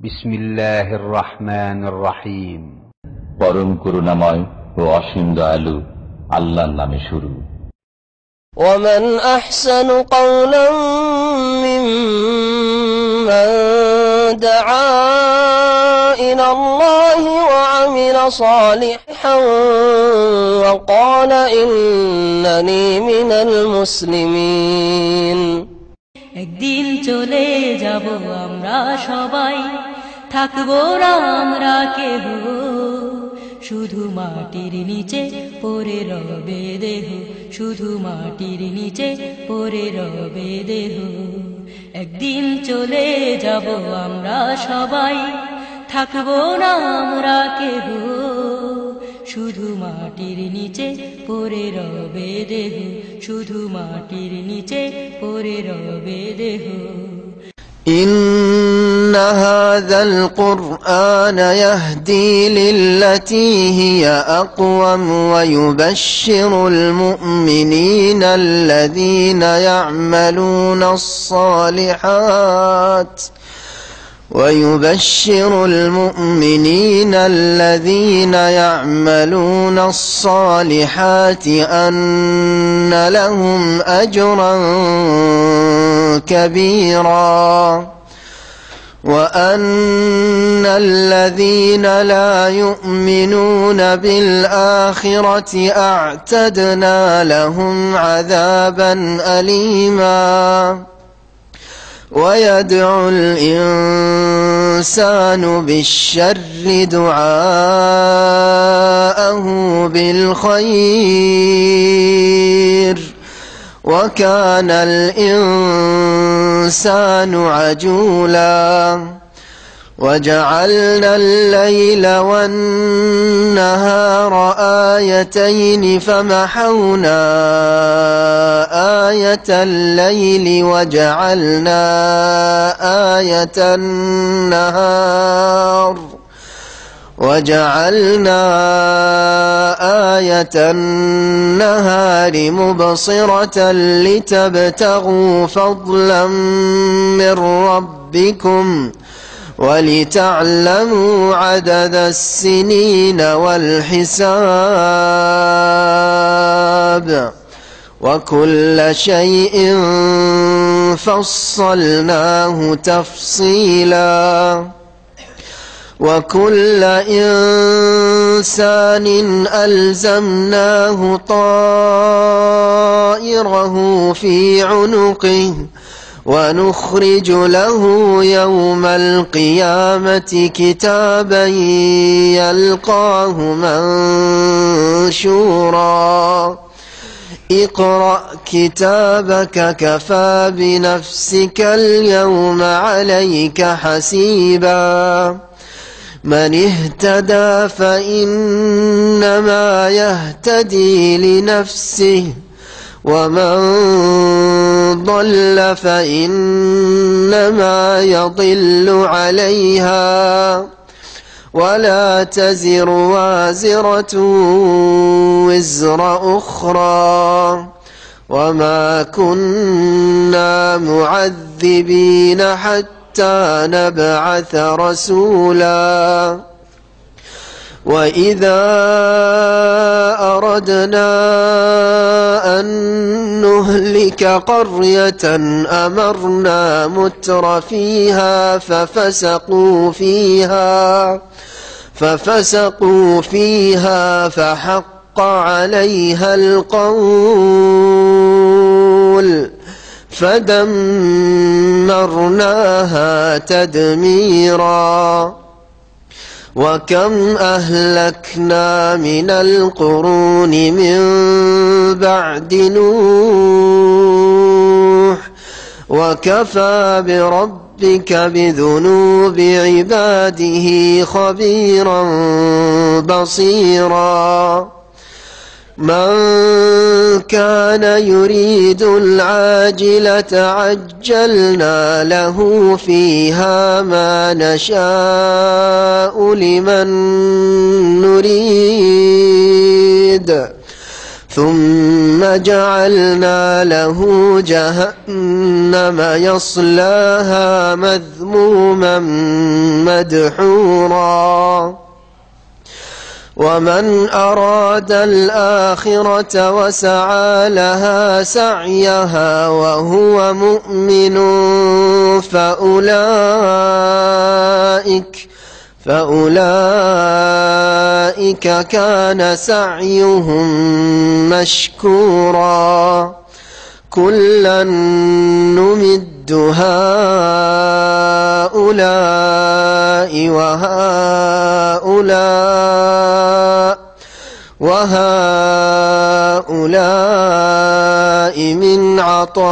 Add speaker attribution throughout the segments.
Speaker 1: বিসমিল্লাহির রহমানির রহিম।
Speaker 2: পরম করুণাময় ও অসীম দয়ালু আল্লাহর নামে শুরু।
Speaker 3: ومن أحسن قولا ممن دعا إلى الله وعمل صالحا وقال إنني من المسلمين।
Speaker 4: একদিন চলে যাব আমরা সবাই, থাকবো না আমরা কেহ, শুধু মাটির নিচে পড়ে রবে দেহ, শুধু মাটির নিচে পড়ে রবে দেহ। একদিন চলে যাব আমরা সবাই, থাকবো না আমরা কেহ, শুধু মাটির নিচে পড়ে রবে দেহ, শুধু মাটির নিচে পড়ে রবে দেহ।
Speaker 3: إن هذا القرآن يهدي للتي هي أقوم ويبشر المؤمنين الذين يعملون الصالحات أن لهم أجرا كبيرا وأن الذين لا يؤمنون بالآخرة أعتدنا لهم عذابا أليما ويدعو الإنسان بالشر دعاءه بالخير وكان الإنسان عجولا وجعلنا الليل والنهار آيتين فمحونا آية الليل وجعلنا آية النهار مبصرة لتبتغوا فضلا من ربكم ولتعلموا عدد السنين والحساب وكل شيء فصلناه تفصيلا وكل إنسان ألزمناه طائره في عنقه ونخرج له يوم القيامة كتابا يلقاه منشورا اقرأ كتابك كفى بنفسك اليوم عليك حسيبا من اهتدى فإنما يهتدي لنفسه ومن ضل فإنما يضل عليها ولا تزر وازرة وزر أخرى وما كنا معذبين حتى نبعث رسولا وإذا أردنا أن نهلك قرية أمرنا متر فيها ففسقوا فيها فحق عليها القول فدمرناها تدميرا وكم أهلكنا من القرون من بعد نوح وكفى بربك بذنوب عباده خبيرا بصيرا من كان يريد العاجلة عجلنا له فيها ما نشاء لمن نريد ثم جعلنا له جهنم يصلاها مذموما مدحورا ومن أراد الآخرة وسعى لها سعيها وهو مؤمن فأولئك كان سعيهم مشكورا كلا نمد هؤلاء وهؤلاء من عطاء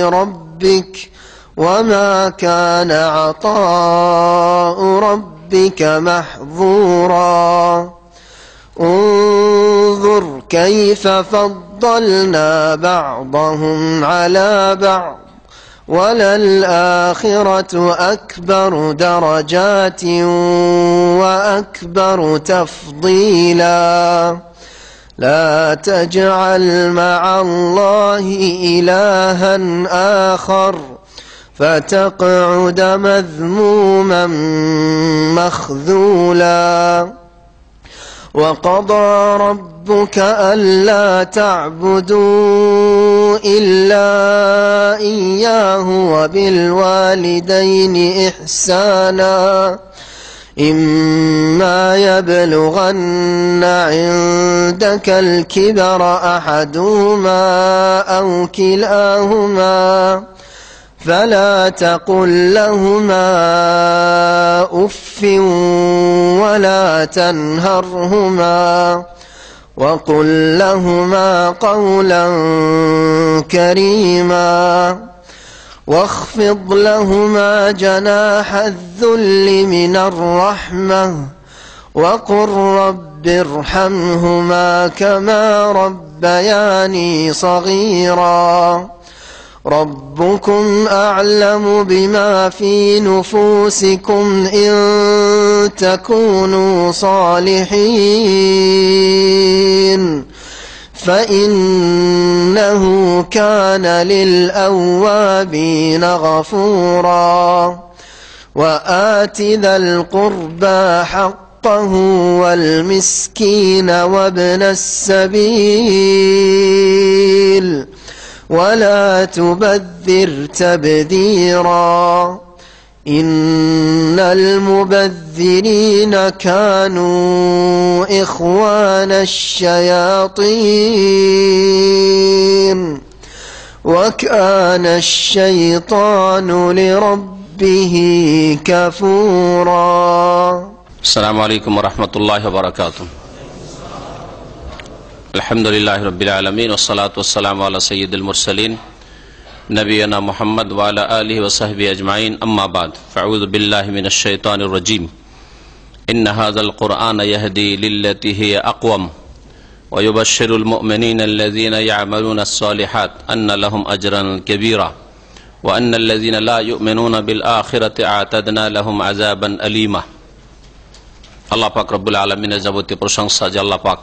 Speaker 3: ربك وما كان عطاء ربك محظورا انظر كيف فضلنا بعضهم على بعض وللآخرة أكبر درجات وأكبر تفضيلا لا تجعل مع الله إلها آخر فتقعد مذموما مخذولا وقضى ربك ألا تعبدوا إلا إياه وبالوالدين إحسانا إما يبلغن عندك الكبر أحدهما أو كلاهما فلا تقل لهما أف ولا تنهرهما وقل لهما قولا كريما واخفض لهما جناح الذل من الرحمة وقل رب ارحمهما كما ربياني صغيرا ربكم أعلم بما في نفوسكم إن تكونوا صالحين فإنه كان للأوابين غفورا وآت ذا القربى حقه والمسكين وابن السبيل ولا تبذر تبذيرا إن المبذرين كانوا إخوان الشياطين وكان الشيطان لربه كفورا
Speaker 5: السلام عليكم ورحمة الله وبركاته الحمد لله رب العالمين والصلاة والسلام على سيد المرسلين نبينا محمد وعلى آله وصحبه أجمعين أما بعد فأعوذ بالله من الشيطان الرجيم إن هذا القرآن يهدي للتي هي أقوم ويبشر المؤمنين الذين يعملون الصالحات أن لهم أجرا كبيرا وأن الذين لا يؤمنون بالآخرة أعتدنا لهم عذابا أليما الله পাক রব্বুল আলামিনের যাবতীয় প্রশংসা যে আল্লাহ পাক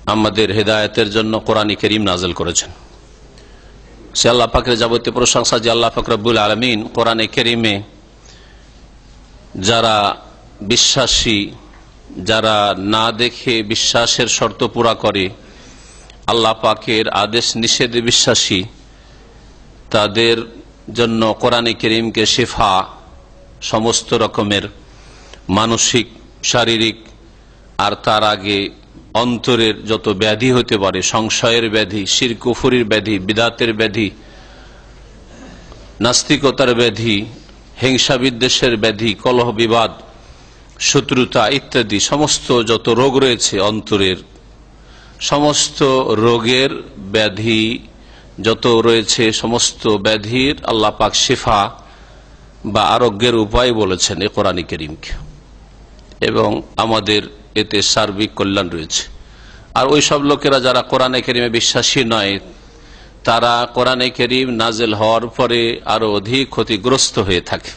Speaker 5: আমাদের হেদায়েতের জন্য কোরআন কারীম নাযিল করেছেন সে আল্লাহ পাকের যাবতীয় প্রশংসা যে আল্লাহ পাক রব্বুল আলামিন কোরআন কারীমে যারা বিশ্বাসী যারা না দেখে বিশ্বাসের শর্ত পুরা করে আল্লাহ পাকের আদেশ নিষেধে বিশ্বাসী তাদের জন্য কোরআন কারীমকে শিফা সমস্ত রকমের মানসিক শারীরিক আর তার আগে অন্তরের যত ব্যাধি হতে পারে সংশয়ের ব্যাধি শিরক কুফরির ব্যাধি বিদআতের ব্যাধি নাস্তিকতার ব্যাধি হিংসা বিদ্বেষের ব্যাধি কলহ বিবাদ শত্রুতা ইত্যাদি সমস্ত যত রোগ রয়েছে অন্তরের সমস্ত রোগের ব্যাধি যত রয়েছে সমস্ত ব্যাধির আল্লাহ পাক শিফা বা আরোগ্যের উপায় বলেছেন এই কোরআন কারীমকে এবং আমাদের এতে সার্বিক কল্যাণ রয়েছে আর ওই সব লোকেরা যারা কোরআন কারীমে বিশ্বাসী নয় তারা কোরআন কারীম নাযিল হওয়ার পরে আরো অধিক ক্ষতিগ্রস্ত হয়ে থাকে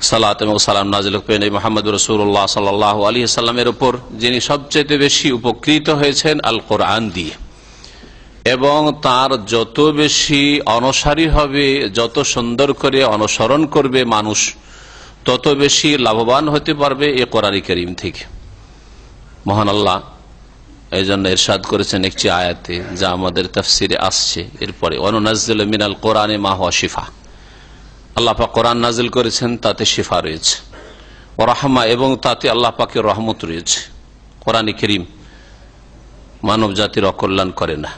Speaker 5: সালাত এবং সালাম নাযিল করেন মুহাম্মদ রাসূলুল্লাহ সাল্লাল্লাহু আলাইহি সাল্লামের উপর যিনি সবচেয়ে বেশি উপকৃত হয়েছেন আল কোরআন দিয়ে এবং তার যত বেশি অনুসারী হবে, যত সুন্দর করে অনুসরণ করবে মানুষ, তত বেশি লাভবান হতে পারবে এই কোরআন কারীম থেকে। মহান আল্লাহ এই জন্য ইরশাদ করেছেন একটি আয়াতে, যা আমাদের তাফসিরে আসছে এরপরে, ওয়ানুনাজ্জিলু মিনাল কোরআনি মা হুয়া শিফা। আল্লাহ পাক কোরআন নাজিল করেছেন, তাতে শিফা রয়েছে, ওয়া রাহমা, এবং তাতে আল্লাহ পাকের রহমত রয়েছে। কোরআন কারীম মানব জাতির অকল্যাণ করে না,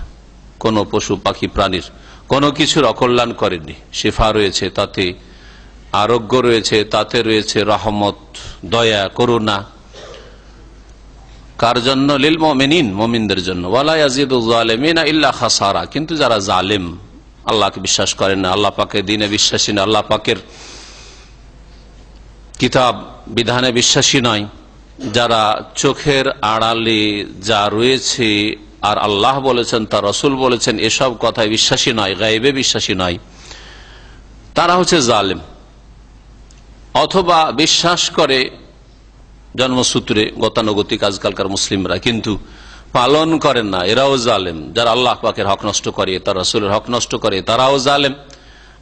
Speaker 5: কোন পশু পাখি প্রাণীর কোনো কিছুর অকল্যাণ করেনি। শিফা রয়েছে, তাতে আরোগ্য রয়েছে, তাতে রয়েছে রহমত, দয়া, করুণা। কার জন্য? লিল মুমিনিন, মুমিনদের জন্য। ওয়ালা ইয়াজিদু যালিমিনা ইল্লা খাসারা। কিন্তু যারা জালেম, আল্লাহকে বিশ্বাস করেন না, আল্লাহ পাকের দ্বীনে বিশ্বাসী না, আল্লাহ পাকের কিতাব বিধানে বিশ্বাসী নয়, যারা চোখের আড়ালে যা রয়েছে আর আল্লাহ বলেছেন, তার রাসূল বলেছেন, এসব কথায় বিশ্বাসী নয়, গায়েবে বিশ্বাসী নয়, তারা হচ্ছে জালেম। অথবা বিশ্বাস করে জন্মসূত্রে, গতানুগতিক আজকালকার মুসলিমরা, কিন্তু পালন করেন না, এরাও জালেম। যারা আল্লাহ পাকের হক নষ্ট করে, তার রাসূলের হক নষ্ট করে, তারাও জালেম।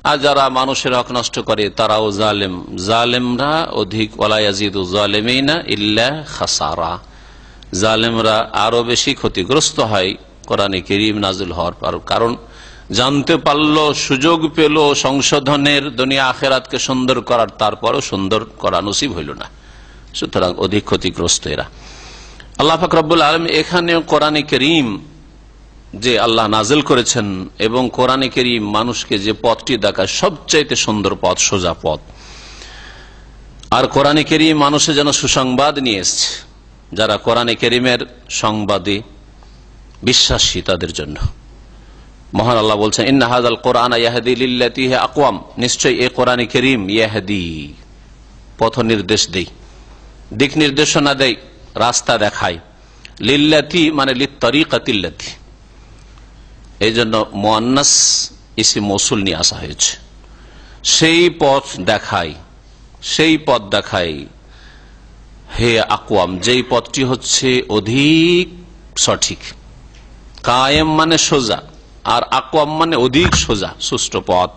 Speaker 5: আর যারা মানুষের হক নষ্ট করে, তারাও জালেম। জালেমরা অধিক, ওয়ালা ইয়াজিদু যালিমিনা ইল্লা খাসারা। জালেমরা আরো বেশি ক্ষতিগ্রস্ত হয় কোরআনে কারীম নাযিল হওয়ার পর। কারণ জানতে পারলো, সুযোগ পেল সংশোধনের, দুনিয়া আখিরাতকে সুন্দর করার, তারপরও সুন্দর করা নসিব হইল না, সুতরাং অধিক ক্ষতিগ্রস্ত এরা। আল্লাহ পাক রব্বুল আলামিন এখানে কোরআনে কারীম যে আল্লাহ নাজিল করেছেন, এবং কোরআনে কারীম মানুষকে যে পথটি দেখায়, সবচাইতে সুন্দর পথ, সোজা পথ। আর কোরআনে কারীম মানুষের যেন সুসংবাদ নিয়ে এসছে, যারা কোরআনে কারীমের সংবাদে বিশ্বাসী তাদের জন্য। মহান আল্লাহ বলছেন, ইন্না হাযাল কোরআন ইয়াহদি লিল্লাতী হিয়া আকওয়াম। নিশ্চয়ই এই কোরআনে কারীম ইয়াহদি, পথ নির্দেশ দেয়, দিক নির্দেশনা দেয়, রাস্তা দেখায়। লিল্লাতী মানে লিত্তরিকাতিল্লাতী, এই জন্য মুআন্নাস ইসম মৌসুল নিয়ে আসা হয়েছে। সেই পথ দেখায়, সেই পথ দেখায়, হে আকওয়াম, যেই পথটি হচ্ছে অধিক সঠিক। কায়েম মানে সোজা, আর আকওয়াম মানে অধিক সোজা, সুষ্ঠু পথ।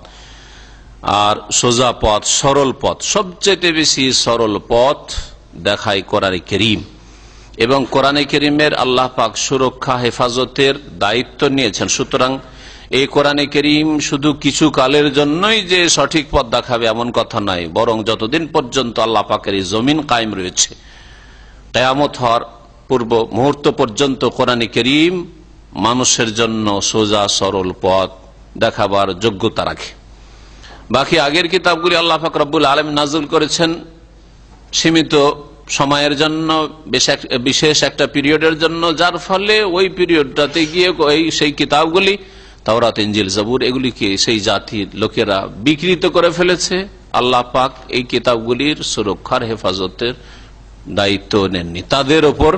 Speaker 5: আর সোজা পথ, সরল পথ, সবচেয়ে বেশি সরল পথ দেখায় কোরআনে কারীম। এবং কোরআনে কারীমের আল্লাহ পাক সুরক্ষা, হেফাজতের দায়িত্ব নিয়েছেন। সুতরাং এই কোরআনে কারীম শুধু কিছু কালের জন্যই যে সঠিক পথ দেখাবে এমন কথা নয়, বরং যতদিন পর্যন্ত আল্লাহ পাকের এই জমিন কায়েম রয়েছে, কিয়ামত হওয়ার পূর্ব মুহূর্ত পর্যন্ত কোরআনে কারীম মানুষের জন্য সোজা সরল পথ দেখাবার যোগ্যতা রাখে। বাকি আগের কিতাবগুলি আল্লাহ পাক রব্বুল আলামিন নাযিল করেছেন সীমিত সময়ের জন্য, বিশেষ একটা পিরিয়ডের জন্য, যার ফলে ওই পিরিয়ডটাতে গিয়ে সেই কিতাবগুলি, তাওরাত, ইনজিল, জবুর, এগুলিকে সেই জাতির লোকেরা বিকৃত করে ফেলেছে। আল্লাহ পাক এই কিতাবগুলির সুরক্ষার, হেফাজতের দায়িত্ব নেননি, তাদের ওপর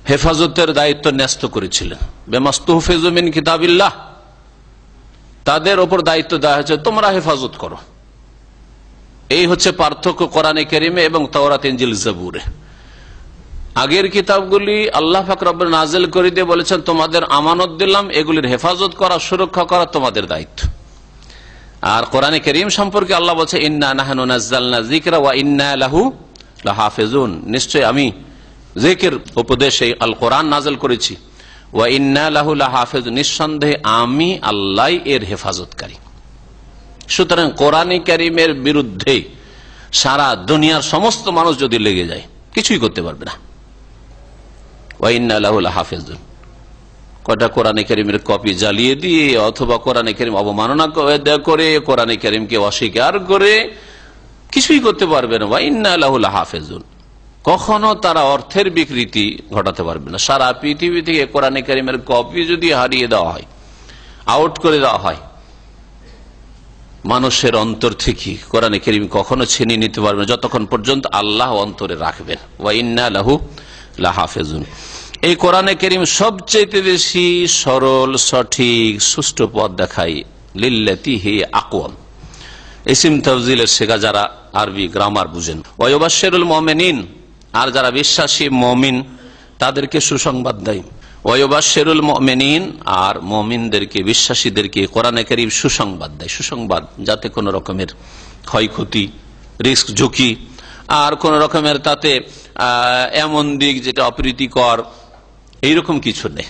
Speaker 5: হেফাজতের দায়িত্ব ন্যস্ত করেছিলেন। বেমাস্তুহফিজু মিন কিতাবিল্লাহ, তাদের ওপর দায়িত্ব দেওয়া হয়েছে, তোমরা হেফাজত করো। এই হচ্ছে পার্থক্য কোরআনে কারীমে এবং তাওরাত, ইনজিল, জবুরে। আগের কিতাবগুলি আল্লাহ পাক রব্বুল নাজিল করে দিয়ে বলেছেন, তোমাদের আমানত দিলাম, এগুলির হেফাজত করা, সুরক্ষা করা তোমাদের দায়িত্ব। আর কোরআনে কারীম সম্পর্কে আল্লাহ বলছে, ইন্না নাহনু নাযালনা যিকরা ওয়া ইন্না লাহু লাহাফিজুন। নিশ্চয় আমি জিকির, উপদেশে আল কোরআন নাজিল করেছি, ওয়া ইন্না লাহু লাহাফিজুন, নিঃসন্দেহে আমি আল্লাহ এর হেফাজতকারী। সুতরাং কোরআনে কারীমের বিরুদ্ধে সারা দুনিয়ার সমস্ত মানুষ যদি লেগে যায়, কিছুই করতে পারবে না। ওয়া ইন্না লাহু লাহাফিজুন, কয়টা কোরআনে কারীমের কপি জ্বালিয়ে দিয়ে, অথবা কোরআনে কারীম অবমাননা করে, কোরআনে কারীমকে অস্বীকার করে কিছুই করতে পারবে না। ওয়া ইন্না লাহু লাহাফিজুন, কখনো তারা অর্থের বিকৃতি ঘটাতে পারবে না। সারা পৃথিবী থেকে কোরআনে কারীমের কপি যদি হারিয়ে দেওয়া হয়, আউট করে দেওয়া হয়, মানুষের অন্তর থেকে কোরআনে কারীম কখনো ছিনিয়ে নিতে পারবে না, যতক্ষণ পর্যন্ত আল্লাহ অন্তরে রাখবেন। ওয়া ইন্না লাহু লাহাফিজুন, এই কোরআনে কারীম সবচেয়ে বেশি সরল, সঠিক, সুষ্ঠু পথ দেখায়। লিল্লাতী হিয়া আকওয়াম, ইসম তাফজিলের শেখা যারা আরবি গ্রামার বুঝেন। ওয়া ইউবাশশিরুল মুমিনিন, আর যারা বিশ্বাসী মুমিন তাদেরকে সুসংবাদ দেয়। ওয়ায়ুবাশশিরুল মুমিনিন, আর মুমিনদেরকে, বিশ্বাসীদেরকে কোরআনে কারীম সুসংবাদ দেয়। সুসংবাদ, যাতে কোনো রকমের ক্ষয়ক্ষতি, রিস্ক, ঝুঁকি আর কোন রকমের তাতে এমন দিক যেটা অপ্রীতিকর এইরকম কিছু নেই।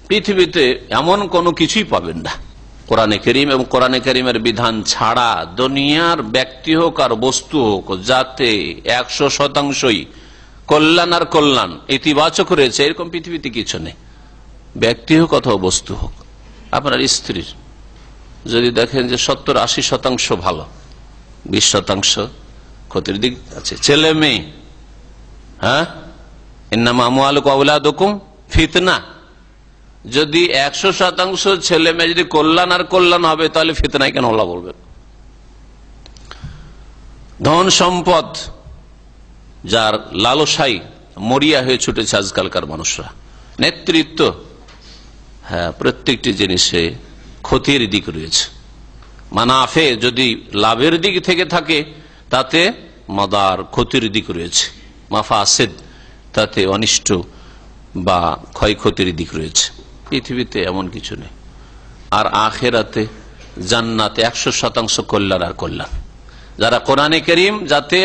Speaker 5: পৃথিবীতে এমন কোনো কিছুই পাবেন না কোরআনে কারীম এবং কোরআনে কারীমের বিধান ছাড়া দুনিয়ার ব্যক্তি হোক আর বস্তু হোক, যাতে 100% কল্যাণ আর কল্যাণ ইতিবাচক রয়েছে, এরকম পৃথিবীতে কিছু নেই। ব্যক্তি হোক অথবা বস্তু হোক। আপনার স্ত্রীর যদি দেখেন যে 70-80% ভালো, 20% ক্ষতির দিক আছে। ছেলে মেয়ে, হ্যাঁ, ইন্নামা আমওয়ালুকুম ওয়া আওলাদুকুম ফিতনা, যদি 100% ছেলে মেয়ে যদি কল্যাণ আর কল্যাণ হবে, তাহলে ফিতনায় কেন আল্লাহ বলবেন? ধন সম্পদ যার লালসায় মরিয়া হয়ে ছুটেছে আজকালকার মানুষরা, নেতৃত্ব, হ্যাঁ, প্রত্যেকটি জিনিসে ক্ষতির দিক রয়েছে। মানাফে যদি লাভের দিক থেকে থাকে, তাতে মাদার ক্ষতির দিক রয়েছে। মাফাসিদ, তাতে অনিষ্ট বা ক্ষয়ক্ষতির দিক রয়েছে। পৃথিবীতে এমন কিছু নেই। আর আখেরাতে জান্নাতে 100% কল্যাণ আর কল্যাণ। যারা কোরআনে কারীম, যাতে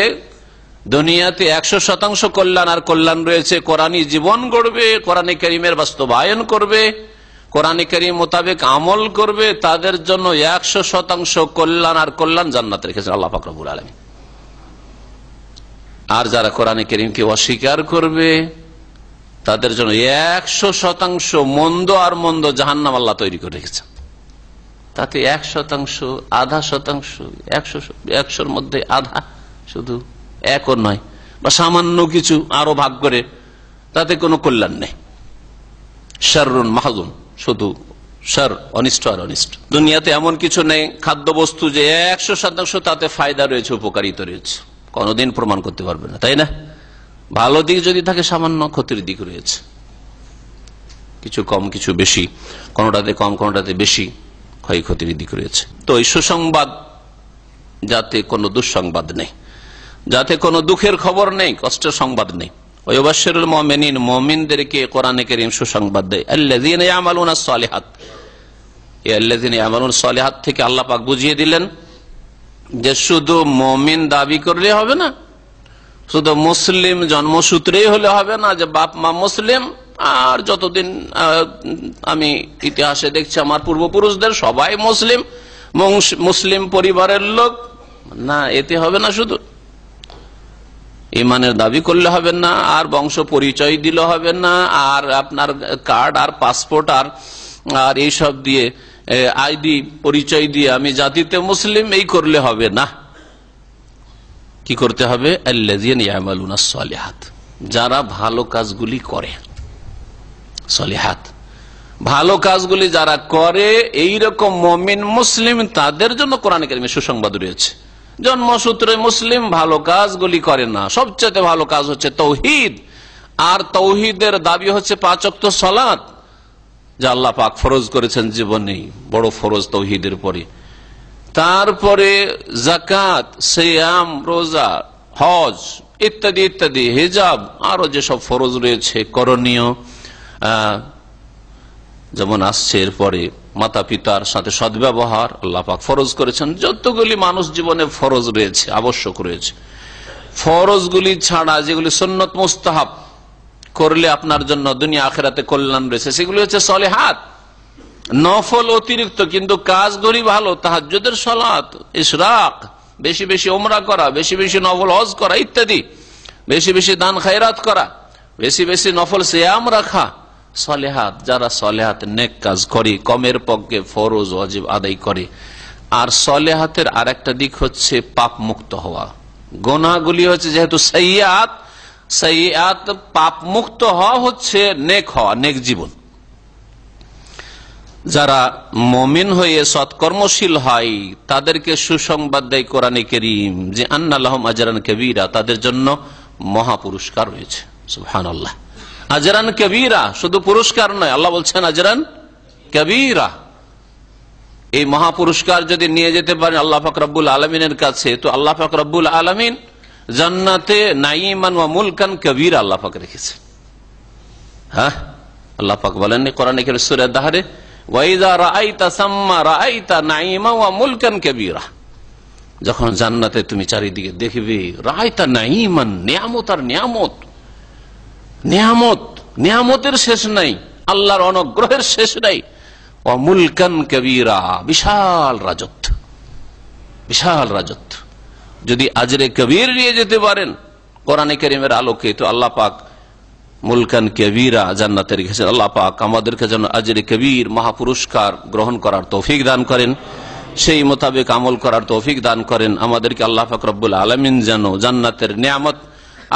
Speaker 5: দুনিয়াতে 100% কল্যাণ আর কল্যাণ রয়েছে, কোরআনী জীবন গড়বে, কোরআনে কারীমের বাস্তবায়ন করবে, কোরআনে কারীম মোতাবেক আমল করবে, তাদের জন্য 100% কল্যাণ আর কল্যাণ জান্নাত রেখেছেন আল্লাহ পাক রব্বুল আলামিন। আর যারা কোরআনে কারীমকে অস্বীকার করবে, তাদের জন্য 100% মন্দ আর মন্দ জাহান্নাম আল্লাহ তৈরি করে রেখেছেন। তাতে 100%, আধা শতাংশ, 100-র মধ্যে আধা, শুধু 1ও নয়, বা সামান্য কিছু আরো ভাগ করে, তাতে কোনো কল্যাণ নেই। শাররুন মাহজুন, শুধু শার, অনিষ্ট আর অনিষ্ট। দুনিয়াতে এমন কিছু নেই খাদ্য বস্তু যে 100% তাতে ফায়দা রয়েছে, উপকারিতা রয়েছে, কোনদিন প্রমাণ করতে পারবে না, তাই না? ভালো দিক যদি থাকে, সামান্য ক্ষতির দিক রয়েছে, কিছু কম কিছু বেশি, কোনটাতে কম কোনটাতে বেশি ক্ষয়ক্ষতির দিক রয়েছে। তো এই সুসংবাদ, যাতে কোনো দুঃসংবাদ নেই, যাতে কোনো দুঃখের খবর নেই, কষ্টের সংবাদ নেই। ওয়ায়ুবাশশিরুল মুমিনিন, মুমিনদেরকে কোরআনে কারীম সুসংবাদ দেয়। আল্লাযীনা ইয়ামালুনাস সালিহাত, এই আল্লাযীনা ইয়ামালুনাস সালিহাত থেকে আল্লাহ পাক বুঝিয়ে দিলেন যে শুধু মুমিন দাবি করলে হবে না, শুধু মুসলিম জন্মসূত্রেই হলে হবে না, যে বাপ মা মুসলিম আর যতদিন আমি ইতিহাসে দেখছি আমার পূর্বপুরুষদের সবাই মুসলিম, মুসলিম পরিবারের লোক, না, এতে হবে না। শুধু ইমানের দাবি করলে হবে না, আর বংশ পরিচয় দিলে হবে না, আর আপনার কার্ড আর পাসপোর্ট আর এইসব দিয়ে, আইডি পরিচয় দিয়ে আমি জাতিতে মুসলিম, এই করলে হবে না। কি করতে হবে? আল্লাযীনা ইয়ামালুনাস সালিহাত, যারা ভালো কাজগুলি করে, সালিহাত, ভালো কাজগুলি যারা করে, এইরকম মুমিন মুসলিম, তাদের জন্য কোরআনে কারীমে সুসংবাদ রয়েছে। জন্মসূত্রে মুসলিম, ভালো কাজগুলি করে না। সবচেয়ে ভালো কাজ হচ্ছে তাওহীদ, আর তাওহীদের দাবি হচ্ছে 5 ওয়াক্ত সালাত, যা আল্লাহ পাক ফরজ করেছেন জীবনে, বড় ফরজ তাওহীদের পরে। তারপরে যাকাত, সিয়াম, রোজা, হজ ইত্যাদি ইত্যাদি, হিজাব, আরো যেসব ফরজ রয়েছে করণীয়, যেমন আসছে এরপরে মাতা পিতার সাথে সদ্ব্যবহার আল্লাহ পাক ফরজ করেছেন। যতগুলি মানুষ জীবনে ফরজ রয়েছে, আবশ্যক রয়েছে, ফরজগুলি ছাড়া যেগুলি সুন্নত মুস্তাহাব করলে আপনার জন্য দুনিয়া আখিরাতে কল্যাণ রয়েছে, সেগুলি হচ্ছে সালিহাত, নফল অতিরিক্ত কিন্তু কাজগুলি ভালো। তাহাজ্জুদের সালাত, ইশরাক, বেশি বেশি উমরা করা, বেশি বেশি নফল হজ করা ইত্যাদি, বেশি বেশি দান খায়রাত করা, বেশি বেশি নফল সিয়াম রাখা, সালেহাত। যারা সালেহাত নেক কাজ করে, কমের পক্ষে ফরজ ওয়াজিব আদায় করে। আর সালেহাতের আর একটা দিক হচ্ছে পাপ মুক্ত হওয়া। গুনাহগুলি হচ্ছে যেহেতু সাইয়্যাত, পাপ মুক্ত হওয়া হচ্ছে নেক হওয়া, নেক জীবন। যারা মুমিন হয়ে সৎকর্মশীল হয়, তাদেরকে সুসংবাদ দেয় কোরআনে কারীম যে আন্না লাহুম আজরান কাবীরা, তাদের জন্য মহা পুরস্কার রয়েছে। সুবহানাল্লাহ, আজরান কবীরা, শুধু পুরস্কার নয়, আল্লাহ বলছেন আজরান কবীরা। এই মহা পুরস্কার যদি নিয়ে যেতে পারেন আল্লাহ পাক রব্বুল আলামিনের কাছে, তো আল্লাহ পাক রব্বুল আলামিন জান্নাতে নাঈমান ওয়া মুলকান কবীরা আল্লাহ পাক রেখেছে। হ্যাঁ, আল্লাহ পাক বলেন কোরআনে কারীম সূরা দাহরে, ওয়াইযা রাআইতা সাম্মা রাআইতা নাঈমা ওয়া মুলকান কাবীরা, যখন জান্নাতে তুমি চারিদিকে দেখবে রাআইতা নাঈমান, নিয়ামত আর নিয়ামত, নিয়ামত নিয়ামতের শেষ নাই, আল্লাহর অনুগ্রহের শেষ নাই, ওয়া মুলকান কাবীরা, বিশাল রাজত্ব, বিশাল রাজত্ব। যদি আজরে কবীর নিয়ে যেতে পারেন কোরআনে কারীমের আলোকে, তো আল্লাহ পাক মুলকান কবীরা জান্নাতে রেখেছেন। আল্লাহ পাক আমাদেরকে যেন আজরে কবীর মহাপুরস্কার গ্রহণ করার তৌফিক দান করেন, সেই মোতাবেক আমল করার তৌফিক দান করেন। আমাদেরকে আল্লাহ পাক রব্বুল আলামিন যেন জান্নাতের নিয়ামত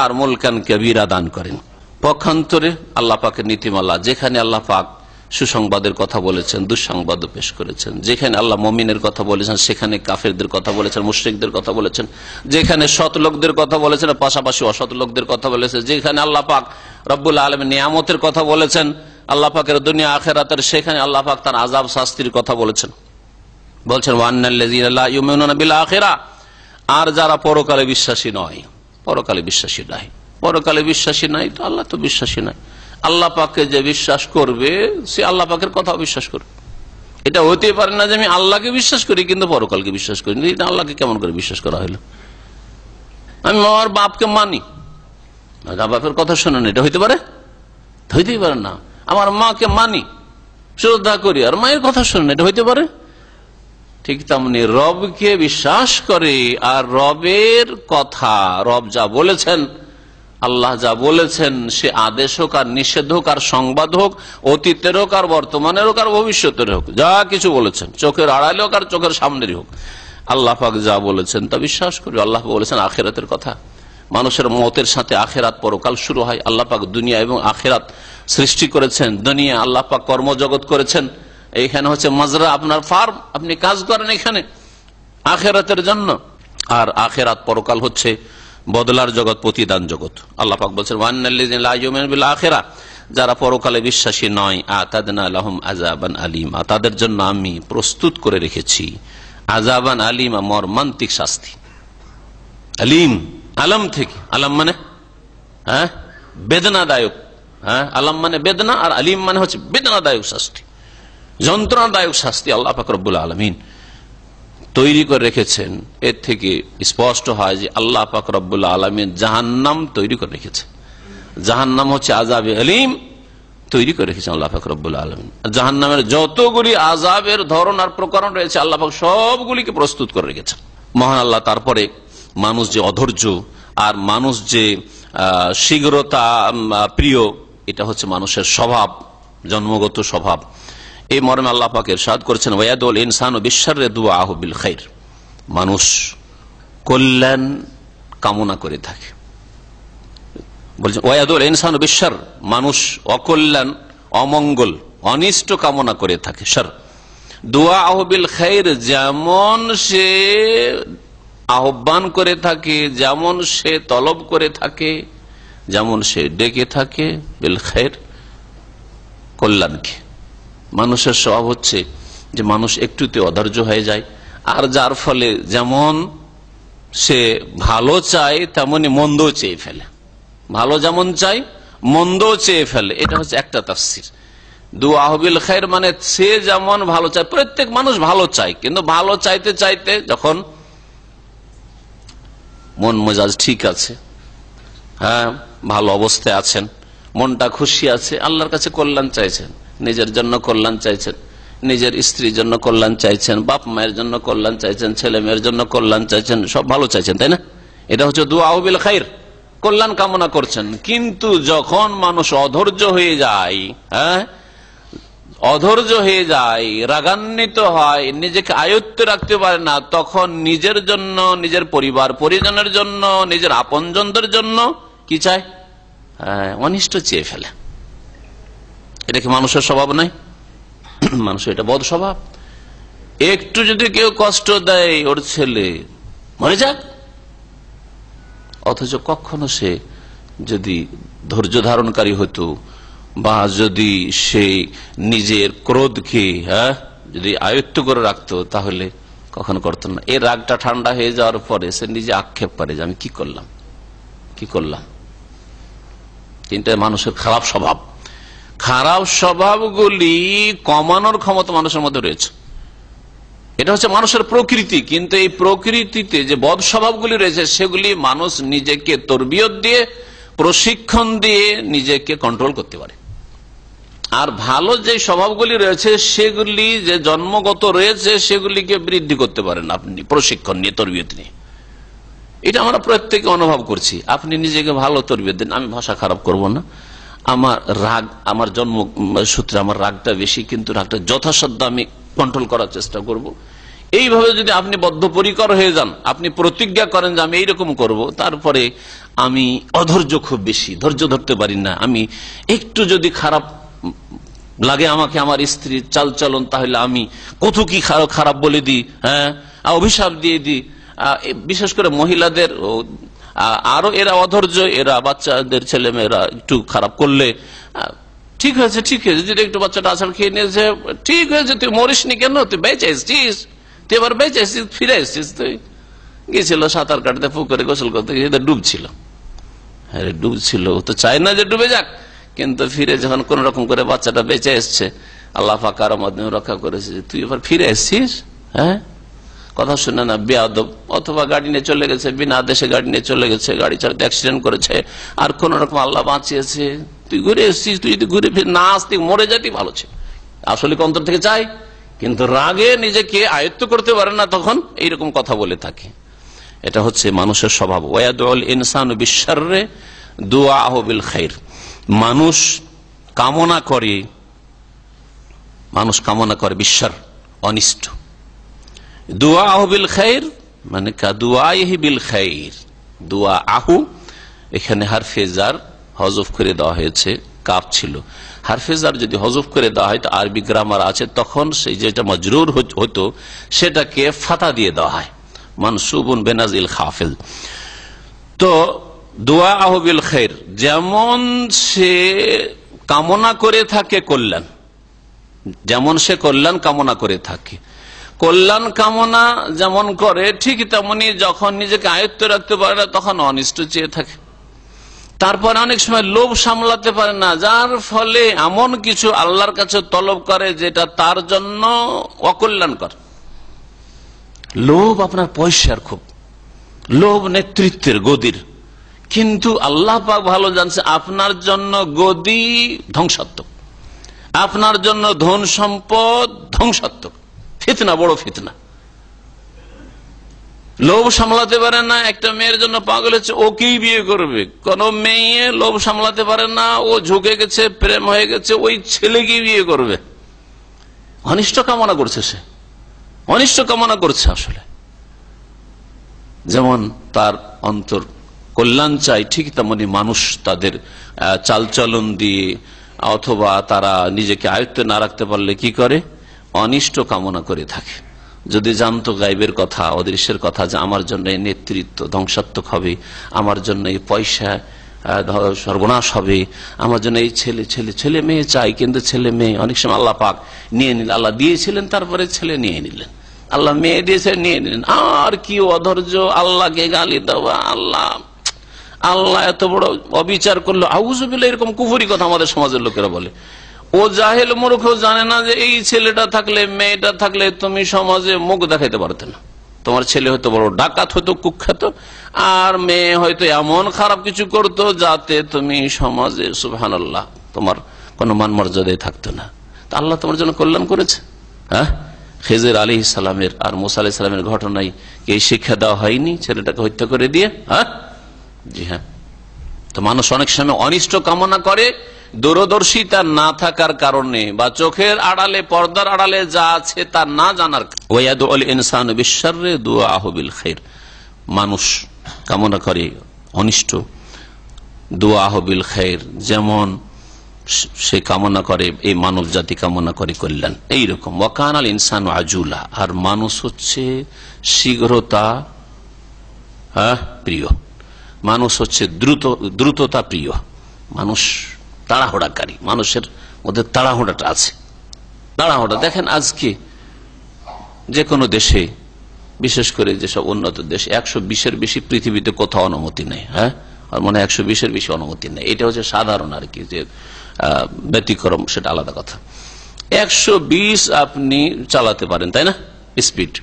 Speaker 5: আর মুলকান কবীরা দান করেন। পক্ষান্তরে আল্লাহ পাকের নীতিমালা, যেখানে আল্লাহ পাক সুসংবাদের কথা বলেছেন, দুঃসংবাদও পেশ করেছেন, যেখানে আল্লাহ মুমিনের কথা বলেছেন সেখানে কাফেরদের কথা বলেছেন, মুশরিকদের কথা বলেছেন, যেখানে সৎ লোকদের কথা বলেছেন পাশাপাশি অসৎ লোকদের কথা বলেছেন, যেখানে আল্লাহ পাক রব্বুল আলামিন নিয়ামতের কথা বলেছেন আল্লাহ পাকের দুনিয়া আখিরাতের, সেখানে আল্লাহ পাক তার আযাব শাস্তির কথা বলেছেন। বলছেন ওয়ান্নাল্লাযীনা লা ইউমিনুনা বিল আখিরা, আর যারা পরকালে বিশ্বাসী নয়, পরকালে বিশ্বাসী নাই, পরকালে বিশ্বাসী নাই তো আল্লাহ তো বিশ্বাসী নাই। আল্লাহ পাককে যে বিশ্বাস করবে সে আল্লাহ পাকের কথা বিশ্বাস করবে। এটা হতে পারে না যে আমি আল্লাহকে বিশ্বাস করি কিন্তু পরকালকে বিশ্বাস করি, এটা আল্লাহকে কেমন করে বিশ্বাস করা হলো? আমি আমার বাপকে মানি, বাপের কথা শোনেন, এটা হইতে পারে? হইতেই পারে না। আমার মাকে মানি, শ্রদ্ধা করি, আর মায়ের কথা শোনেন, এটা হইতে পারে? ঠিক তেমনি রবকে বিশ্বাস করে আর রবের কথা, রব যা বলেছেন, আল্লাহ যা বলেছেন, সে আদেশ হোক আর নিষেধ হোক আর সংবাদ হোক, অতীতের হোক আর বর্তমানের হোক আর ভবিষ্যতের হোক, যা কিছু বলেছেন, চোখের আড়ালে হোক আর চোখের সামনেরই হোক, আল্লাহ পাক যা বলেছেন তা বিশ্বাস করি। আল্লাহ বলেছেন আখিরাতের কথা, মানুষের মতের সাথে আখিরাত পরকাল শুরু হয়। আল্লাহ পাক দুনিয়া এবং আখিরাত সৃষ্টি করেছেন, দুনিয়া আল্লাহ পাক কর্মজগৎ করেছেন, এইখানে হচ্ছে মাজরা, আপনার ফার্ম, আপনি কাজ করেন এখানে আখিরাতের জন্য, আর আখিরাত পরকাল হচ্ছে বদলার জগৎ, প্রতিদান জগৎ। আল্লাহ পাক বলছেন ওয়ান্নাল্লাযীনা লা ইউমিনুনা বিল আখিরা, যারা পরকালে বিশ্বাসী নয়, আতাদনা লাহুম আযাবান আলীমা, তাদের জন্য আমি প্রস্তুত করে রেখেছি আযাবান আলীমা, মর্মান্তিক শাস্তি। আলিম, আলম থেকে, আলম মানে বেদনাদায়ক, আলম মানে বেদনা, আর আলিম মানে হচ্ছে বেদনাদায়ক শাস্তি, যন্ত্রণাদায়ক শাস্তি আল্লাহ পাক রব্বুল আলামিন তৈরি করে রেখেছেন। এর থেকে স্পষ্ট হয় যে আল্লাহ পাক রব্বুল আলামিন জাহান্নাম তৈরি করে রেখেছেন। জাহান্নাম হচ্ছে আযাবে আলীম তৈরি করে রেখেছেন আল্লাহ পাক রব্বুল আলামিন। জাহান্নামের যতগুলি আযাবের ধরন আর প্রকরণ রয়েছে আল্লাহ পাক সবগুলিকে প্রস্তুত করে রেখেছেন। মহান আল্লাহ তারপরে মানুষ যে অধৈর্য আর মানুষ যে শীঘ্রতা প্রিয়, এটা হচ্ছে মানুষের স্বভাব, জন্মগত স্বভাব। এই মর্মে আল্লাহ পাক ইরশাদ করেছেন ওয়ায়াদুল ইনসানু বিশশাররি দুআহু বিল খাইর, মানুষ কল্যাণ কামনা করে থাকে। বলছেন ওয়ায়াদুল ইনসানু বিশশার, মানুষ অকল্যাণ, অমঙ্গল, অনিষ্ট কামনা করে থাকে। শার দুআহু বিল খাইর, যেমন সে আহ্বান করে থাকে, যেমন সে তলব করে থাকে, যেমন সে ডেকে থাকে বিল খাইর, কল্যাণকে। মানুষের স্বভাব হচ্ছে যে মানুষ একটুতে অধৈর্য হয়ে যায়, আর যার ফলে যেমন সে ভালো চায় তেমনি মন্দ চেয়ে ফেলে, ভালো যেমন চাই মন্দ চেয়ে ফেলে। এটা হচ্ছে একটা তাফসীর। দুআহু বিল খাইর মানে সে যেমন ভালো চায়, প্রত্যেক মানুষ ভালো চায়, কিন্তু ভালো চাইতে চাইতে যখন মন মেজাজ ঠিক আছে, ভালো অবস্থায় আছেন, মনটা খুশি আছে, আল্লাহর কাছে কল্যাণ চাইছেন, নিজের জন্য কল্যাণ চাইছেন, নিজের স্ত্রীর জন্য কল্যাণ চাইছেন, বাপ মায়ের জন্য কল্যাণ চাইছেন, ছেলে মেয়ের জন্য কল্যাণ চাইছেন, সব ভালো চাইছেন, তাই না? এটা হচ্ছে দুআহু বিল খাইর, কল্যাণ কামনা করছেন। কিন্তু যখন মানুষ অধৈর্য হয়ে যায়, অধৈর্য হয়ে যায়, রাগান্বিত হয়, নিজেকে আয়ত্তে রাখতে পারে না, তখন নিজের জন্য, নিজের পরিবার পরিজনের জন্য, নিজের আপনজনদের জন্য কি চায়? অনিষ্ট চেয়ে ফেলে। এটা কি মানুষের স্বভাব নাই? মানুষের এটা বদ স্বভাব। একটু যদি কেউ কষ্ট দেয়, ওর ছেলে মরে যাক, অথচ কখনো সে যদি ধৈর্য ধারণকারী হতো বা যদি সে নিজের ক্রোধকে যদি আয়ত্ত করে রাখতো, তাহলে কখনো করতো না। এই রাগটা ঠান্ডা হয়ে যাওয়ার পরে সে নিজে আক্ষেপ করে যে আমি কি করলাম। কিন্তু মানুষের খারাপ স্বভাব। খারাপ স্বভাবগুলি কমানোর ক্ষমতা মানুষের মধ্যে রয়েছে। এটা হচ্ছে মানুষের প্রকৃতি, কিন্তু এই প্রকৃতিতে যে বদ স্বভাবগুলি রয়েছে সেগুলি মানুষ নিজেকে তরবিয়ত দিয়ে, প্রশিক্ষণ দিয়ে নিজেকে কন্ট্রোল করতে পারে। আর ভালো যে স্বভাবগুলি রয়েছে সেগুলি যে জন্মগত রয়েছে সেগুলিকে বৃদ্ধি করতে পারেন আপনি প্রশিক্ষণ নিয়ে, তরবিয়ত নিয়ে। এটা আমরা প্রত্যেকে অনুভব করছি। আপনি নিজেকে ভালো তরবিয়ত দেন, আমি ভাষা খারাপ করব না, আমার রাগ, আমার জন্ম সূত্রে আমার রাগটা বেশি, কিন্তু রাগটা যথাসাধ্য আমি কন্ট্রোল করার চেষ্টা করব। এইভাবে যদি আপনি বদ্ধপরিকর হয়ে যান, আপনি প্রতিজ্ঞা করেন যে আমি এইরকম করব, তারপরে আমি অধৈর্য খুব বেশি, ধৈর্য ধরতে পারি না, আমি একটু যদি খারাপ লাগে আমাকে আমার স্ত্রীর চালচলন, তাহলে আমি কত কি খারাপ বলে দিই, হ্যাঁ, অভিশাপ দিয়ে দিই। বিশেষ করে মহিলাদের আরো এরা অধৈর্য, এরা বাচ্চাদের ছেলে মেয়েরা একটু খারাপ করলে ঠিক হয়েছে, ঠিক হয়েছে, যদি একটু বাচ্চাটা আছাড় খেয়ে নিয়েছে, ঠিক হয়েছে, তুই মরিসনি কেন, তুই বেঁচে এসছিস, তুই এবার বেঁচে এসছিস, ফিরে এসছিস। তুই গিয়েছিল সাঁতার কাটতে, পুকুরে গোসল করতে গিয়ে ডুবছিল, আরে ডুবছিল, ও তো চায় না যে ডুবে যাক, কিন্তু ফিরে যখন কোন রকম করে বাচ্চাটা বেঁচে এসছে, আল্লাহ পাক কারো মাধ্যমে রক্ষা করেছে, তুই এবার ফিরে এসছিস, হ্যাঁ, কথা শুনে না, বেয়াদব। অথবা গাড়ি নিয়ে চলে গেছে, বিনা আদেশে গাড়ি নিয়ে চলে গেছে, গাড়ি চালাতে অ্যাক্সিডেন্ট করেছে, আর কোন রকম আল্লাহ বাঁচিয়েছে, তুই ঘুরে এসছিস, তুই যদি ঘুরে ফিরে না আসতি, মরে যেতি ভালো ছিল। আসলে অন্তর থেকে চাই, কিন্তু রাগে নিজেকে আয়ত্ত করতে পারে না, তখন এইরকম কথা বলে থাকে। এটা হচ্ছে মানুষের স্বভাব। ওয়াদউল ইনসানু বিশশাররি দুআহু বিল খাইর। মানুষ কামনা করে বিশশার, অনিষ্ট। দুআহু বিল খাইর মানে কাদুআইহি বিল খাইর। দুআহু এখানে হারফে জার হযফ করে দেওয়া হয়েছে, কাফ ছিল, হারফে জার যদি হযফ করে দেওয়া হয় তো আরবি গ্রামার আছে, তখন সেই যেটা মজরুর হতো সেটাকে ফাতা দিয়ে দেওয়া হয়, মানসুবুন বিনাজিল খাফিল। তো দুআহু বিল খাইর, যেমন সে কামনা করে থাকে কল্যাণ, যেমন সে কল্যাণ কামনা করে থাকে, কল্যাণ কামনা যেমন করে, ঠিক তেমনি যখন নিজেকে আয়ত্ত রাখতে পারে না তখন অনিষ্ট চেয়ে থাকে। তারপর অনেক সময় লোভ সামলাতে পারে না, যার ফলে এমন কিছু আল্লাহর কাছে তলব করে যেটা তার জন্য অকল্যাণকর। লোভ আপনার পয়সার, খুব লোভ নেতৃত্বের, গদির, কিন্তু আল্লাহ পাক ভালো জানছে আপনার জন্য গদি ধ্বংসাত্মক, আপনার জন্য ধন সম্পদ ধ্বংসাত্মক, ফিতনা, বড় ফিতনা। লোভ সামলাতে পারে না, একটা মেয়ের জন্য পাগল হচ্ছে, ওকেই বিয়ে করবে। কোন মেয়ে লোভ সামলাতে পারে না, ও ঝুঁকে গেছে, প্রেম হয়ে গেছে, ওই ছেলেকে বিয়ে করবে। অনিষ্ট কামনা করছে, সে অনিষ্ট কামনা করছে। আসলে যেমন তার অন্তর কল্যাণ চাই, ঠিক তেমনি মানুষ তাদের চালচলন দিয়ে অথবা তারা নিজেকে আয়ত্তে না রাখতে পারলে কি করে, অনিষ্ট কামনা করে থাকে। যদি জানতো গাইবের কথা, অদৃশ্যের কথা, যে আমার জন্য এই নেতৃত্ব ধ্বংসাত্মক হবে, আমার জন্য এই পয়সা সর্বনাশ হবে, আমার জন্য এই ছেলে মেয়ে চাই, কিন্তু ছেলে মেয়ে অনেক সময় আল্লাহ পাক নিয়ে নিলেন, আল্লাহ দিয়েছিলেন তারপরে ছেলে নিয়ে নিলেন, আল্লাহ মেয়ে দিয়েছেন নিয়ে নিলেন। আর কি অধৈর্য, আল্লাহকে গালি দেওয়া, আল্লাহ এত বড় অবিচার করলো, আউযুবিল্লাহ, এরকম কুফরি কথা আমাদের সমাজের লোকেরা বলে। ও জাহেল মূর্খ, জানে না যে এই ছেলেটা থাকলে, মেয়েটা থাকলে তুমি সমাজে মুখ দেখাইতে পারতে না। তোমার ছেলে হয়তো বড় ডাকাত, হয়তো কুখ্যাত, আর মেয়ে হয়তো এমন খারাপ কিছু করতো যাতে তুমি সমাজে সুবহানাল্লাহ তোমার কোনো মান মর্যাদায় থাকতো না। আল্লাহ তোমার জন্য কল্যাণ করেছে। হ্যাঁ, খেজর আলাইহিস সালামের আর মুসা আলাইহিস সালামের ঘটনায় এই শিক্ষা দেওয়া হয়নি, ছেলেটাকে হত্যা করে দিয়ে? হ্যাঁ, জি হ্যাঁ। তো মানুষ অনেক সময় অনিষ্ট কামনা করে দূরদর্শিতা না থাকার কারণে, বা চোখের আড়ালে, পর্দার আড়ালে যা আছে তা না জানার। ওয়াদউল ইনসানু বিশশাররি দুআহু বিল খাইর, মানুষ কামনা করে অনিষ্ট, দুআহু বিল খাইর, যেমন সে কামনা করে, এই মানব জাতি কামনা করে কল্যাণ। এইরকম ওয়াকানাল ইনসানু আজুলা, আর মানুষ হচ্ছে শীঘ্রতা প্রিয়, মানুষ হচ্ছে দ্রুততা প্রিয়, মানুষ তাড়াহুড়াকারী, মানুষের মধ্যে তাড়াহুড়াটা আছে। তাড়াহুড়া দেখেন আজকে যে কোনো দেশে, বিশেষ করে যেসব উন্নত দেশ, 120-এর বেশি পৃথিবীতে কোথাও অনুমতি নেই। হ্যাঁ, আর মনে হয় 120-এর বেশি অনুমতি নেই। এটা হচ্ছে সাধারণ আর কি, যে ব্যতিক্রম সেটা আলাদা কথা। 120 আপনি চালাতে পারেন, তাই না, স্পিড।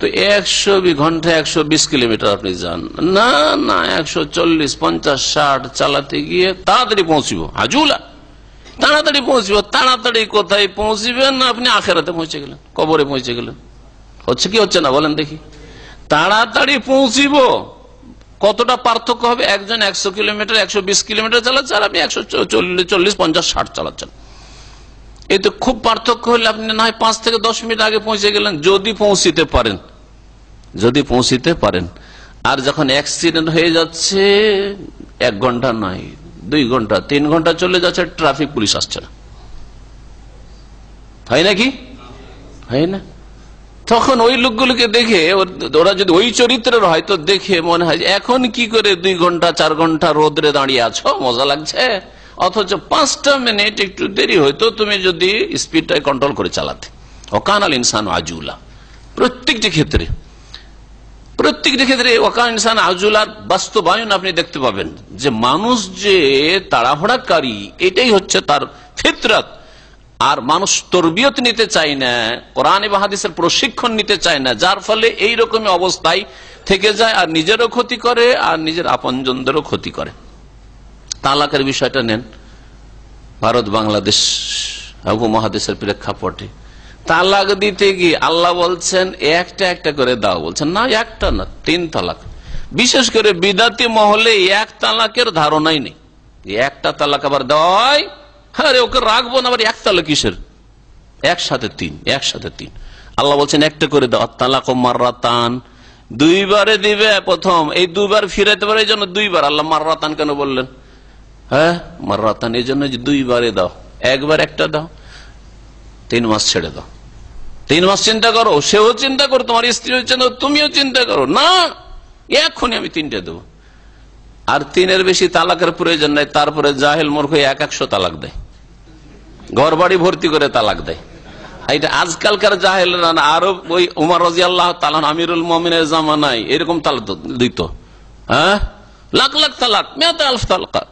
Speaker 5: তো 100 ঘন্টায় 120 কিলোমিটার আপনি যান, না না 140, 50, 60 চালাতে গিয়ে তাড়াতাড়ি পৌঁছিব, আজুলা তাড়াতাড়ি পৌঁছব। তাড়াতাড়ি কোথায় পৌঁছবেন? আপনি আখেরাতে পৌঁছে গেলেন, কবরে পৌঁছে গেলেন। হচ্ছে কি হচ্ছে না বলেন দেখি? তাড়াতাড়ি পৌঁছিব, কতটা পার্থক্য হবে? একজন 100 কিলোমিটার 120 কিলোমিটার চালাচ্ছে, আর আপনি 140, 50, 60 চালাচ্ছেন। এই তো খুব পার্থক্য হলে আপনি না হয় 5 থেকে 10 মিনিট আগে পৌঁছে গেলেন, যদি পৌঁছিতে পারেন, যদি পৌঁছিতে পারেন। আর যখন অ্যাক্সিডেন্ট হয়ে যাচ্ছে 1 ঘন্টা নয়, 2 ঘন্টা, 3 ঘন্টা চলে যাচ্ছে, ট্রাফিক পুলিশ আসছে না, হয় নাকি? হয় না? তখন ওই লোকগুলোকে দেখে, ওরা যদি ওই চরিত্রের হয়, তো দেখে মনে হয় এখন কি করে 2 ঘন্টা 4 ঘন্টা রোদ্রে দাঁড়িয়ে আছো, মজা লাগছে, অথচ 5টা মিনিট একটু দেরি হইতো তুমি যদি স্পিডটা কন্ট্রোল করে চালাতে। ওকানাল ইনসান আজুলা। প্রত্যেকটি ক্ষেত্রে ওকান ইনসান আজুলার বাস্তবায়ন আপনি দেখতে পাবেন, যে মানুষ যে তাড়াহুড়াকারী, এটাই হচ্ছে তার ফিতরাত। আর মানুষ তরবিয়ত নিতে চায় না, কোরআন এবং হাদিসের প্রশিক্ষণ নিতে চায় না, যার ফলে এইরকমই অবস্থায় থেকে যায়, আর নিজেরও ক্ষতি করে আর নিজের আপনজনদেরও ক্ষতি করে। তালাকের বিষয়টা নেন, ভারত বাংলাদেশ উপমহাদেশের প্রেক্ষাপটে তালাক দিতে গিয়ে আল্লাহ বলছেন একটা একটা করে দাও, বলছেন না একটা না 3 তালাক। বিশেষ করে বিদাতি মহলে 1 তালাকের ধারণাই নেই, একটা তালাক আবার দেওয়াই, আরে ওকে রাখবো না, আবার 1 তালাক কিসের, একসাথে 3। আল্লাহ বলছেন একটা করে দাও। তালাক মাররাতান, 2 বারে দিবে প্রথম, এই 2 বার ফিরাইতে পারে, এই জন্য 2 বার। আল্লাহ মাররাতান কেন বললেন? হ্যাঁ, মাররাতান এই জন্য যে 2 বারে দাও, একবার একটা দাও, 3 মাস ছেড়ে দাও, 3 মাস চিন্তা করো, সেও চিন্তা করো, তোমার স্ত্রীও চিন্তা, তুমিও চিন্তা করো, না এখনই আমি 3টে দেবো। আর 3-এর বেশি তালাকের প্রয়োজন নাই। তারপরে জাহেল মূর্খ 100 তালাক দেয়, ঘর বাড়ি ভর্তি করে তালাক দেয়। এটা আজকালকার জাহেলরা না, আরো ওই উমর রাদিয়াল্লাহু তাআলা আমিরুল মুমিনের জামানায় এরকম তালাক দিত, হ্যাঁ, লাখ লাখ তালাক, 100,000 তালাক,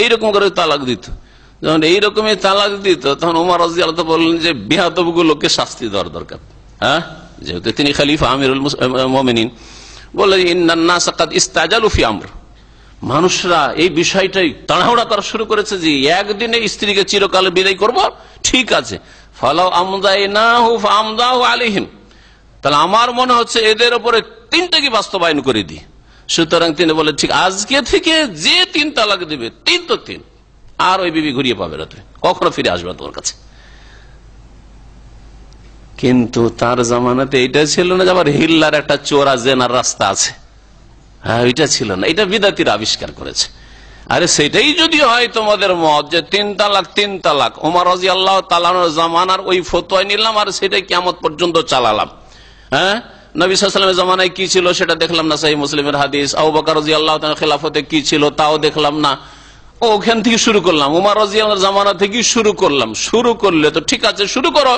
Speaker 5: এইরকম করে তালাক দিত। যখন এইরকমই তালাক দিত, তখন উমর রাদিয়াল্লাহু বললেন যে বিহাতব গুলোকে শাস্তি দেওয়ার দরকার, হ্যাঁ, যেহেতু তিনি খলিফা আমিরুল মুমিনিন। বলে ইন্নান নাস কাদ ইস্তাজালু ফি আমর, মানুষরা এই বিষয়টাই তাড়াহুড়া করা শুরু করেছে যে একদিনে স্ত্রীকে চিরকালে বিদায় করব, ঠিক আছে, ফালাউ আমদাইনাহু ফামদাহু আলাইহিম, তাহলে আমার মনে হচ্ছে এদের উপরে 3টাকে বাস্তবায়ন করে দিই। সুতরাং তিনি বলে ঠিক আজকে থেকে যে 3 তালাক দিবে, 3 তো 3, আর ওই বিবি ঘুরিয়ে পাবে না, তুই কখনো ফিরে আসবে তোমার কাছে। কিন্তু তার জামানাতে এটা ছিল না যে আবার হিল্লার একটা চোরা জেনার রাস্তা আছে, হ্যাঁ, এটা ছিল না, এটা বিদাতিরা আবিষ্কার করেছে। আরে সেটাই যদি হয় তোমাদের মত যে 3 তালাক, ওমর রাদিয়াল্লাহু তাআলার জামানার ওই ফতোয়া নিলাম আর সেটাই কিয়ামত পর্যন্ত চালালাম, হ্যাঁ, নবী সাল্লাল্লাহু আলাইহি ওয়াসাল্লামের জামানায় কি ছিল সেটা দেখলাম না, সহিহ মুসলিমের হাদিস। আবু বকর রাদিয়াল্লাহু তাআলার খেলাফতে কি ছিল তাও দেখলাম না, ওখান থেকে শুরু করলাম, ওমর রাদিয়াল্লাহু জামানা থেকে শুরু করলাম। শুরু করলে তো ঠিক আছে, শুরু করো,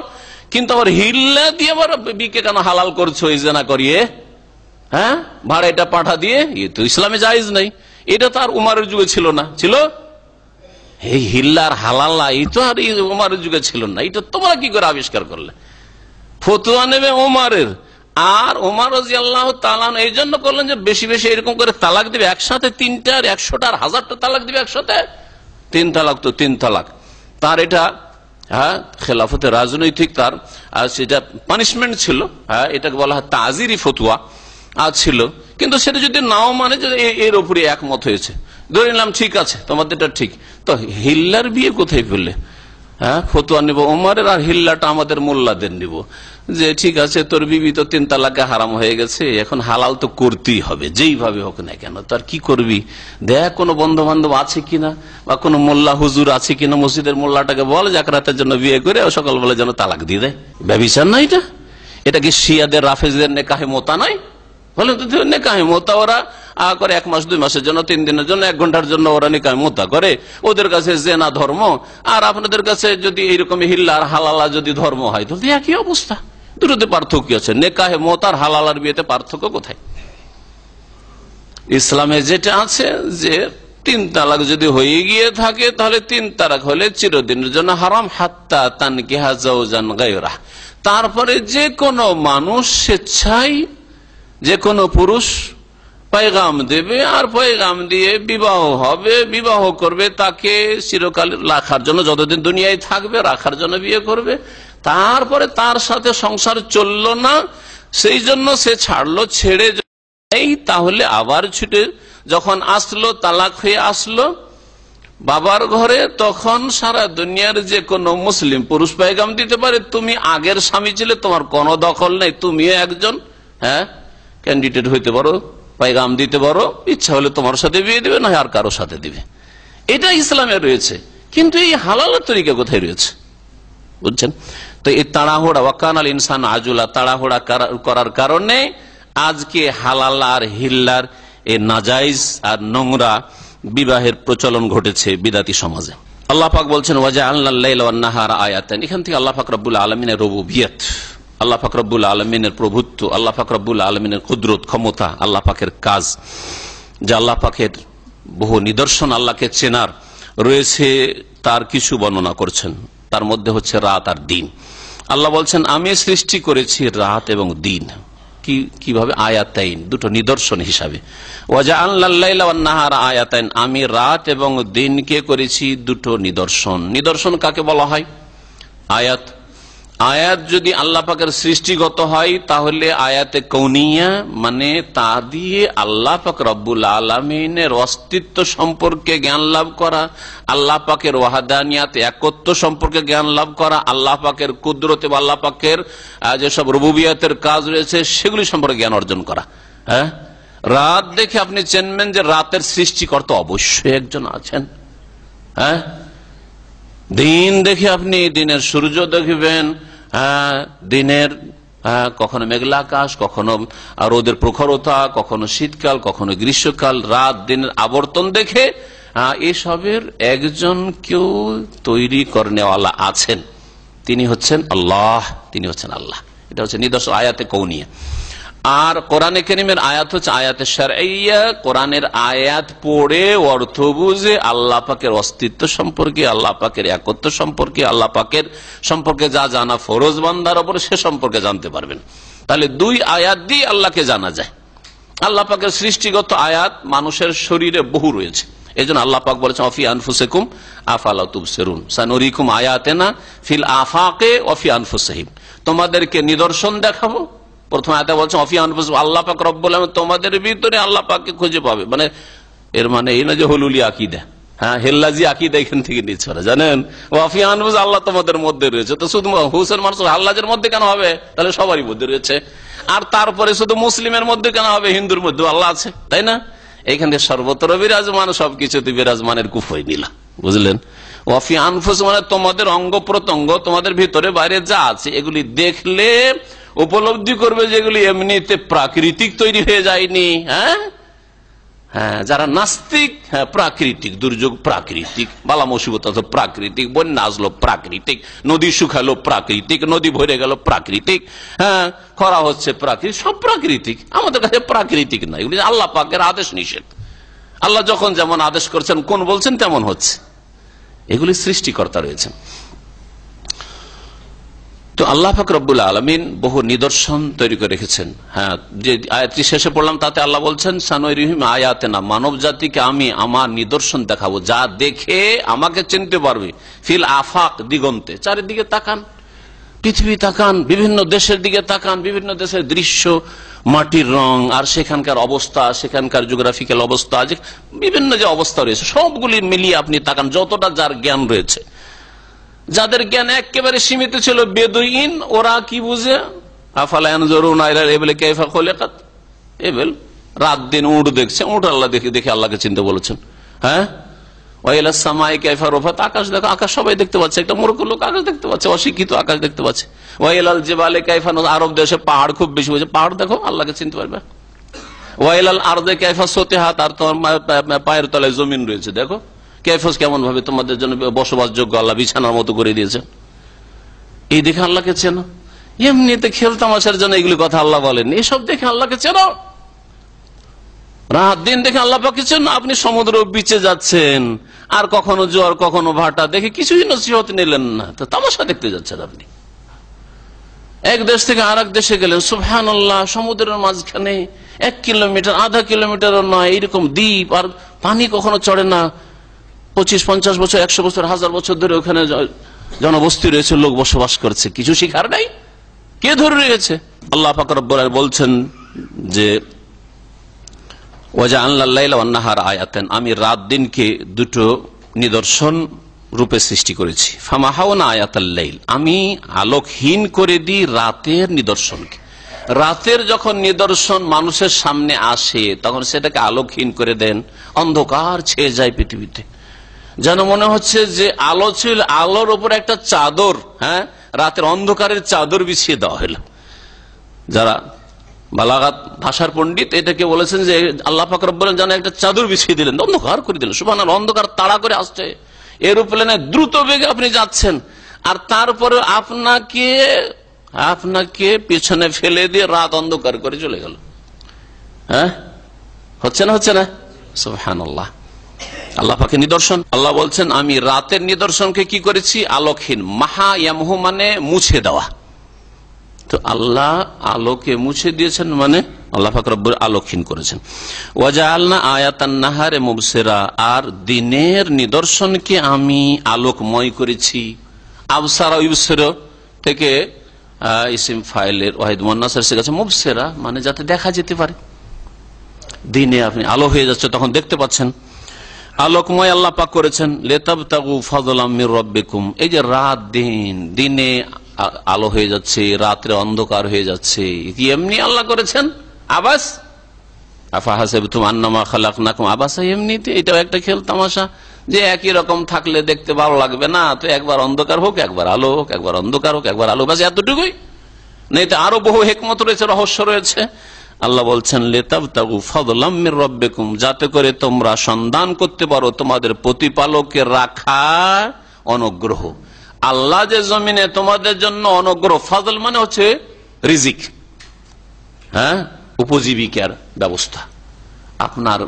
Speaker 5: কিন্তু আবার হিল্লা দিয়ে আবার বিকে কেন হালাল করছো এই জেনা করিয়ে, হ্যাঁ, ভাড়াটা পাঠা দিয়ে, এ তো ইসলামে জায়েজ নাই। এটা তো আর উমারের যুগে ছিল না, ছিল এই হিল্লার হালাল্লা, এই তো আর উমারের যুগে ছিল না। এটা তোমরা কি করে আবিষ্কার করলে? ফতোয়া নেবে উমারের, আর উমর রাদিয়াল্লাহু তাআলা এই জন্য করলেন যে বেশি বেশি এরকম করে তালাক দিবে, একসাথে 3টা আর 100টা আর 1000টা তালাক দিবে একসাথে। 3 তালাক তো 3 তালাক, তার এটা, হ্যাঁ, খেলাফতে রাজনৈতিক তার সেটা পানিশমেন্ট ছিল, হ্যাঁ, এটাকে বলা হয় তাজিরি ফতোয়া ছিল। কিন্তু সেটা যদি নাও মানে যে এর উপরে একমত হয়েছে, ধরে নিলাম ঠিক আছে তোমাদেরটা ঠিক, তো হিল্লার বিয়ে কোথায় ফেললে? হ্যাঁ, ফতোয়া নিব ওমরের, আর হিল্লাটা আমাদের মোল্লাদের নিব, যে ঠিক আছে তোর বিবি তো 3 তালাকে হারাম হয়ে গেছে, এখন হালাল তো করতেই হবে যেইভাবে হোক না কেন। তার কি করবি, দেখ কোনো বন্ধু বান্ধব আছে কিনা, বা কোনো মোল্লা হুজুর আছে কিনা, মসজিদের মোল্লাটাকে বল যে 1 রাতের জন্য বিয়ে করে সকালবেলা যেন তালাক দিয়ে দেয়। ব্যভিচার না এটা? এটা কি শিয়াদের রাফেজদের নেকাহে মোতা নয়? বলে তো নেকাহে মোতা ওরা করে 1 মাস 2 মাসের জন্য, 3 দিনের জন্য, 1 ঘন্টার জন্য ওরা নেকাহে মোতা করে। ওদের কাছে জেনা ধর্ম, আর আপনাদের কাছে যদি এইরকম হিল্লা আর হালালা যদি ধর্ম হয়, তাহলে একই অবস্থা। দুটোতে পার্থক্য আছে, নেকাহে মোতা আর হালালার বিয়েতে পার্থক্য কোথায়? ইসলামে যেটা আছে যে 3 তালাক যদি হয়ে গিয়ে থাকে তাহলে 3 তালাক হলে চিরদিনের জন্য হারাম, হাত্তা তানকিহা যাওজান গায়রা। তারপরে যে কোনো মানুষ স্বেচ্ছায় যে কোনো পুরুষ পয়গাম দেবে আর পয়গাম দিয়ে বিবাহ হবে, বিবাহ করবে, তাকে চিরকাল রাখার জন্য, যতদিন দুনিয়ায় থাকবে রাখার জন্য বিয়ে করবে। তারপরে তার সাথে সংসার চললো না, সেই জন্য সে ছাড়লো, ছেড়ে এই তাহলে আবার ছুটে যখন আসলো, তালাক হয়ে আসলো বাবার ঘরে, তখন সারা দুনিয়ার যে কোনো মুসলিম পুরুষ পয়গাম দিতে পারে, তুমি আগের স্বামী ছিলে, তোমার কোনো দখল নেই, তুমিও একজন ক্যান্ডিডেট হইতে পারো, পয়গাম দিতে পারো, ইচ্ছা হলে তোমার সাথে বিয়ে দিবে, না আর কারোর সাথে দিবে। এটা ইসলামে রয়েছে, কিন্তু এই হালালের তরিকা কোথায় রয়েছে বুঝছেন? তো এই তাড়াহুড়া, ওয়াকান আল ইনসান আজুলা, তাড়াহুড়া করার কারণে আজকে হালাল আর হিল্লার এই নাজাইজ আর নোংরা বিবাহের প্রচলন ঘটেছে বিদাতি সমাজে। আল্লাহ পাক বলছেন ওয়াজআলনাল লাইলা ওয়ান নাহারা আয়াতান। এখান থেকে আল্লাহ পাক রব্বুল আলামিনের রুবুবিয়ত, আল্লাহ পাক রব্বুল আলামিনের প্রভুত্ব, আল্লাহ পাক রব্বুল আলামিনের কুদরত, ক্ষমতা, আল্লাহ পাকের কাজ, যে আল্লাহ পাকের বহু নিদর্শন আল্লাহকে চেনার রয়েছে, তার কিছু বর্ণনা করছেন। তার মধ্যে হচ্ছে রাত আর দিন। আল্লাহ বলছেন আমি সৃষ্টি করেছি রাত এবং দিন। কিভাবে? আয়াতাইন, দুটো নিদর্শন হিসাবে। ওয়াজআলনাল লাইলা ওয়ান নাহারা আয়াতাইন, আমি রাত এবং দিনকে করেছি দুটো নিদর্শন। নিদর্শন কাকে বলা হয়? আয়াত। আয়াত যদি আল্লাহ পাকের সৃষ্টিগত হয় তাহলে আয়াতে কৌনিয়া, মানে তা দিয়ে আল্লাহ পাক রব্বুল আলামিনের অস্তিত্ব সম্পর্কে জ্ঞান লাভ করা, আল্লাহ পাকের ওয়াহাদানিয়াত, একত্ব সম্পর্কে জ্ঞান লাভ করা, আল্লাহ পাকের কুদরত বা আল্লাহ পাকের যেসব রুবুবিয়তের কাজ রয়েছে সেগুলি সম্পর্কে জ্ঞান অর্জন করা। রাত দেখে আপনি চিনবেন যে রাতের সৃষ্টিকর্তা অবশ্যই একজন আছেন। দিন দেখে আপনি দিনের সূর্য দেখবেন, দিনের কখনো মেঘলা আকাশ, কখনো রোদের প্রখরতা, কখনো শীতকাল, কখনো গ্রীষ্মকাল, রাত দিনের আবর্তন দেখে এসবের একজন কেউ তৈরি করেনেওয়ালা আছেন, তিনি হচ্ছেন আল্লাহ, তিনি হচ্ছেন আল্লাহ। এটা হচ্ছে নিদর্শন আয়াতে কৌনিয়া। আর কোরআনে কারীমের আয়াত হচ্ছে আয়াতে শারঈয়া, কোরআনের আয়াত পড়ে অর্থ বুঝে আল্লাহ পাকের অস্তিত্ব সম্পর্কে, আল্লাহ পাকের একত্ব সম্পর্কে, আল্লাহ পাকের সম্পর্কে যা জানা ফরজ বান্দার উপর সে সম্পর্কে জানতে পারবেন। তাহলে 2 আয়াত দিয়ে আল্লাহকে জানা যায়। আল্লাহ পাকের সৃষ্টিগত আয়াত মানুষের শরীরে বহু রয়েছে। এই জন্য আল্লাহ পাক বলেছেন অফি আনফুসিকুম আফালা তুবসিরুন সানুরিকুম আয়াতিনা ফিল আফাকে ওয়াফি আনফুসিহিম, তোমাদেরকে নিদর্শন দেখাবো। প্রথম আয়াতে বলছেন অফি আনফুসিকুম, আল্লাহ পাক রব্বুল আলামিন তোমাদের ভিতরে আল্লাহ পাককে খুঁজে পাবে। মানে এর মানে এই না যে হলুলি আকীদা, হেল্লাজি আকীদা এখান থেকে নিচ্ছে ওরা, জানেন? ওয়াফি আনফুস, আল্লাহ তোমাদের মধ্যে রয়েছে। তো শুধু হুসেন মানুষ আল্লাহের মধ্যে কেন হবে? তাহলে সবারই মধ্যে রয়েছে। আর তারপরে শুধু মুসলিমের মধ্যে কেন হবে? হিন্দুর মধ্যে আল্লাহ আছে, তাই না? এইখানে সর্বত্র বিরাজমান, সবকিছুতে বিরাজমানের কুফই নিলা, বুঝলেন? ওয়াফি আনফুস মানে তোমাদের অঙ্গ প্রত্যঙ্গ, তোমাদের ভিতরে বাইরে যা আছে এগুলি দেখলে উপলব্ধি করবে যেগুলি এমনিতে প্রাকৃতিক তৈরি হয়ে যায়নি। যারা নাস্তিক, প্রাকৃতিক দুর্যোগ, প্রাকৃতিক বালা মুসিবত প্রাকৃতিক, বন্যা আসলো প্রাকৃতিক, নদী শুকালো প্রাকৃতিক, নদী ভরে গেল প্রাকৃতিক, খরা হচ্ছে প্রাকৃতিক, সব প্রাকৃতিক। আমাদের কাছে প্রাকৃতিক না, এগুলি আল্লাহ পাকের আদেশ নিষেধ। আল্লাহ যখন যেমন আদেশ করছেন, কোন বলছেন তেমন হচ্ছে, এগুলি সৃষ্টিকর্তা রয়েছেন। তো আল্লাহ পাক রব্বুল আলামিন বহু নিদর্শন তৈরি করে রেখেছেন। যে আয়াতটি শেষে পড়লাম তাতে আল্লাহ বলছেন সানুরিহিম আয়াতিনা, মানব জাতিকে আমি আমার নিদর্শন দেখাবো, যা দেখে আমাকে চিনতে পারবে। ফিল আফাক, দিগন্তে, চারিদিকে তাকান, পৃথিবী তাকান, বিভিন্ন দেশের দিকে তাকান, বিভিন্ন দেশের দৃশ্য, মাটির রং আর সেখানকার অবস্থা, সেখানকার জিওগ্রাফিক্যাল অবস্থা, বিভিন্ন যে অবস্থা রয়েছে সবগুলি মিলিয়ে আপনি তাকান, যতটা যার জ্ঞান রয়েছে। যাদের জ্ঞান একেবারে সীমিত ছিল, বেদুইন, ওরা কি বুঝে? আফালা ইয়ানজুরুনা ইলা ইবলি কাইফা খুলিকাত, এবেল রাত দিন উট দেখছে, উট আল্লাহ দেখে আল্লাহকে চিনতে বলেছেন। ওয়াইলাস সামাই কাইফা রুফাত, আকাশ দেখো, আকাশ সবাই দেখতে পাচ্ছে, একটা মূর্খ লোক আকাশ দেখতে পাচ্ছে, অশিক্ষিত আকাশ দেখতে পাচ্ছে। ওয়াইলাল জিবালে কাইফা, আরব দেশে পাহাড় খুব বেশি হয়েছে, পাহাড় দেখো আল্লাহকে চিনতে পারবে। ওয়াইলাল আরদে কাইফা সতিহাত, আর তোমার পায়ের তলায় জমিন রয়েছে, দেখো কেফস কেমন ভাবে তোমাদের জন্য বসবাসযোগ্য আল্লাহ বিছানার মতো করে দিয়েছেন। এই দেখে আল্লাহকে চেনো। এমনিতে খেলতামাশার জন্য এগুলি কথা আল্লাহ বলেন, এসব দেখে আল্লাহকে চেনো। রাত দিন দেখে আল্লাহ পাক কিছু না, আপনি সমুদ্র বিচে যাচ্ছেন আর কখনো জোয়ার কখনো ভাটা দেখে কিছুই নসিহত নিলেন না, তো তামাশা দেখতে যাচ্ছেন আপনি। এক দেশ থেকে আর এক দেশে গেলেন, সুবহানাল্লাহ, সমুদ্রের মাঝখানে 1 কিলোমিটার, আধা কিলোমিটারও নয়, এইরকম দ্বীপ, আর পানি কখনো চড়ে না। 25-50 বছর, 100 বছর, 1000 বছর ধরে ওখানে জনবস্তি রয়েছে, লোক বসবাস করছে, কিছু শিখার নাই, কে ধরে রয়েছে? আল্লাহ পাক রব্বুল আলামিন বলছেন যে ওয়াজআলনা আল-লাইলা ওয়ান-নাহারা আয়াতান, আমি রাত দিনকে দুটো নিদর্শন রূপে সৃষ্টি করেছি। ফামাহাওনা আয়াতাল লাইল, আমি আলোকহীন করে দিই রাতের নিদর্শনকে। রাতের যখন নিদর্শন মানুষের সামনে আসে তখন সেটাকে আলোকহীন করে দেন, অন্ধকার ছেয়ে যায় পৃথিবীতে, যেন মনে হচ্ছে যে আলো ছিল, আলোর উপর একটা চাদর, রাতের অন্ধকারের চাদর বিছিয়ে দেওয়া হলো। যারা বালাগাত ভাষার পণ্ডিত এটাকে বলেছেন যে আল্লাহ পাক রব্বুল আলামিন যেন একটা চাদর বিছিয়ে দিলেন, অন্ধকার করে দিলেন। সুবহানাল্লাহ, অন্ধকার তাড়া করে আসছে, এরোপ্লেনে দ্রুত বেগে আপনি যাচ্ছেন, আর তারপরে আপনাকে পেছনে ফেলে দিয়ে রাত অন্ধকার করে চলে গেল। হচ্ছে না? সুবহানাল্লাহ, আল্লাহ পাকের নিদর্শন। আল্লাহ বলছেন আমি রাতের নিদর্শনকে কি করেছি? আলোকহীন। মাহা ইয়ামহু মানে মুছে দেওয়া, তো আল্লাহ আলোকে মুছে দিয়েছেন, মানে আল্লাহ পাক রব্বুল আলোকহীন করেছেন। ওয়াজআলনা আয়াতান নাহারে মুবসিরা, আর দিনের নিদর্শনকে আমি আলোকময় করেছি। আবসারা ইবসিরা থেকে ইসিম ফাইলের ওয়াহিদ মুন্নাস এসে গেছে, মুবসিরা মানে যাতে দেখা যেতে পারে। দিনে আপনি আলো হয়ে যাচ্ছে, তখন দেখতে পাচ্ছেন, আলোকময় আল্লাহ পাক করেছেন। লিতাবতাগু ফাদলাম মির রাব্বিকুম, এই যে রাত দিন, দিনে আলো হয়ে যাচ্ছে, রাত্রে অন্ধকার হয়ে যাচ্ছে, এমনি আল্লাহ করেছেন। আবাস আফাহাসিবতুম আন্নামা খালাকনাকুম আবাসা, এমনিতে এটাও একটা খেল তামাশা, যে একই রকম থাকলে দেখতে ভালো লাগবে না, তো একবার অন্ধকার হোক, একবার আলো হোক, একবার অন্ধকার হোক, একবার আলো, বাস এতটুকুই। না, এতে আরো বহু হিকমত রয়েছে, রহস্য রয়েছে। আল্লাহ বলছেন লিতাবতাগু ফাদলাম মির রাব্বিকুম, যাতে করে তোমরা সন্ধান করতে পারো তোমাদের প্রতিপালকের রাখা অনুগ্রহ। আল্লাহ যে জমিনে তোমাদের জন্য অনুগ্রহ, ফাজল মানে হচ্ছে রিজিক, উপজীবিকার ব্যবস্থা। আপনার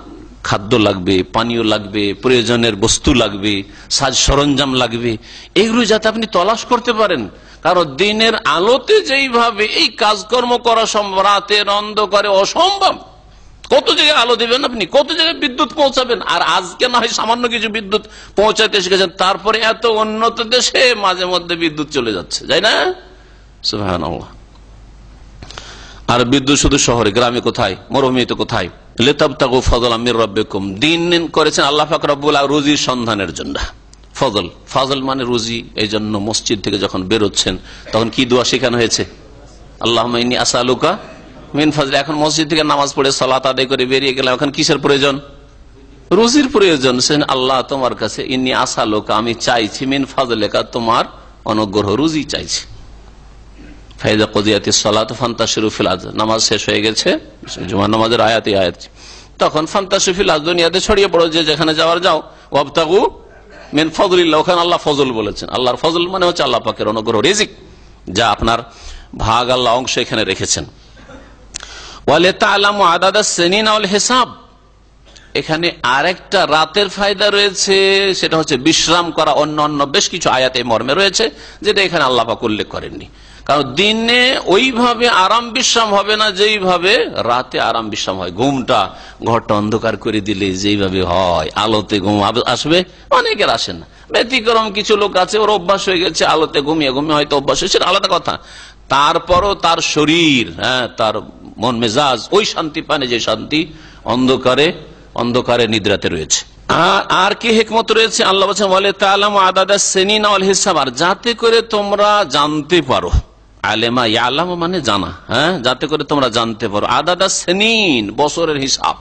Speaker 5: খাদ্য লাগবে, পানীয় লাগবে, প্রয়োজনের বস্তু লাগবে, সাজ সরঞ্জাম লাগবে, এগুলো যাতে আপনি তলাশ করতে পারেন। কারণ দিনের আলোতে যেইভাবে এই কাজকর্ম করা সম্ভব, রাতের অন্ধকারে অসম্ভব। কত জায়গায় আলো দিবেন আপনি, কত জায়গায় বিদ্যুৎ পৌঁছাবেন। আর আজকে না হয় সামান্য কিছু বিদ্যুৎ পৌঁছাতে শিখেছেন, তারপরে এত উন্নত দেশে মাঝে মধ্যে বিদ্যুৎ চলে যাচ্ছে, যাই না? সুবহানাল্লাহ। আর বিদ্যুৎ শুধু শহরে, গ্রামে কোথায়, মরুভূমিতে কোথায়? লিতাবতাগু ফাদলাম মির রাব্বিকুম, দিন করেছেন আল্লাহ পাক রব্বুল আলামিন রুজির সন্ধানের জন্য। ফজল মানে রুজি। এই জন্য মসজিদ থেকে যখন বেরোচ্ছেন তখন কি দোয়া শেখানো হয়েছে? আল্লাহুম্মা ইন্নী আসআলুকা মিন ফাজলি। এখন মসজিদ থেকে নামাজ পড়ে সালাত আদায় করে বেরিয়ে গেলাম, এখন কিসের প্রয়োজন? রুজির প্রয়োজন। আল্লাহ তোমার কাছে ইন্নী আসআলুকা, আমি চাইছি, মিন ফাজলিকা, তোমার অনুগ্রহ, রুজি চাইছি। ফাইযা কুদিয়াতিস সালাতু ফান্তাশিরু ফিল আরদ, নামাজ শেষ হয়ে গেছে, জুমার নামাজের আয়াত, তখন ফান্তাশিরু ফিল আরদ, দুনিয়াতে ছড়িয়ে পড়ো, যে যেখানে যাওয়ার যাও। ওয়াবতাগু মিন ফাদলিল্লাহ, ওখানে আল্লাহ ফজল বলেছেন। আল্লাহর ফজল মানে হচ্ছে আল্লাহ পাকের অনুগ্রহ, রিজিক, যা আপনার ভাগ আল্লাহ অংশ এখানে রেখেছেন। ওয়ালিতা'লামু আদাদাস সিনিনা ওয়াল হিসাব, এখানে আরেকটা রাতের ফায়দা রয়েছে, সেটা হচ্ছে বিশ্রাম করা। অন্য বেশ কিছু আয়াতে মর্মে রয়েছে, যেটা এখানে আল্লাহ পাক উল্লেখ করেননি। কারণ দিনে ওইভাবে আরাম বিশ্রাম হবে না যেইভাবে রাতে আরাম বিশ্রাম হয়। ঘুমটা ঘরটা অন্ধকার করে দিলে যেইভাবে হয়, আলোতে ঘুম আসবে, অনেকের আসে না। ব্যতিক্রম কিছু লোক আছে, ওর অভ্যাস হয়ে গেছে আলোতে ঘুমিয়ে হয়তো অভ্যাস হয়েছে, আলাদা কথা। তারপরও তার শরীর, তার মন মেজাজ ওই শান্তি পানে যে শান্তি অন্ধকারে নিদ্রাতে রয়েছে। আর কি হিকমত রয়েছে? আল্লাহ বলেছেন ওয়ালিতা'লামু আদাদাস সিনিনা ওয়াল হিসাব, আর যাতে করে তোমরা জানতে পারো। আলেমা ইয়ালামু মানে জানা, যাতে করে তোমরা জানতে পারো। আদাদাস সিনিন, বছরের হিসাব,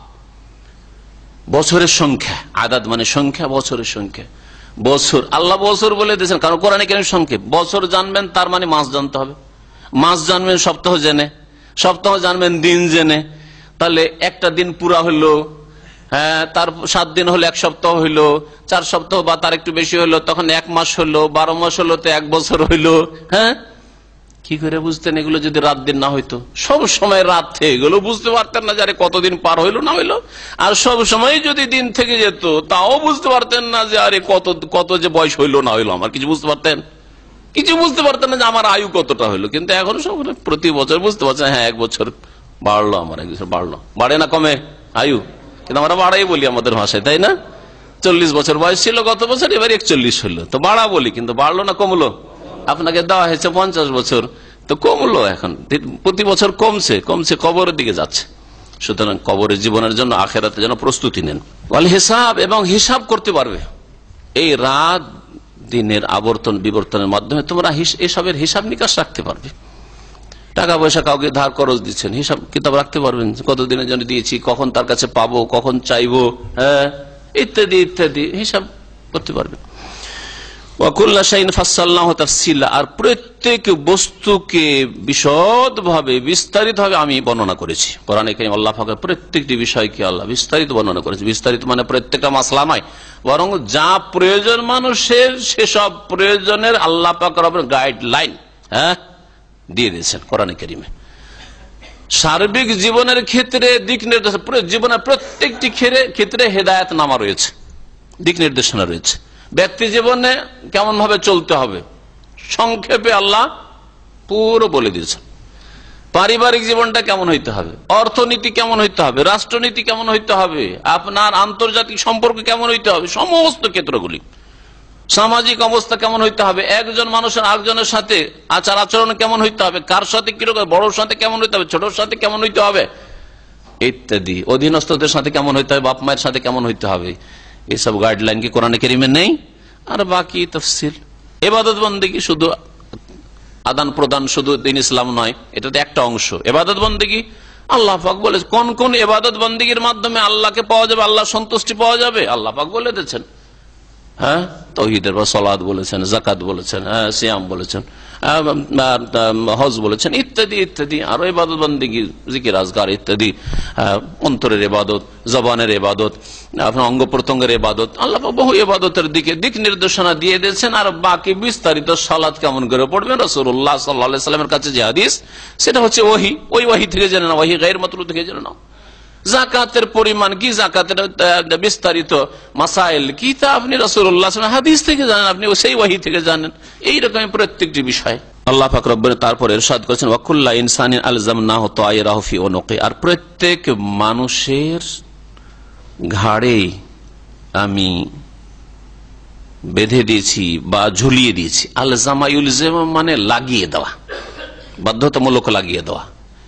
Speaker 5: বছরের সংখ্যা। আদাদ মানে সংখ্যা, বছরের সংখ্যা। বছর আল্লাহ বছর বলে দিয়েছেন, কারণ কোরআনে কারীম সংখ্যা। বছর জানবেন তার মানে মাস জানতে হবে, মাস জানবেন সপ্তাহ জেনে, সপ্তাহ জানবেন দিন জেনে। তাহলে একটা দিন পুরা হলো, তার 7 দিন হলো 1 সপ্তাহ হইলো, 4 সপ্তাহ বা তার একটু বেশি হলো, তখন 1 মাস হলো, 12 মাস হলো, তো 1 বছর হইলো। কি করে বুঝতেন এগুলো যদি রাত দিন না হইতো? সব সময় রাত থেকে এগুলো বুঝতে পারতেন না যে আরে কতদিন পার হইলো না হইলো। আর সব সময় যদি দিন থেকে যেত তাও বুঝতে পারতেন না যে আরে কত যে বয়স হইলো না হইলো আমার। কিছু বুঝতে পারতেন? কিছু বুঝতে পারতেন না যে আমার আয়ু কতটা হইলো। কিন্তু এখন সব প্রতি বছর বুঝতে পারছেন, হ্যাঁ 1 বছর বাড়লো, আমার 1 বছর বাড়লো। বাড়ে না কমে আয়ু? কিন্তু আমরা বাড়াই বলি আমাদের ভাষায়, তাই না? 40 বছর বয়স ছিল গত বছর, এবার 41 হইলো, তো বাড়া বলি। কিন্তু বাড়লো না কমলো? আপনাকে দেওয়া হয়েছে 50 বছর, তো কমলো। এখন প্রতি বছর কমছে কমছে, কবরের দিকে যাচ্ছে। সুতরাং কবরের জীবনের জন্য, আখেরাতের জন্য প্রস্তুতি নেন। ওয়াল হিসাব, এবং হিসাব করতে পারবে। এই রাত দিনের আবর্তন বিবর্তনের মাধ্যমে তোমরা এসবের হিসাব নিকাশ রাখতে পারবে। টাকা পয়সা কাউকে ধার খরচ দিচ্ছেন, হিসাব কিতাব রাখতে পারবেন, কতদিনের জন্য দিয়েছি, কখন তার কাছে পাবো, কখন চাইবো, হ্যাঁ, ইত্যাদি ইত্যাদি হিসাব করতে পারবেন। আর প্রত্যেক বস্তুকে বিশদভাবে বিস্তারিতভাবে আমি বর্ণনা করেছি। কোরআনে কারীমে আল্লাহ পাক প্রত্যেকটি বিষয়কে আল্লাহ বিস্তারিত বর্ণনা করেছে। বিস্তারিত মানে প্রত্যেকটা মাসলা নয়, বরং যা প্রয়োজন মানুষের সেসব প্রয়োজনের আল্লাহ পাক রব্বুল গাইডলাইন দিয়ে দিয়েছেন কোরআনে কারীমে। সার্বিক জীবনের ক্ষেত্রে দিক নির্দেশ, জীবনের প্রত্যেকটি ক্ষেত্রে হেদায়েত নামা রয়েছে, দিক নির্দেশনা রয়েছে। ব্যক্তি জীবনে কেমন ভাবে চলতে হবে সংক্ষেপে আল্লাহ পুরো বলে দিয়েছেন। পারিবারিক জীবনটা কেমন হইতে হবে, অর্থনীতি কেমন হইতে হবে, রাষ্ট্রনীতি কেমন হইতে হবে, আপনার আন্তর্জাতিক সম্পর্ক কেমন হইতে হবে, সমস্ত ক্ষেত্রগুলি। সামাজিক অবস্থা কেমন হইতে হবে, একজন মানুষের আরেকজনের সাথে আচার আচরণ কেমন হইতে হবে, কার সাথে কিরকম, বড়োর সাথে কেমন হইতে হবে, ছোটর সাথে কেমন হইতে হবে ইত্যাদি, অধীনস্থদের সাথে কেমন হইতে হবে, বাপ মায়ের সাথে কেমন হইতে হবে, এইসব গাইডলাইন কি কোরআনে কারীমে নেই? আর বাকি তাফসীর, ইবাদত বন্দেগী, শুধু আদান প্রদান শুধু দিন ইসলাম নয়, এটা তো একটা অংশ। ইবাদত বন্দেগী আল্লাহ পাক বলে কোন কোন ইবাদত বন্দেগীর মাধ্যমে আল্লাহকে পাওয়া যাবে, আল্লাহ সন্তুষ্টি পাওয়া যাবে, আল্লাহ পাক বলে দিয়েছেন। হ্যাঁ, তাওহীদের বা সালাত বলেছেন, যাকাত বলেছেন, সিয়াম বলেছেন, হজ বলেছেন, ইত্যাদি ইত্যাদি। আরো ইবাদত বন্দেগী, জিকির আজকার ইত্যাদি, অন্তরের ইবাদত, জবানের ইবাদত, আপনার অঙ্গ প্রত্যঙ্গের ইবাদত, আল্লাহ বহু ইবাদতের দিকে দিক নির্দেশনা দিয়ে দিয়েছেন। আর বাকি বিস্তারিত সালাত কেমন করে পড়বেন, রাসূলুল্লাহ সাল্লাল্লাহু আলাইহি সাল্লামের কাছে যে হাদিস, সেটা হচ্ছে ওহী, ওই ওহী থেকে জেনে নাও, ওহী গায়র মাতলু থেকে জেনে নাও। যাকাতের পরিমাণ কি, যাকাতের বিস্তারিত মাসাইল কি, তা আপনি রাসূলুল্লাহ সাল্লাল্লাহু আলাইহি ওয়াসাল্লাম হাদিস থেকে জানেন, আপনি সেই ওহী থেকে জানেন। এইরকম প্রত্যেকটি বিষয় আল্লাহ পাক রব্বুল তারপর ইরশাদ করেছেন, ওয়া কুল্লু ইনসানিন আলজামনাহু তায়রাহু ফি উনুকি, আর প্রত্যেক মানুষের ঘাড়ে আমি বেঁধে দিয়েছি বা ঝুলিয়ে দিয়েছি। আলজামা ইউলজিম মানে লাগিয়ে দেওয়া, বাধ্যতামূলক লাগিয়ে দেওয়া।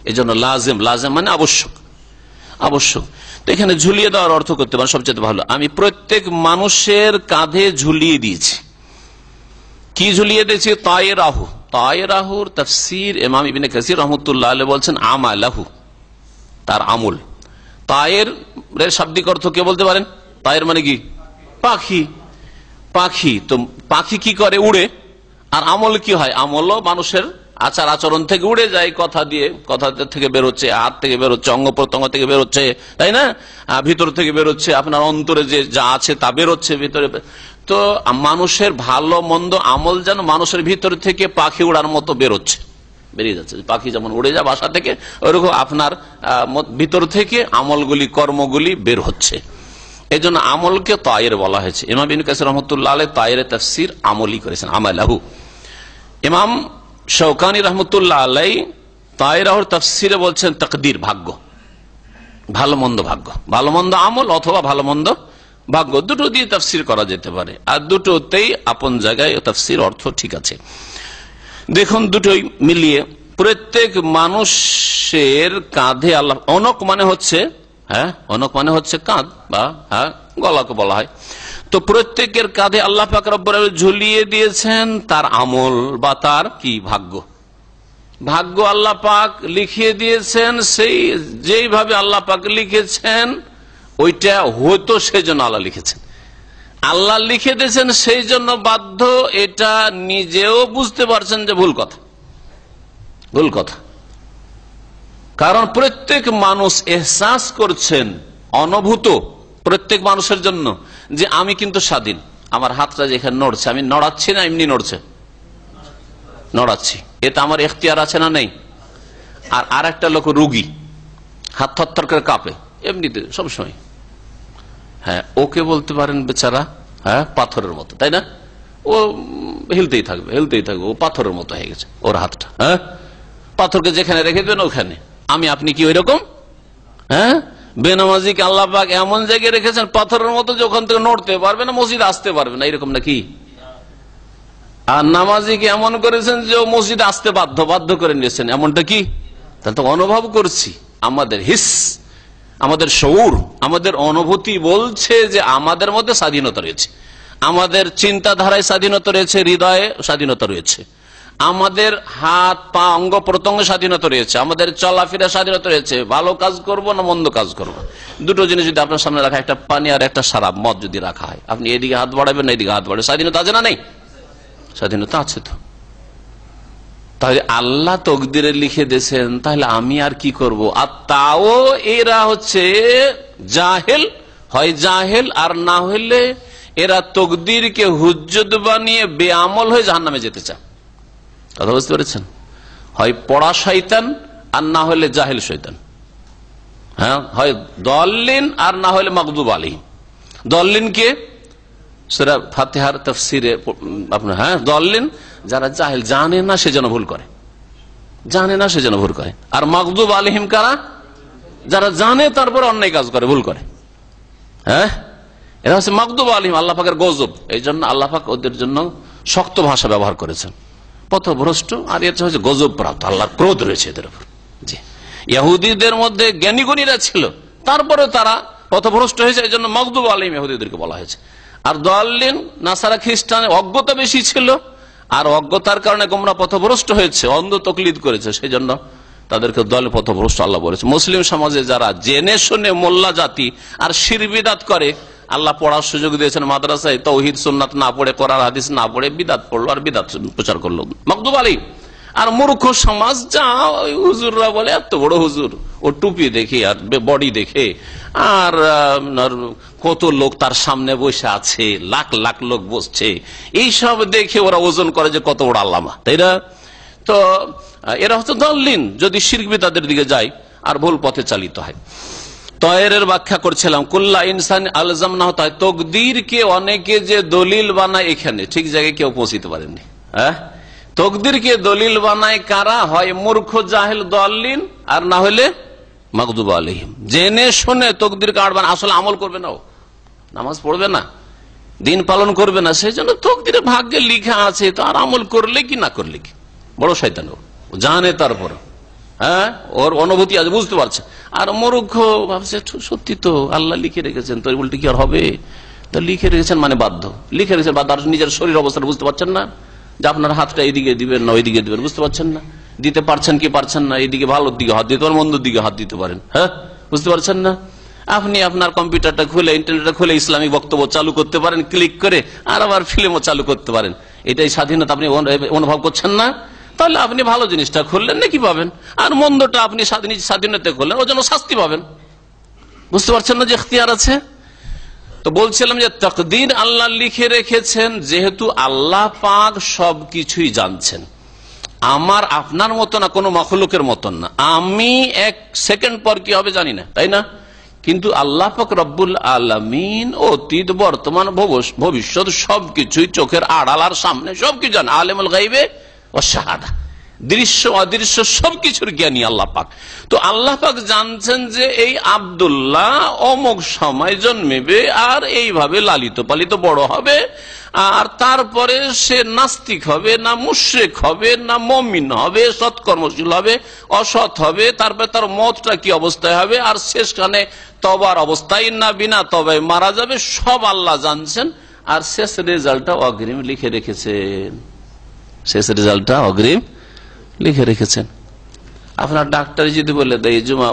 Speaker 5: এজন্য লাজিম, লাজিম মানে আবশ্যক, আবশ্যক। তো এখানে ঝুলিয়ে দেওয়ার অর্থ করতে পারেন সবচেয়ে ভালো, আমি প্রত্যেক মানুষের কাঁধে ঝুলিয়ে দিয়েছি। কি ঝুলিয়ে দিয়েছি? তায়রাহু। তায়রাহুর তাফসীর ইমাম ইবনে কাসির রাহমাতুল্লাহ আলাইহি বলছেন আমালাহু, তার আমল। তায়ের শাব্দিক অর্থ কে বলতে পারেন? তায়ের মানে কি? পাখি। পাখি, তো পাখি কি করে? উড়ে। আর আমল কি হয়? আমলও মানুষের আচার আচরণ থেকে উড়ে যায়, কথা দিয়ে, কথা থেকে বেরোচ্ছে, হাত থেকে বেরোচ্ছে, অঙ্গ প্রত্যঙ্গ থেকে বেরোচ্ছে, তাই না? ভিতর থেকে বেরোচ্ছে, আপনার অন্তরে যে যা আছে তা বেরোচ্ছে ভিতরে। তো মানুষের ভালো মন্দ আমল যেন মানুষের ভিতর থেকে পাখি উড়ার মতো বেরোচ্ছে, বেরিয়ে যাচ্ছে। পাখি যেমন উড়ে যায় বাসা থেকে, ওইরকম আপনার ভিতর থেকে আমলগুলি, কর্মগুলি বের হচ্ছে। এই জন্য আমলকে তায়ের বলা হয়েছে। ইমাম ইবনে কাসির রাহমাতুল্লাহ আলাইহি তায়ের তাফসীর আমলি করেছেন, আমালাহু। ইমাম শওকানী রাহমাতুল্লাহ আলাইহি তায়রাহুর তাফসীরে বলছেন তাকদীর, ভাগ্য, ভালো মন্দ ভাগ্য, ভালো মন্দ আমল অথবা ভালো মন্দ ভাগ্য, দুটো দিয়ে তাফসীর করা যেতে পারে। আর দুটোতেই আপন জায়গায় তাফসীর অর্থ ঠিক আছে। দেখুন দুটোই মিলিয়ে প্রত্যেক মানুষের কাঁধে আল্লাহ, অনক মানে হচ্ছে, হ্যাঁ, অনক মানে হচ্ছে কাঁধ বা হ্যাঁ গলাকে বলা হয়। তো প্রত্যেকের কাঁধে আল্লাহ পাক রব্বুল আলামিন ঝুলিয়ে দিয়েছেন তার আমল বা তার কি ভাগ্য। ভাগ্য আল্লাহ পাক লিখিয়ে দিয়েছেন, সেই যেইভাবে আল্লাহ পাক লিখেছেন ওইটা হতো, সেই জন্য আল্লাহ লিখেছেন। আল্লাহ লিখে দিয়েছেন সেই জন্য বাধ্য, এটা নিজেও বুঝতে পারছেন যে ভুল কথা, ভুল কথা। কারণ প্রত্যেক মানুষ এহসাস করছেন, অনুভূত প্রত্যেক মানুষের জন্য যে আমি কিন্তু স্বাধীন। আমার হাতটা যেখানে নড়ছে, আমি নড়াচ্ছি না, এমনি নড়ছে, নড়াচ্ছি, এতে আমার এখতিয়ার আছে না নেই? আর একটা লোক রুগী, হাত থরথর করে কাঁপে এমনিতে সবসময়, হ্যাঁ ওকে বলতে পারেন বেচারা হ্যাঁ পাথরের মতো, তাই না? ও হিলতেই থাকবে ও পাথরের মতো হয়ে গেছে ওর হাতটা। হ্যাঁ পাথরকে যেখানে রেখে দেবেন ওখানে। আপনি কি ওই রকম? হ্যাঁ বেনামাজিকে আল্লাহ পাক এমন জায়গায় রেখেছেন পাথরের মতো যে ওখান থেকে নড়তে পারবে না, মসজিদ আসতে পারবে না, এরকম নাকি? আর নামাজিকে এমন করেছেন যে ও মসজিদ আসতে বাধ্য করে নিয়েছেন, এমনটা কি? তাহলে তো অনুভব করছি, আমাদের হিস, আমাদের শউর, আমাদের অনুভূতি বলছে যে আমাদের মধ্যে স্বাধীনতা রয়েছে, আমাদের চিন্তাধারায় স্বাধীনতা রয়েছে, হৃদয়ে স্বাধীনতা রয়েছে, আমাদের হাত পা অঙ্গ প্রত্যঙ্গ স্বাধীনতা রয়েছে, আমাদের চলাফেরা স্বাধীনতা রয়েছে, ভালো কাজ করব না মন্দ কাজ করব। দুটো জিনিস যদি আপনার সামনে রাখা, একটা পানি আর একটা শরাব মদ যদি রাখা হয়, আপনি এদিকে হাত বাড়াবেন না এদিকে হাত বাড়াবেন, স্বাধীনতা আছে না নেই? স্বাধীনতা আছে। তো তাহলে আল্লাহ তকদিরে লিখে দিয়েছেন, তাহলে আমি আর কি করব? আর তাও এরা হচ্ছে জাহেল, হয় জাহেল আর না হইলে এরা তকদিরকে হুজ্জত বানিয়ে বেআমল হয়ে জাহান্নামে যেতে চায়। কথা বুঝতে পেরেছেন? হয় পড়া শয়তান আর না হলে জাহেল শয়তান। হ্যাঁ, হয় দল্লিন আর না হলে মাগদুব আলাইহিম। দল্লিন কে? সূরা ফাতিহার তাফসিরে আপনার, হ্যাঁ দল্লিন যারা জাহেল, জানে না সেজন্য ভুল করে, আর মাগদুব আলাইহিম কারা? যারা জানে তারপর অন্যায় কাজ করে, ভুল করে। হ্যাঁ এরা হচ্ছে মাগদুব আলাইহিম, আল্লাহ পাকের গজব। এই জন্য আল্লাহ পাক ওদের জন্য শক্ত ভাষা ব্যবহার করেছেন, পথভ্রষ্ট, আর এটা হচ্ছে গজব প্রাপ্ত, আল্লাহর ক্রোধ রয়েছে এদের উপর। জি, ইহুদিদের মধ্যে জ্ঞানীগুণীরা ছিল, তারপরে তারা পথভ্রষ্ট হয়েছে, এই জন্য মাগদুব আলাইহিম ইহুদিদেরকে বলা হয়েছে। আর দাল্লিন নাসারা খ্রিস্টান, অজ্ঞতা বেশি ছিল, আর অজ্ঞতার কারণে গোমরা পথভ্রষ্ট হয়েছে, অন্ধ তকলিদ করেছে, সেই জন্য তাদেরকে দল পথভ্রষ্ট আল্লাহ বলেছে। মুসলিম সমাজে যারা জেনে শুনে মোল্লা জাতি আর শিরক বিদআত করে, আল্লাহ পড়ার সুযোগ দিয়েছেন মাদ্রাসায়, তাওহীদ সুন্নাত না পড়ে, কোরআন হাদিস না পড়ে বিদআত পড়লো আর বিদআত প্রচার করলো, মাগদুব আলাইহিম। আর মূর্খ সমাজ যা হুজুররা বলে, এত বড় হুজুর, ও টুপি দেখে আর বডি দেখে, আর কত লোক তার সামনে বসে আছে, লাখ লাখ লোক বসছে, এইসব দেখে ওরা ওজন করে যে কত বড় আল্লামা, তাই না? তো এরা হচ্ছে দল্লিন, যদি শিরক বিদআতের দিকে যায় আর ভুল পথে চালিত হয়। তয়ের ব্যাখ্যা করছিলাম, কুল্লা ইনসান আলজামনাহু, তকদিরকে অনেকে যে দলিল বানায়, এখানে ঠিক জায়গায় কেউ পৌঁছিতে পারেননি। হ্যাঁ, তকদিরকে দলিল বানায় কারা? হয় মূর্খ জাহেল দল্লিন, আর না হলে মাগদুব আলাইহিম। জেনে শুনে তকদির কার্ড বানায়, আসলে আমল করবে না, ও নামাজ পড়বে না, দিন পালন করবে না, সেই জন্য তকদিরে ভাগ্যে লিখা আছে, তো আর আমল করলে কি না করলে কি, বড় শয়তান ও, জানে তারপর, হ্যাঁ ওর অনুভূতি আছে, বুঝতে পারছে। আর মূর্খ ভাবছে সত্যি তো আল্লাহ লিখে রেখেছেন, তো বলতে কি আর হবে? তো লিখে রেখেছেন মানে বাধ্য, লিখে রেখেছেন বাধ্য। আর নিজের শরীর অবস্থাটা বুঝতে পারছেন না, যে আপনার হাতটা এইদিকে দিবেন না ওইদিকে দিবেন, বুঝতে পারছেন না, দিতে পারছেন কি পারছেন না, এইদিকে ভালোর দিকে হাত দিতে পারেন, মন্দর দিকে হাত দিতে পারেন, হ্যাঁ বুঝতে পারছেন না। আপনি আপনার কম্পিউটারটা খুলে, ইন্টারনেটটা খুলে ইসলামিক বক্তব্য চালু করতে পারেন ক্লিক করে, আর আবার ফিল্মও চালু করতে পারেন, এটাই স্বাধীনতা আপনি অনুভব করছেন না? তাহলে আপনি ভালো জিনিসটা খুললেন নাকি পাবেন, আর মন্দটা আপনি স্বাধীনতা করলেন, ওর জন্য শাস্তি পাবেন। বুঝতে পারছেন না যে ইখতিয়ার আছে? তো বলছিলাম যে তাকদীর আল্লাহ লিখে রেখেছেন, যেহেতু আল্লাহ পাক সবকিছুই জানছেন, আমার আপনার মতো না, কোনো মাখলুকের মতন না। আমি এক সেকেন্ড পর কি হবে জানি না, তাই না? কিন্তু আল্লাহ পাক রব্বুল আলামিন অতীত বর্তমান ভবিষ্যৎ সবকিছুই চোখের আড়াল আর সামনে সবকিছু জানেন। আলিমুল গায়বে ওয়াশ শাহাদা, দৃশ্য অদৃশ্য সবকিছুর জ্ঞানী আল্লাহ পাক। তো আল্লাহ পাক জানছেন যে এই আব্দুল্লাহ অমুক সময় জন্মেবে, আর এইভাবে লালিত পালিত বড় হবে, আর তারপরে সে নাস্তিক হবে না মুশরিক হবে না মুমিন হবে, সৎকর্মশীল হবে অসৎ হবে, তারপরে তার মতটা কি অবস্থায় হবে, আর শেষখানে তবার অবস্থায় না বিনা তবায় মারা যাবে, সব আল্লাহ জানছেন। আর শেষ রেজাল্টটা অগ্রিম লিখে রেখেছেন, শেষ রেজাল্টটা অগ্রিম লিখে রেখেছেন। আপনার ডাক্তার যদি বলে দেয়, জুমা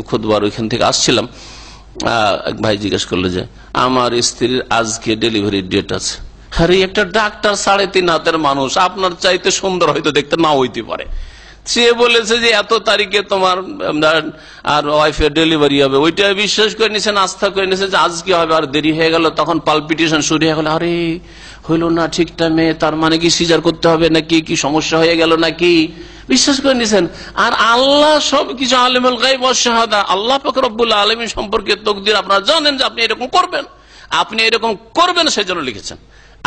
Speaker 5: খুতবার ওইখান থেকে আসছিলাম, এক ভাই জিজ্ঞেস করলো যে আমার স্ত্রীর আজকে ডেলিভারি ডেট আছে। আরে একটা ডাক্তার 3.5 হাতের মানুষ, আপনার চাইতে সুন্দর হয়তো দেখতে না হইতে পারে, সে বলেছে যে এত তারিখে তোমার আর ওয়াইফের ডেলিভারি হবে, ওইটা বিশ্বাস করে নিয়েছেন, আস্থা করে নিয়েছেন যে আজকে হবে, আর দেরি হয়ে গেল, তখন পালপিটেশন শুরু হয়ে গেল, আরে হইল না ঠিক টাইমে, তার মানে কি সিজার করতে হবে নাকি, কি সমস্যা হয়ে গেল নাকি, বিশ্বাস করে নিয়েছেন। আর আল্লাহ সবকিছু আলিমুল গায়ব ওয়াশ শাহাদা, আল্লাহ পাক রব্বুল আলামিন সম্পর্কে তকদির আপনারা জানেন যে আপনি এরকম করবেন, আপনি এরকম করবেন সেই জন্য লিখেছেন,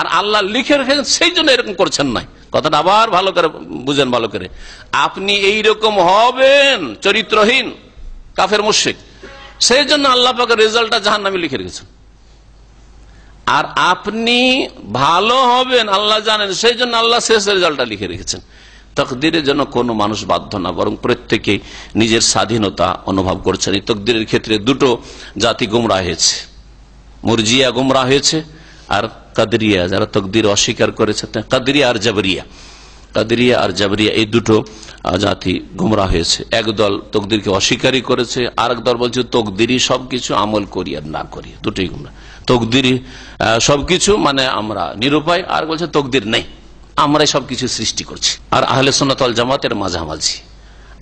Speaker 5: আর আল্লাহ লিখে রেখেছেন সেই জন্য এরকম করছেন নাই। কথাটা আবার ভালো করে বুঝেন, ভালো করে। আপনি এইরকম হবেন চরিত্রহীন কাফের মুশরিক, সেই জন্য আল্লাহ পাকের রেজাল্টটা জাহান্নামে লিখে রেখেছেন। আর আপনি ভালো হবেন আল্লাহ জানেন, সেই জন্য আল্লাহ শেষ রেজাল্টটা লিখে রেখেছেন। তকদিরের জন্য কোনো মানুষ বাধ্য না, বরং প্রত্যেকে নিজের স্বাধীনতা অনুভব করছেন। এই তকদিরের ক্ষেত্রে দুটো জাতি গুমরাহ হয়েছে, মুরজিয়া গুমরাহ হয়েছে আর কাদরিয়া, যারা তকদির অস্বীকার করেছে, কাদরিয়া আর জাবরিয়া, কাদরিয়া আর জাবরিয়া এই দুটো জাতি গুমরাহ হয়েছে। একদল তকদিরকে অস্বীকারই করেছে, আর এক দল বলছে তকদিরই সবকিছু, আমল করি আর না করি দুটোই গুমরাহ। তকদিরই সবকিছু মানে আমরা নিরুপায়, আর বলছে তকদির নেই, আমরাই সবকিছু সৃষ্টি করছি। আর আহলে সুন্নাত ওয়াল জামাতের মাঝামাঝি,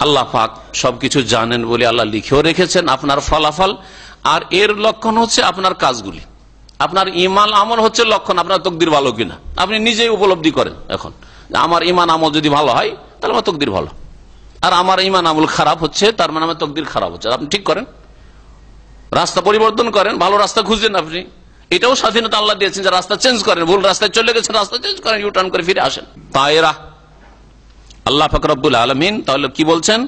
Speaker 5: আল্লাহ পাক সবকিছু জানেন বলে আল্লাহ লিখেও রেখেছেন আপনার ফলাফল, আর এর লক্ষণ হচ্ছে আপনার কাজগুলি, আপনার ইমান আমল হচ্ছে লক্ষণ আপনার তকদির ভালো কিনা। আপনি নিজেই উপলব্ধি করেন এখন, আমার ইমান আমল যদি ভালো হয় তাহলে আমার তকদির ভালো, আর আমার ইমান আমল খারাপ হচ্ছে তার মানে আমার তকদির খারাপ হচ্ছে। আপনি ঠিক করেন, রাস্তা পরিবর্তন করেন, ভালো রাস্তা খুঁজছেন আপনি, এটাও স্বাধীনতা আল্লাহ দিয়েছেন যে রাস্তা চেঞ্জ করেন, ভুল রাস্তায় চলে গেছেন রাস্তা চেঞ্জ করেন, ইউটার্ন করে ফিরে আসেন। তাইরা আল্লাহ পাক রব্বুল আলামিন তাহলে কি বলছেন,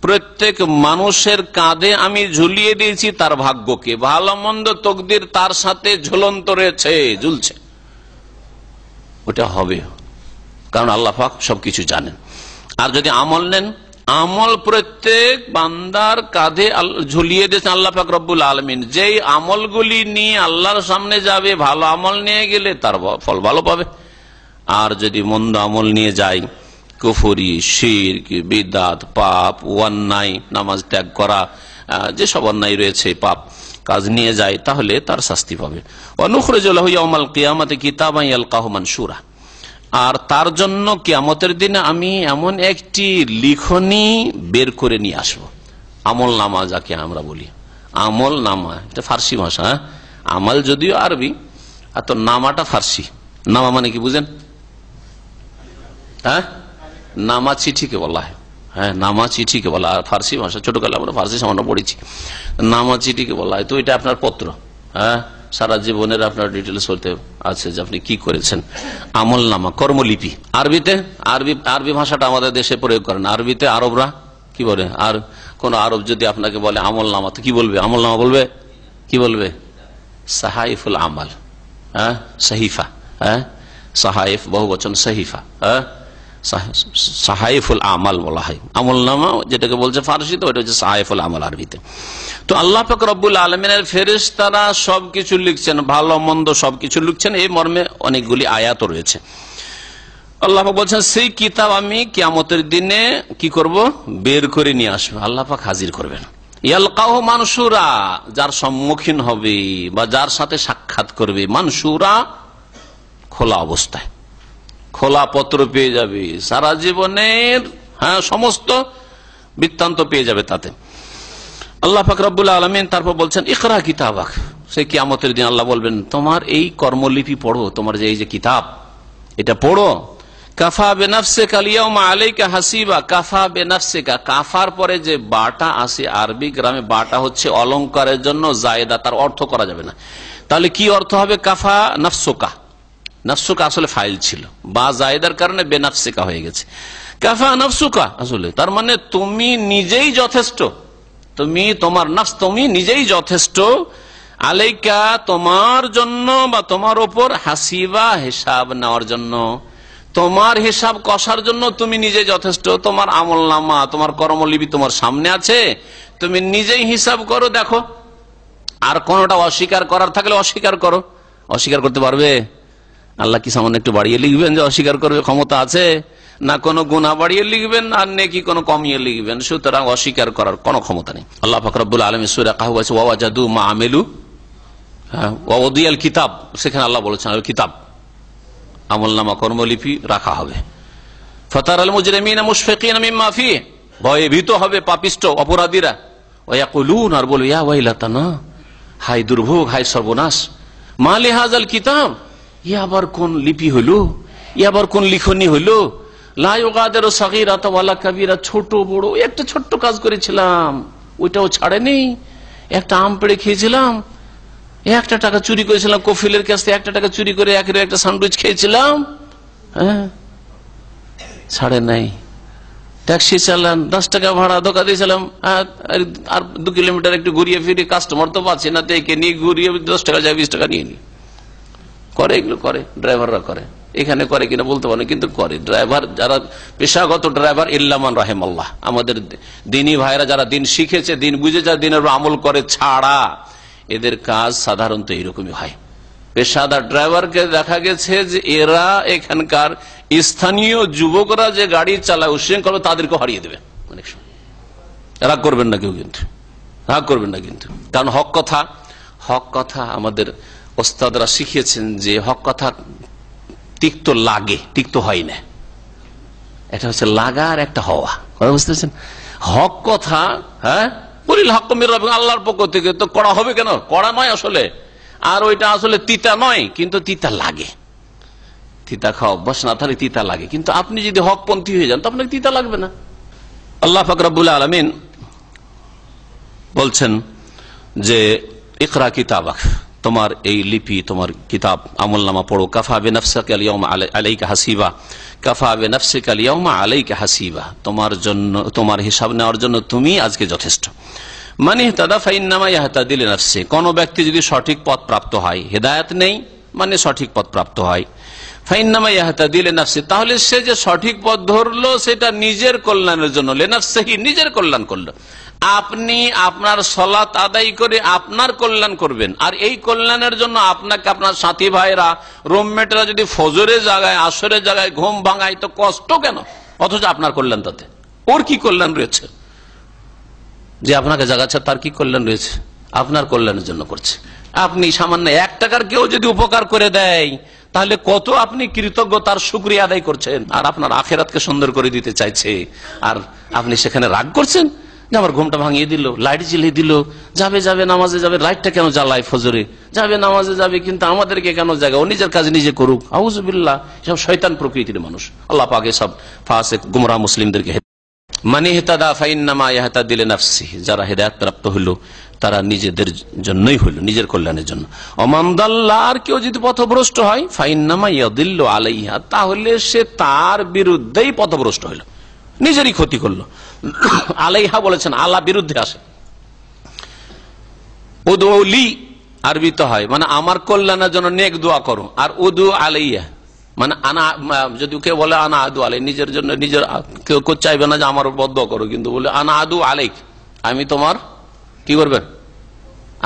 Speaker 5: প্রত্যেক মানুষের কাঁধে আমি ঝুলিয়ে দিয়েছি তার ভাগ্যকে, ভালো মন্দ তকদির তার সাথে ঝুলন্ত রয়েছে, ঝুলছে, ওটা হবে, কারণ আল্লাহ পাক সবকিছু জানেন। আর যদি আমল নেন, আমল প্রত্যেক বান্দার কাঁধে ঝুলিয়ে দিয়েছেন আল্লাহ পাক রব্বুল আলামিন। যেই আমলগুলি নিয়ে আল্লাহর সামনে যাবে, ভালো আমল নিয়ে গেলে তার ফল ভালো পাবে, আর যদি মন্দ আমল নিয়ে যায়, কুফরি, শিরক, বিদআত, পাপ, অন্যায়, নামাজ ত্যাগ করা, যেসব অন্যায় রয়েছে পাপ কাজ নিয়ে যায়, তাহলে তার শাস্তি পাবে। ওয়ানুখরিজু লাহু ইয়াওমাল কিয়ামাতি কিতাবান ইয়ালকাহু মানশুরা, আর তার জন্য কিয়ামতের দিনে আমি এমন একটি লিখনি বের করে নিয়ে আসবো। আমল নামা যাকে আমরা বলি, আমল নামা, এটা ফার্সি ভাষা, আমল যদিও আরবি, আর তো নামাটা ফার্সি। নামা মানে কি বুঝেন? হ্যাঁ, নামা চিঠিকে বলা হয়, হ্যাঁ নামা চিঠিকে বলা হয়, ফার্সি ভাষা, ছোটকালে আমরা ফার্সি সামান্য পড়েছি, নামা চিঠিকে বলা হয়। তো এটা আপনার পত্র, হ্যাঁ সারা জীবনের আপনার ডিটেলস বলতে আছে যে আপনি কি করেছেন। আমল নামা কর্মলিপি, আরবিতে আরবি ভাষাটা আমাদের দেশে প্রয়োগ করেন, আরবিতে আরবরা কি বলে, আর কোন আরব যদি আপনাকে বলে আমল নামা, তো কি বলবে? আমল নামা বলবে, কি বলবে? সাহাইফুল আমাল, হ্যাঁ সাহিফা, হ্যাঁ সাহাইফ বহু বচন, সাহিফা, হ্যাঁ সাহাইফুল আমাল বলা হয়। আমল নামা যেটাকে বলছে ফারসিতে, ওইটা হচ্ছে সাহাইফুল আমাল আরবিতে। তো আল্লাহ পাক রব্বুল আলামিনের ফেরেশতারা সবকিছু লিখছেন, ভালো মন্দ সবকিছু লিখছেন, এই মর্মে অনেকগুলি আয়াত রয়েছে। আল্লাহ পাক বলছেন সেই কিতাব আমি কিয়ামতের দিনে কি করব, বের করে নিয়ে আসবো, আল্লাহ পাক হাজির করবেন। ইয়ালকাহু মানশুরা, যার সম্মুখীন হবে বা যার সাথে সাক্ষাৎ করবে, মানশুরা খোলা অবস্থায়, খোলা পত্র পেয়ে যাবে, সারা জীবনের হ্যাঁ সমস্ত বৃত্তান্ত পেয়ে যাবে তাতে। আল্লাহ পাক রব্বুল আলামিন তারপর বলছেন ইকরা কিতাবাক, সেই কিয়ামতের দিন আল্লাহ বলবেন তোমার এই কর্মলিপি পড়ো, তোমার যে এই যে কিতাব এটা পড়ো। কাফা বিনাফসিকা আল-ইয়াওমা আলাইকা হাসিবা, কাফা বিনাফসিকা, কাফার পরে যে বাটা আসে আরবি গ্রামে, বাটা হচ্ছে অলংকারের জন্য জায়েদা, তার অর্থ করা যাবে না, তাহলে কি অর্থ হবে? কাফা নাফসুকা, নাফসুকা আসলে ফাইল ছিল, বা জায়েদার কারণে বেনাফসিকা হয়ে গেছে। কাফা নাফসুকা আসলে তার মানে তুমি নিজেই যথেষ্ট, তুমি তোমার নাফস, তুমি নিজেই যথেষ্ট, আলাইকা তোমার জন্য বা তোমার ওপর, হাসিবা হিসাব নেওয়ার জন্য, তোমার হিসাব কষার জন্য তুমি নিজে যথেষ্ট। তোমার আমলনামা, তোমার কর্মলিপি তোমার সামনে আছে, তুমি নিজেই হিসাব করো, দেখো। আর কোনটা অস্বীকার করার থাকলে অস্বীকার করো, অস্বীকার করতে পারবে? আল্লাহ কি সামান্য একটু বাড়িয়ে লিখবেন যে অস্বীকার করবে? ক্ষমতা আছে না? কোনো গুনাহ বাড়িয়ে লিখবেন আর নেকি কোনো কমিয়ে লিখবেন, সুতরাং অস্বীকার করার কোনো ক্ষমতা নেই। আল্লাহ পাক রব্বুল আলামিন সূরা কাহফ আছে ওয়াজাদু মা আমিলু ওয়াদিয়াল কিতাব, সেখানে আল্লাহ বলেছেন কিতাব, আমলনামা কর্মলিপি রাখা হবে। ফাতারাল মুজরিমিনা মুশফিকিনা মিম্মা ফিহি, ভয়ে ভীত হবে পাপিষ্ট অপরাধীরা। ওয়ায়াকুলুন, আর বলবে ইয়া ওয়াইলাতানা, হায় দুর্ভোগ, হায় সর্বনাশ, মা লিহাযাল কিতাব, ই আবার কোন লিপি হলো, ই আবার কোন লিখনি হলো, লা ইউগাদিরু সাগীরাতান ওয়ালা কাবীরা, ছোট বড় একটা ছোট্ট কাজ করেছিলাম ওইটাও ছাড়েনি, একটা আম পেড়ে খেয়েছিলাম, 1 টাকা চুরি করেছিলাম কফিলের কাছ থেকে, 1 টাকা চুরি করে একটা স্যান্ডউইচ খেয়েছিলাম, হ্যাঁ ছাড়ে নাই। ট্যাক্সি চালান, 10 টাকা ভাড়া, ধোকা দিয়েছিলাম, আর 2 কিলোমিটার একটু ঘুরিয়ে ফিরে, কাস্টমার তো পাচ্ছি না, একে নিয়ে ঘুরিয়ে 10 টাকা যায় 20 টাকা নিয়ে নি। করে, এগুলো করে, ড্রাইভাররা করে, এখানে করে কিনা বলতে পারে কিন্তু করে। ড্রাইভার যারা পেশাগত ড্রাইভার, ইল্লামান রাহিমাল্লাহ, আমাদের দিনী ভাইরা যারা দিন শিখেছে, দিন বুঝে যারা দিনের আমল করে ছাড়া, এদের কাজ সাধারণত এইরকমই হয়। পেশাদার ড্রাইভারকে দেখা গেছে যে এরা এখানকার স্থানীয় যুবকরা যে গাড়ি চালায় উশৃঙ্খল, তাদেরকে হারিয়ে দেবে অনেক সময়। রাগ করবেন না কেউ, কিন্তু রাগ করবেন না কিন্তু, কারণ হক কথা আমাদের ওস্তাদরা শিখিয়েছেন যে হক কথা তিক্ত লাগে, তিক্ত হয় না। এটা হচ্ছে লাগা আর একটা হওয়া, বুঝতে পারছেন? হক কথা, হ্যাঁ, বলিল হক মির রাব্বিক, আল্লাহর পক্ষ থেকে, তো কড়া হবে কেন? কড়া নয় আসলে, আর ওইটা আসলে তিতা নয়, কিন্তু তিতা লাগে। তিতা খাওয়া অভ্যাস না থাকলে তিতা লাগে, কিন্তু আপনি যদি হকপন্থী হয়ে যান তো আপনাকে তিতা লাগবে না। আল্লাহ পাক রব্বুল আলামিন বলছেন যে ইকরা কিতাবাক, তোমার এই লিপি, তোমার কিতাব আমলনামা পড়ো, কাফা বিনাফসিকা আল-ইয়াওমা আলাইকা হাসিবা, কাফা বিনাফসিকা আল-ইয়াওমা আলাইকা হাসিবা, তোমার জন্য, তোমার হিসাব নেওয়ার জন্য তুমি আজকে যথেষ্ট। মান ইহতাদা ফাইন্নামা ইয়াহতাদি লিনাফসি, কোন ব্যক্তি যদি সঠিক পথ প্রাপ্ত হয়, হেদায়েত নেই মানে সঠিক পথ প্রাপ্ত হয়, ফাইন্নামা ইয়াহতাদি লিনাফসি, তাহলে সে যে সঠিক পথ ধরলো সেটা নিজের কল্যাণের জন্য, লিনাফসিহি, নিজের কল্যাণ করলো। আপনি আপনার সালাত আদায় করে আপনার কল্যাণ করবেন, আর এই কল্যাণের জন্য আপনাকে আপনার সাথী ভাইরা, রুমমেটরা যদি ফজরের জায়গায়, আসরের জায়গায় ঘুম ভাঙায়, তো কষ্ট কেন? অথচ আপনার কল্যাণ, তাতে ওর কি কল্যাণ রয়েছে? যে আপনাকে জাগাচ্ছে তার কি কল্যাণ রয়েছে? আপনার কল্যাণের জন্য করছে। আপনি সামান্য 1 টাকার কেউ যদি উপকার করে দেয়, তাহলে কত আপনি কৃতজ্ঞতার শুকরিয়া আদায় করছেন, আর আপনার আখেরাতকে সুন্দর করে দিতে চাইছে, আর আপনি সেখানে রাগ করছেন যে আমার ঘুমটা ভাঙিয়ে দিল, লাইট জ্বালিয়ে দিল, যাবে নামাজে যাবে, লাইটটা কেন জ্বালায় ফজরে, যাবে নামাজে যাবে, কিন্তু আমাদেরকে কেন জায়গা, ও নিজের কাজ নিজে করুক। আউযুবিল্লাহ, সব শয়তান প্রকৃতির মানুষ। আল্লাহ পাক সব ফাসিক গুমরাহ মুসলিমদেরকে, মানে ইহতাদা ফাইন্নামা ইয়াহতাদি লিনাফসিহি, যারা হেদায়েত প্রাপ্ত হলো তারা নিজেদের জন্যই হলো, নিজের কল্যাণের জন্য। ওমান দাল্লা, আর কেউ যদি পথভ্রষ্ট হয়, ফাইন্নামা ইয়াদিল্লু আলাইহা, তাহলে সে তার বিরুদ্ধেই পথভ্রষ্ট হলো, নিজেরই ক্ষতি করলো। আলাইহা বলেছেন, আলা বিরুদ্ধে আসে। উদউলি আরবিতে হয় মানে আমার কল্যাণের জন্য নেক দোয়া করো, আর উদু আলাইহা মানে আনা, যদি কেউ বলে আনা আদু আলাই, নিজের জন্য নিজের, কেউ চাইবে না যে আমার বদদোয়া করো, কিন্তু বলে আনা আদু আলাইক, আমি তোমার কি করবেন,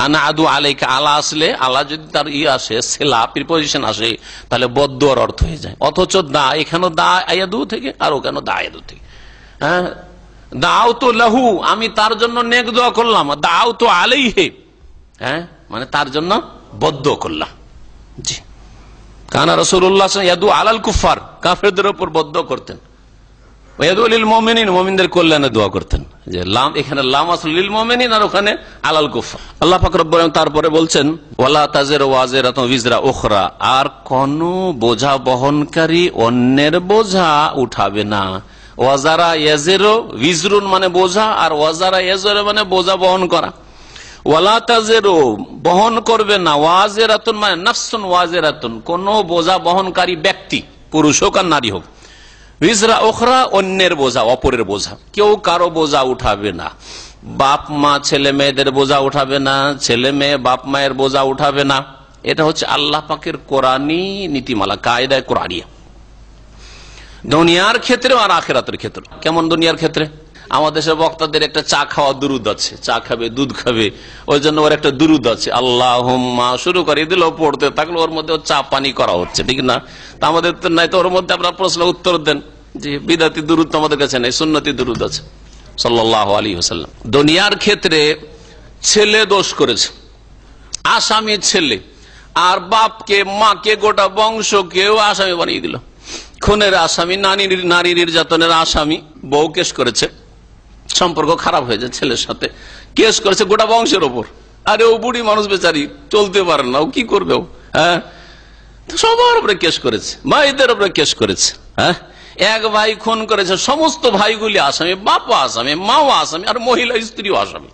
Speaker 5: আনা আদু আলাইক। আলা আসলে, আলা যদি তার আসে, সেলা প্রিপোজিশন আসে, তাহলে বদদোয়ার অর্থ হয়ে যায়। অথচ দা, এখানে দা আয়াদু থেকে, আর ওখানে দা আয়াদু থেকে। হ্যাঁ, দাও তো লাহু, আমি তার জন্য নেক দোয়া করলাম, দাও তো আলাইহে, হ্যাঁ মানে তার জন্য বদদোয়া করলাম। জি, কানা রাসূলুল্লাহ ইয়াদু আলাল কুফার, কাফেরদের উপর বদদোয়া করতেন, ওয়াদু লিল মুমিনিন, মুমিনদের কল্যাণে দোয়া করতেন। যে লাম, এখানে লাম আসল লিল মুমিনিন, আর ওখানে আলাল কুফার। আল্লাহ পাক রব্বুল আলামিন তারপরে বলছেন, ওয়ালা তাজিরু ওয়াজিরাতুন বিজরা উখরা, আর কোন বোঝা বহনকারী অন্যের বোঝা উঠাবে না। ওয়াজারা ইয়াজিরু, বিজরুন মানে বোঝা, আর ওয়াজারা ইয়াজিরু মানে বোঝা বহন করা। ওয়ালা তাজিরু, বহন করবে না, ওয়াজিরাতুন মানে নাফসুন ওয়াজিরাতুন, কোন বোঝা বহনকারী ব্যক্তি, পুরুষ হোক আর নারী হোক, বিজরা উখরা, অন্যের বোঝা, অপরের বোঝা, কেউ কারো বোঝা উঠাবে না। বাপ মা ছেলে মেয়েদের বোঝা উঠাবে না, ছেলে মেয়ে বাপ মায়ের বোঝা উঠাবে না। এটা হচ্ছে আল্লাহ পাকের কোরআনী নীতিমালা, কায়দায়ে কোরআনিয়া, দুনিয়ার ক্ষেত্রে আর আখিরাতের ক্ষেত্রে। কেমন দুনিয়ার ক্ষেত্রে? আমাদের দেশের বক্তাদের একটা চা খাওয়া দুরুদ আছে, চা খাবে, দুধ খাবে, ওই জন্য ওর একটা দুরুদ আছে, আল্লাহুম্মা শুরু করে দিল, পড়তে থাকলো, ওর মধ্যে চা পানি করা হচ্ছে, ঠিক না? তা আমাদের তো নাই, তো ওর মধ্যে আপনার প্রশ্ন উত্তর দেন যে বিদাতি দুরুদ তো আমাদের কাছে নেই, সুন্নতি দুরুদ আছে সাল্লাল্লাহু আলাইহি ওয়াসাল্লাম। দুনিয়ার ক্ষেত্রে ছেলে দোষ করেছে, আসামি ছেলে, আর বাপকে মাকে গোটা বংশকেও আসামি বানিয়ে দিল। খুনের আসামি, নারী নির্যাতনের আসামি, বউ কেস করেছে, সম্পর্ক খারাপ হয়েছে ছেলের সাথে, কেস করেছে গোটা বংশের ওপর। আরে ও বুড়ি মানুষ বেচারি, চলতে পারে না, ও কি করবে? ও হ্যাঁ, সবার উপরে কেস করেছে, ভাইদের উপরে কেস করেছে। হ্যাঁ, এক ভাই খুন করেছে, সমস্ত ভাইগুলি আসামি, বাপা আসামি, মাও আসামি, আর মহিলা স্ত্রীও আসামি।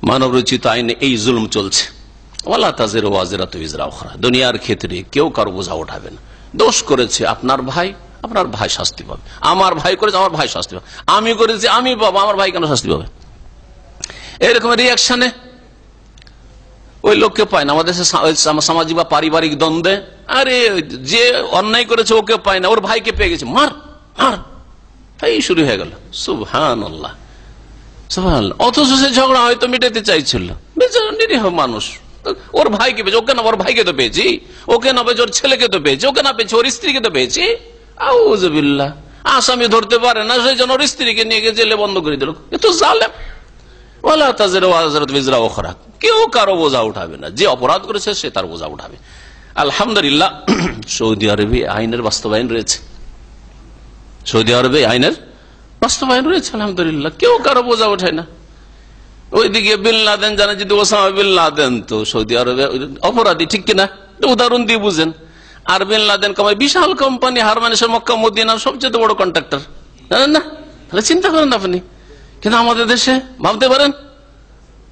Speaker 5: মানব রচিত আইনে এই জুলুম চলছে। ওয়ালা তাজিরু ওয়াজিরাতু বিজরা উখরা। দুনিয়ার ক্ষেত্রে কেউ কারো বোঝা উঠাবে না। দোষ করেছে আপনার ভাই, আপনার ভাই শাস্তি পাবে। আমার ভাই করেছে, আমার ভাই শাস্তি পাবে। আমি করেছি, আমি পাবো, আমার ভাই কেন শাস্তি পাবে? এরকম রিয়াকশনে ওই লোককে পায় না আমাদের সামাজিক বা পারিবারিক দ্বন্দ্বে। আরে যে অন্যায় করেছে ওকে পায় না, ওর ভাইকে পেয়ে গেছে, মার মার, এই শুরু হয়ে গেল। সুবহানাল্লাহ সুবহানাল্লাহ। অথচ সে ঝগড়া হয়তো মিটাতে চাইছিল, বেচারা নিরীহ মানুষ, ওর ভাইকে পেয়েছে। ওকে না, ওর ভাইকে তো পেয়েছি, ওকে না পেয়েছি ওর ছেলেকে তো পেয়েছি, ওকে না পেয়েছি ওর স্ত্রীকে তো পেয়েছি। আউযুবিল্লাহ। আসামি ধরতে পারে না, সেই জন্য ওর স্ত্রীকে নিয়ে গিয়ে জেলে বন্ধ করে দিল। এ তো জালেম। ওয়ালা তাজিরু ওয়াজিরাতু বিজরা উখরা। কেউ কারো বোঝা উঠাবে না, যে অপরাধ করেছে সে তার বোঝা উঠাবে। আলহামদুলিল্লাহ, সৌদি আরবে আইনের বাস্তবায়ন রয়েছে। সৌদি আরবে আইনের বাস্তবায়ন রয়েছে আলহামদুলিল্লাহ। কেউ কারো বোঝা ওঠায় না। ওইদিকে বিন লাদেন জানে, যদি ওসামা বিন লাদেন তো সৌদি আরবে অপরাধী, ঠিক কিনা? উদাহরণ দিয়ে বুঝেন। আর বিন লাদেন কামাই বিশাল কোম্পানি, হারমানিসের মক্কা মদিনার সবচেয়ে বড় কন্ট্রাক্টর, জানেন না? তাহলে চিন্তা করেন আপনি। কিন্তু আমাদের দেশে ভাবতে পারেন,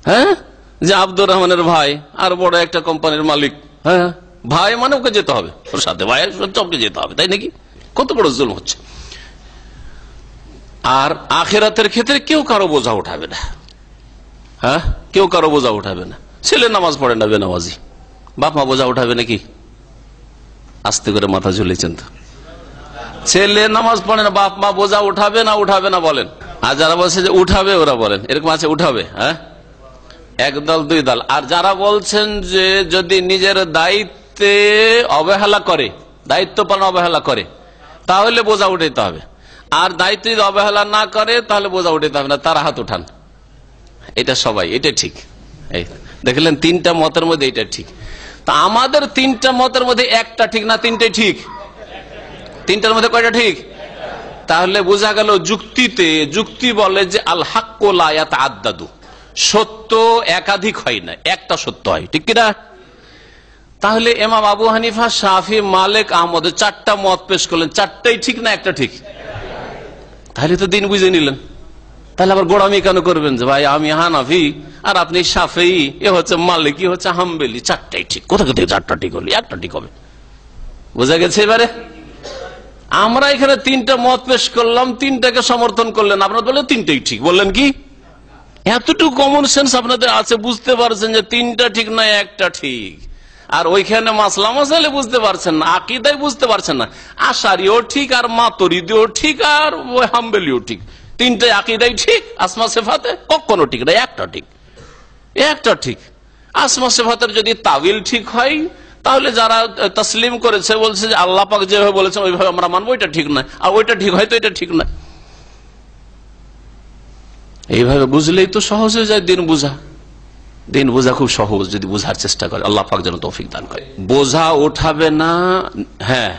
Speaker 5: হ্যাঁ, যে আব্দুর রহমানের ভাই আর বড় একটা কোম্পানির মালিক, হ্যাঁ, ভাই মানে ওকে যেতে হবে, ওর সাথে ভাই সবকে যেতে হবে, তাই নাকি? কত বড় জুলুম হচ্ছে। আর আখিরাতের ক্ষেত্রে কেউ কারো বোঝা উঠাবে না। হ্যাঁ, কেউ কারো বোঝা উঠাবে না। ছেলে নামাজ পড়ে না, বেনামাজি, বাপ মা বোঝা উঠাবে নাকি? আস্তে করে মাথা ঝুলেছেন তো। ছেলে নামাজ পড়ে না, বাপ মা বোঝা উঠাবে না? উঠাবে না বলেন। আর যারা বলছে যে উঠাবে, ওরা বলেন এরকম আছে, উঠাবে। হ্যাঁ, এক দল দুই দল। আর যারা বলছেন যে যদি নিজের দায়িত্বে অবহেলা করে, দায়িত্ব পালন অবহেলা করে, তাহলে বোঝা উঠাইতে হবে। আর দায়িত্ব যদি অবহেলা না করে তাহলে বোঝা উঠাইতে হবে না, তারা হাত উঠান। এটা সবাই, এটা ঠিক। এই দেখলেন, তিনটা মতের মধ্যে এটা ঠিক। তা আমাদের তিনটা মতের মধ্যে একটা ঠিক না তিনটাই ঠিক? তিনটার মধ্যে কয়টা ঠিক? তাহলে বোঝা গেল যুক্তিতে, যুক্তি বলে যে আল হাক্কু লা ইয়াতাআদ্দাদু, সত্য একাধিক হয় না, একটা সত্য হয়, ঠিক কিনা? তাহলে ইমাম আবু হানিফা, শাফি, মালিক, আহমদ চারটা মত পেশ করলেন, চারটাই ঠিক না একটা ঠিক? তাহলে তো দিন বুঝে নিলেন। তাহলে আবার গোড়ামি কেন করবেন যে ভাই আমি হানাফি আর আপনি শাফেঈ, এ হচ্ছে মালিকি, হচ্ছে হাম্বলি, চারটাই ঠিক? কোথা থেকে চারটা ঠিক হলো? একটা ঠিক হবে। বোঝা গেছে? এবারে আমরা এখানে তিনটা মত পেশ করলাম, তিনটাকে সমর্থন করলেন, আপনারা বললেন তিনটাই ঠিক। বললেন কি? এতটুকু কমন সেন্স আপনাদের আছে, বুঝতে পারছেন যে তিনটা ঠিক না একটা ঠিক। আর ওইখানে মাসলা মাসাইলে বুঝতে পারছেন না, আকীদায় বুঝতে পারছেন না। আশারিও ঠিক, আর মাতুরিদিও ঠিক, আর হাম্বলিও ঠিক। তিনটাই আকীদায় ঠিক, আসমা সিফাতে কখনো ঠিক না, একটা ঠিক, একটা ঠিক। আসমা সিফাতের যদি তাবিল ঠিক হয়, তাহলে যারা তসলিম করেছে, বলছে যে আল্লাহ পাক যেভাবে বলেছেন ওইভাবে আমরা মানবো, এটা ঠিক নয়। আর ওইটা ঠিক হয় তো এটা ঠিক নয়। এইভাবে বুঝলেই তো সহজ হয়ে যায় দিন বুঝা। দিন বোঝা খুব সহজ যদি বুঝার চেষ্টা করে। আল্লাহ পাক যেন তৌফিক দান করে। বোঝা উঠাবে না, হ্যাঁ,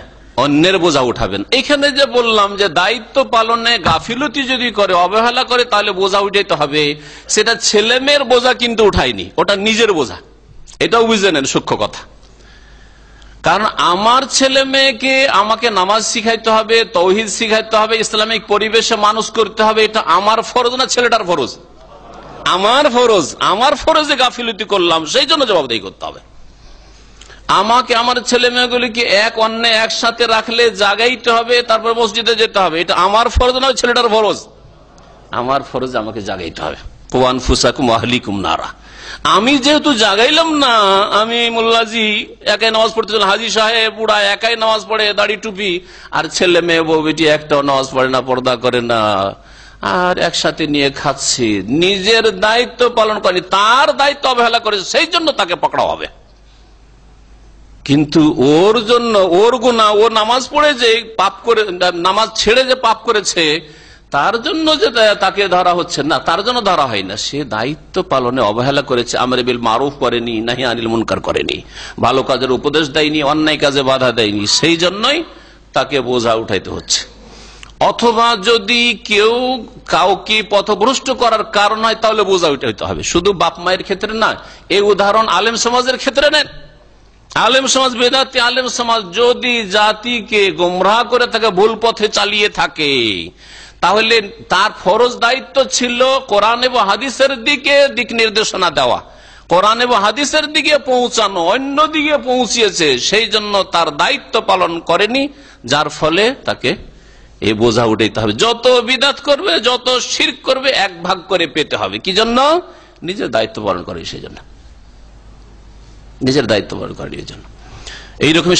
Speaker 5: অন্যের বোঝা উঠাবেন। এখানে যে বললাম যে দায়িত্ব পালনে গাফিলতি যদি করে, অবহেলা করে, তাহলে বোঝা উঠাইতে হবে। সেটা ছেলে মেয়ের বোঝা কিন্তু উঠায়নি, ওটা নিজের বোঝা। এটাও বুঝে নেন, সূক্ষ্ম কথা। কারণ আমার ছেলে মেয়েকে আমাকে নামাজ শিখাইতে হবে, তৌহিদ শিখাইতে হবে, ইসলামিক পরিবেশে মানুষ করতে হবে, এটা আমার ফরজ না ছেলেটার ফরজ? আমার ফরজ। আমার ফরজে গাফিলতি করলাম, সেই জন্য জবাবদেহি করতে হবে। আমাকে আমার ছেলে মেয়েগুলিকে এক অন্য একসাথে রাখলে জাগাইতে হবে, তারপর মসজিদে যেতে হবে, এটা আমার ফরজ না ছেলেটার ফরজ? আমার ফরজ, আমাকে জাগাইতে হবে। কুয়া আনফুসাকুম ওয়া আহলিকুম নারা। আমি যেহেতু জাগাইলাম না, আমি মোল্লাজি একাই নামাজ পড়তে চলেন, হাজি সাহেব বুড়া একাই নামাজ পড়ে, দাড়ি টুপি, আর ছেলে মেয়ে বউ বেটি একটাও নামাজ পড়ে না, পর্দা করে না, আর একসাথে নিয়ে খাচ্ছি, নিজের দায়িত্ব পালন করেনি, তার দায়িত্ব অবহেলা করেছে, সেই জন্য তাকে পকড়া হবে। কিন্তু ওর জন্য, ওর গুনাহ, ও নামাজ পড়ে যে পাপ করে, নামাজ ছেড়ে যে পাপ করেছে, তার জন্য যে তাকে ধরা হচ্ছে না, তার জন্য ধরা হয় না। সে দায়িত্ব পালনে অবহেলা করেছে, আমরে বিল মারুফ করেনি, নাহি আনিল মুনকার করেনি, ভালো কাজের উপদেশ দেয়নি, অন্যায় কাজে বাধা দেয়নি, সেই জন্যই তাকে বোঝা উঠাইতে হচ্ছে। অথবা যদি কেউ কাউকে পথভ্রষ্ট করার কারণ হয় তাহলে বোঝা উঠাইতে হবে। শুধু বাপ মায়ের ক্ষেত্রে না, এই উদাহরণ আলেম সমাজের ক্ষেত্রে নেন। আলেম সমাজ, বেদাতি আলেম সমাজ যদি জাতিকে গোমরাহ করে তাকে ভুল পথে চালিয়ে থাকে, তাহলে তার ফরজ দায়িত্ব ছিল কোরআন এবং হাদিসের দিকে দিক নির্দেশনা দেওয়া, কোরআন এবং হাদিসের দিকে পৌঁছানো, অন্য দিকে পৌঁছিয়েছে, সেই জন্য তার দায়িত্ব পালন করেনি, যার ফলে তাকে এই বোঝা উঠাইতে হবে। যত বিদাত করবে, যত শিরক করবে, এক ভাগ করে পেতে হবে। কি জন্য? নিজের দায়িত্ব পালন করে, সেই জন্য নিজের দায়িত্ব পালন করে এই জন্য। এইরকমই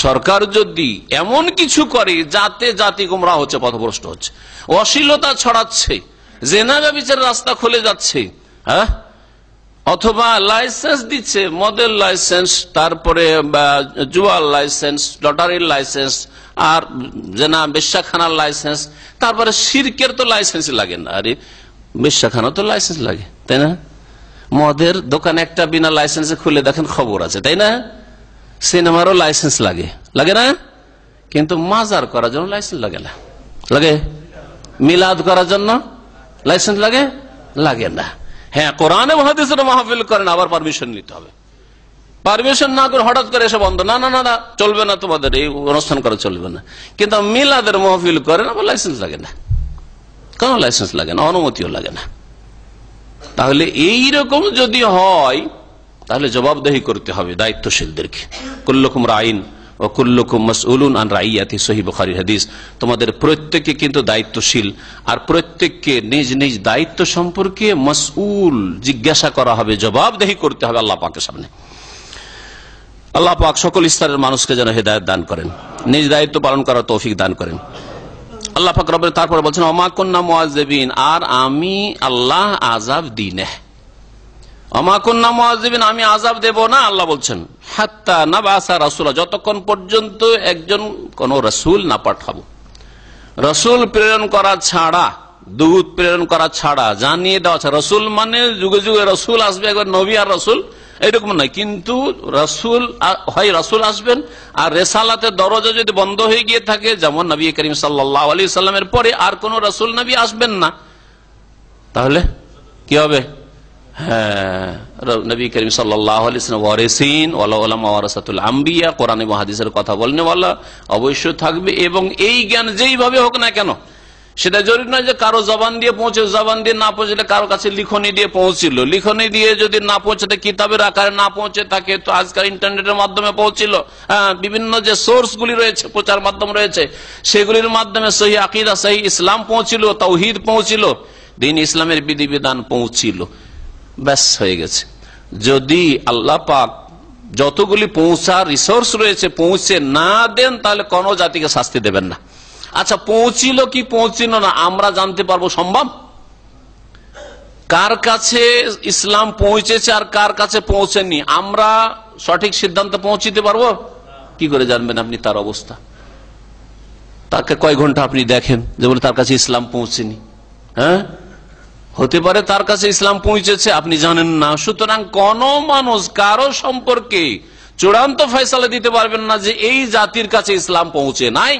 Speaker 5: সরকার যদি এমন কিছু করে যাতে জাতি গোমরাহ হচ্ছে, পথভ্রষ্ট হচ্ছে, অশ্লীলতা ছড়াচ্ছে, জেনা ব্যভিচারের রাস্তা খুলে যাচ্ছে, হ্যাঁ, অথবা লাইসেন্স দিচ্ছে, মদের লাইসেন্স, তারপরে জুয়ার লাইসেন্স, লটারির লাইসেন্স, আর জেনা বেশ্যাখানার লাইসেন্স, তারপরে শিরকের তো লাইসেন্স লাগে না, আরে বেশ্যাখানা তো লাইসেন্স লাগে, তাই না? মদের দোকান একটা বিনা লাইসেন্সে খুলে দেখেন, খবর আছে, তাই না? সিনেমারও লাইসেন্স লাগে, লাগে না? কিন্তু মাজার করার জন্য লাইসেন্স লাগে না, লাগে? মিলাদ করার জন্য লাইসেন্স লাগে, লাগে না। হ্যাঁ, কোরআন এবং হাদিসের মাহফিল করেন, আবার পারমিশন নিতে হবে। পারমিশন না করে হঠাৎ করে এসে বন্ধ, না না না চলবে না, তোমাদের এই অনুষ্ঠান করা চলবে না। কিন্তু মিলাদের মাহফিল করেন, আবার লাইসেন্স লাগে না, কোন লাইসেন্স লাগে না, অনুমতিও লাগে না। তাহলে এইরকম যদি হয়, তাহলে জবাবদেহি করতে হবে দায়িত্বশীলদেরকে। কুল্লুকুম রাইন ও কুল্লুকুম মাসউলুন আন রাইয়াতি, সহিহ বুখারীর হাদিস। তোমাদের প্রত্যেককে কিন্তু দায়িত্বশীল, আর প্রত্যেককে নিজ নিজ দায়িত্ব সম্পর্কে মাসউল, জিজ্ঞাসা করা হবে, জবাবদেহি করতে হবে আল্লাহ পাকের সামনে। আল্লাহ পাক সকল স্তরের মানুষকে যেন হেদায়েত দান করেন, নিজ দায়িত্ব পালন করার তৌফিক দান করেন। আল্লাহ পাক রব্বুল তারপরে বলছেন, ওমা কুন্না মুআযযিবিন, আর আমি আল্লাহ আযাব দিই না। ওমা কুন্না মুআযযিবিন, আমি আযাব দেব না, আল্লাহ বলছেন, হাত্তা নাবাসা রাসূলা, যতক্ষণ পর্যন্ত একজন কোন রাসূল না পাঠাবো। রাসূল প্রেরণ করা ছাড়া, দূত প্রেরণ করা ছাড়া, জানিয়ে দেওয়া ছাড়া। রাসূল মানে যুগে যুগে রাসূল আসবে, একবার নবী আর রাসূল এরকম নয়, কিন্তু রাসূল হয়, রাসূল আসবেন, আর রেসালাতের দরজা যদি বন্ধ হয়ে গিয়ে থাকে, যেমন নবী করিম সাল্লাল্লাহু আলাইহি সাল্লামের পরে আর কোন রাসূল নবী আসবেন না, তাহলে কি হবে? হ্যাঁ, নবী করিম সাল্লাল্লাহু আলাইহি ওয়াসাল্লাম ওয়ারিসিন ওয়াল উলামা ওয়ারাসাতুল আম্বিয়া, কোরআন এবং হাদিসের কথা বলনেওয়ালা অবশ্যই থাকবে। এবং এই জ্ঞান যেইভাবে হোক না কেন, সেটা জরুরি নয় যে কারো জবান দিয়ে পৌঁছে, জবান দিয়ে না পৌঁছলে কারো কাছে লিখনি দিয়ে পৌঁছিল, লিখনি দিয়ে যদি না পৌঁছাতে, কিতাবের আকারে না পৌঁছে থাকে, তো আজকাল ইন্টারনেটের মাধ্যমে পৌঁছিল। বিভিন্ন যে সোর্স গুলি রয়েছে, প্রচার মাধ্যম রয়েছে, সেগুলির মাধ্যমে সহি আকীদা, সহি ইসলাম পৌঁছিল, তাওহীদ পৌঁছিল, দ্বীন ইসলামের বিধিবিধান পৌঁছিল, ব্যাস হয়ে গেছে। যদি আল্লাহ পাক যতগুলি পৌঁছার রিসোর্স রয়েছে পৌঁছে না দেন, তাহলে কোন জাতিকে শাস্তি দেবেন না। আচ্ছা, পৌঁছিল কি পৌঁছিল না আমরা জানতে পারবো সম্ভব? কার কাছে ইসলাম পৌঁছেছে আর কার কাছে পৌঁছেনি আমরা সঠিক সিদ্ধান্ত পৌঁছিতে পারবো? কি করে জানবেন আপনি তার অবস্থা? তাকে কয় ঘন্টা আপনি দেখেন যে বলে তার কাছে ইসলাম পৌঁছেনি? হ্যাঁ, হতে পারে তার কাছে ইসলাম পৌঁছেছে, আপনি জানেন না। সুতরাং কোন মানুষ কারো সম্পর্কে চূড়ান্ত ফয়সালা দিতে পারবেন না যে এই জাতির কাছে ইসলাম পৌঁছে নাই,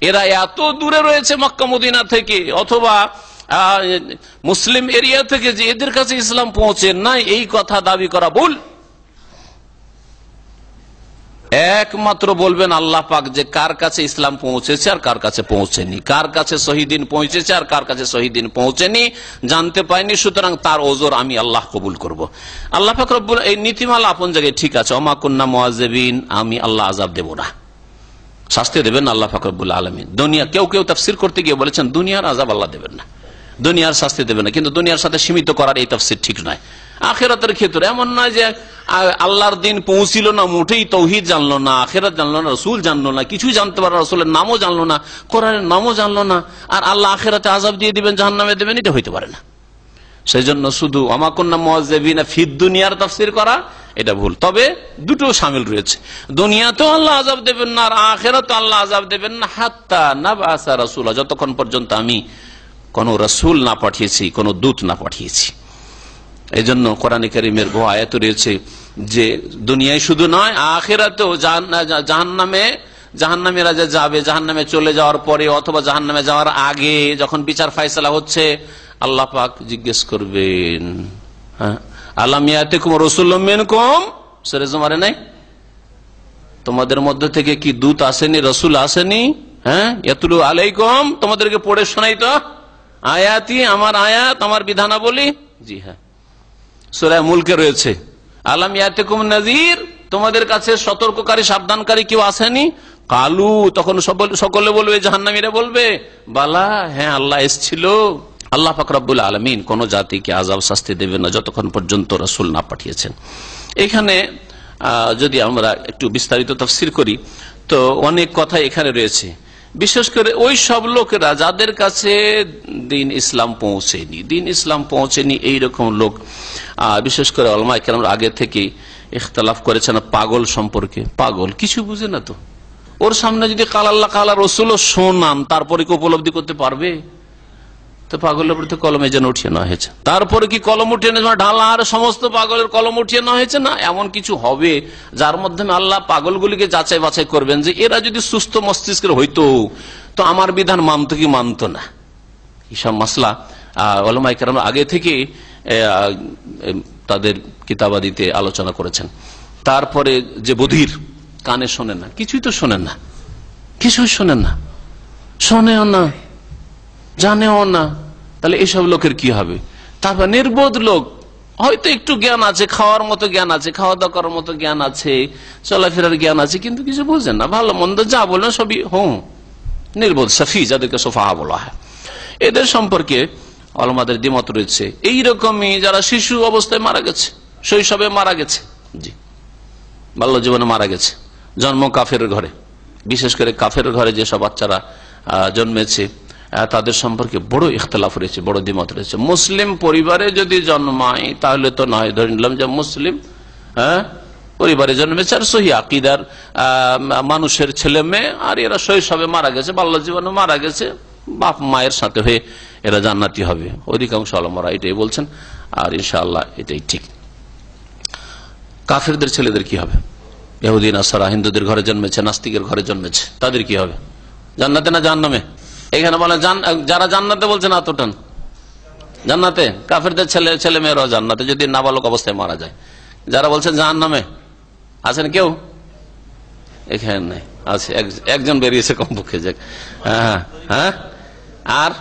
Speaker 5: এরা এত দূরে রয়েছে মক্কা মদিনা থেকে অথবা মুসলিম এরিয়া থেকে, যে এদের কাছে ইসলাম পৌঁছে নাই, এই কথা দাবি করা ভুল। একমাত্র বলবেন আল্লাহ পাক যে কার কাছে ইসলাম পৌঁছেছে আর কার কাছে পৌঁছেনি, কার কাছে শহীদিন পৌঁছেছে আর কার কাছে শহীদিন পৌঁছেনি, জানতে পাইনি। সুতরাং তার ওজর আমি আল্লাহ কবুল করব। আল্লাহ পাক রব্বুল এই নীতিমালা আপন জায়গায় ঠিক আছে। ওমা কুন্না মুআযযিবিন, আমি আল্লাহ আযাব দেব না, শাস্তি দেবেন আল্লাহ পাক রব্বুল আলামিন। দুনিয়া কেউ কেউ তাফসীর করতে গিয়ে বলেছেন দুনিয়ার আযাব আল্লাহ দেবেন না, দুনিয়ার শাস্তি দেবেন না, কিন্তু দুনিয়ার সাথে সীমিত করার এই তাফসীর ঠিক নয়। আখিরাতের ক্ষেত্রে এমন নয় যে আল্লাহর দিন পৌঁছিল না, মোটেই তাওহীদ জানলো না, আখিরাত জানলো না, রাসূল জানলো না, কিছুই জানতে পারে, রাসূলের নামও জানলো না, কোরআনের নামও জানলো না, আর আল্লাহ আখিরাতে আযাব দিয়ে দিবেন, জাহান্নামে দেবেন, এটা হইতে পারে না। সেই জন্য শুধু ওমা কুন্না মুআযযিবিনা ফিদ দুনিয়ার তাফসীর করা এটা ভুল। তবে দুটো শামিল রয়েছে, দুনিয়াতেও আল্লাহ আযাব দেবেন না আর আখিরাতেও আল্লাহ আযাব দেবেন না, হাত্তা নাবআসা রাসূলা, যতক্ষণ পর্যন্ত আমি কোন রাসূল না পাঠিয়েছি, কোন দূত না পাঠিয়েছি। এই জন্য কোরআনে কারীমের বহু আয়াত রয়েছে যে দুনিয়ায় শুধু নয় আখিরাতেও জাহান্নামীরা যে যাবে, জাহান্নামে চলে যাওয়ার পরে অথবা জাহান্নামে যাওয়ার আগে যখন বিচার ফায়সালা হচ্ছে, আল্লাহ পাক জিজ্ঞেস করবেন, আলাম ইয়াতিকুম রাসূলুম মিনকুম, সূরা জুমারে নাই, তোমাদের মধ্যে থেকে কি দূত আসেনি, রসুল আসেনি? ইয়াতলু আলাইকুম, তোমাদেরকে পড়ে শোনাই তো আয়াতি, আমার আয়াত, আমার বিধানাবলী। জি হ্যাঁ, সূরা মুলকে রয়েছে, আলাম ইয়াতিকুম নাযীর, তোমাদের কাছে সতর্ককারী সাবধানকারী কেউ আসেনি? কালু, তখন সকলে বলবে, জাহান্নামীরা বলবে, বালা, হ্যাঁ আল্লাহ এসেছিল। আল্লাহ পাক রব্বুল আলামিন কোন জাতিকে আযাব শাস্তি দেবেন না যতক্ষণ পর্যন্ত রাসূল না পাঠিয়েছেন। এখানে যদি আমরা একটু বিস্তারিত তাফসীর করি তো অনেক কথা এখানে রয়েছে। বিশেষ করে ওই সব লোকেরা যাদের কাছে দিন ইসলাম পৌঁছেনি, এইরকম লোক, বিশেষ করে উলামায়ে কেরাম আগে থেকে ইখতিলাফ করেছেন পাগল সম্পর্কে। পাগল কিছু বুঝে না, তো ওর সামনে যদি কাল আল্লাহ কাল রাসূলও শোনান তারপরে কি উপলব্ধি করতে পারবে? তো পাগলের প্রতি কলমে যেন উঠিয়ে নেওয়া হয়েছে, তারপরে কি কলম উঠিয়ে নেওয়া ঢালা আর সমস্ত পাগলের কলম উঠিয়ে নেওয়া হয়েছে না, এমন কিছু হবে যার মাধ্যমে আল্লাহ পাগলগুলিকে যাচাই বাছাই করবেন যে এরা যদি সুস্থ মস্তিষ্কের হইতো তো আমার বিধান মানতো কি মানতো না। এইসব মাসলা উলামায়ে কেরাম আগে থেকে তাদের কিতাবাদিতে আলোচনা করেছেন। তারপরে যে বধির, কানে শোনে না, কিছুই তো শোনেন না, কিছুই শোনেন না, শোনেও না, জানেও না, তাহলে এইসব লোকের কি হবে? তারপর নির্বোধ লোক, হয়তো একটু জ্ঞান আছে, খাওয়ার মতো জ্ঞান আছে, খাওয়া দাওয়া করার মতো জ্ঞান আছে, চলাফেরার জ্ঞান আছে, কিন্তু কিছু বুঝেন না, ভালো মন্দ যা বলেন সবই নির্বোধ, সাফি, যাদেরকে সোফাহা বলা হয়। এদের সম্পর্কে উলামাদের দ্বিমত রয়েছে। এইরকমই যারা শিশু অবস্থায় মারা গেছে, শৈশবে মারা গেছে, জি বাল্য জীবনে মারা গেছে, জন্ম কাফের ঘরে, বিশেষ করে কাফের ঘরে যেসব বাচ্চারা জন্মেছে তাদের সম্পর্কে বড় ইখতিলাফ রয়েছে, বড় দ্বিমত রয়েছে। মুসলিম পরিবারে যদি জন্মায় তাহলে তো নয়, ধরে নিলাম যে মুসলিম পরিবারে জন্মেছে আর সহি আকীদার মানুষের ছেলে মেয়ে, আর এরা শৈশবে মারা গেছে, বাল্য জীবনে মারা গেছে, বাপ মায়ের সাথে হয়ে এরা জান্নাতি হবে। অধিকাংশ উলামারা এটাই বলছেন, আর ইনশাআল্লাহ এটাই ঠিক। কাফেরদের ছেলেদের কি হবে? ইহুদি নাসারা হিন্দুদের ঘরে জন্মেছে, নাস্তিকের ঘরে জন্মেছে, তাদের কি হবে? জান্নাতে না জাহান্নামে? এখানে বলে যারা জান্নাতে বলছেন আতটান জান্নাতে, কাফেরদের ছেলে মেয়েরাও জান্নাতে যদি নাবালক অবস্থায় মারা যায়। যারা বলছেন জাহান্নামে আছেন কেউ? এখানে নেই, আছে একজন বেরিয়েছে কমপক্ষে। হ্যাঁ, আর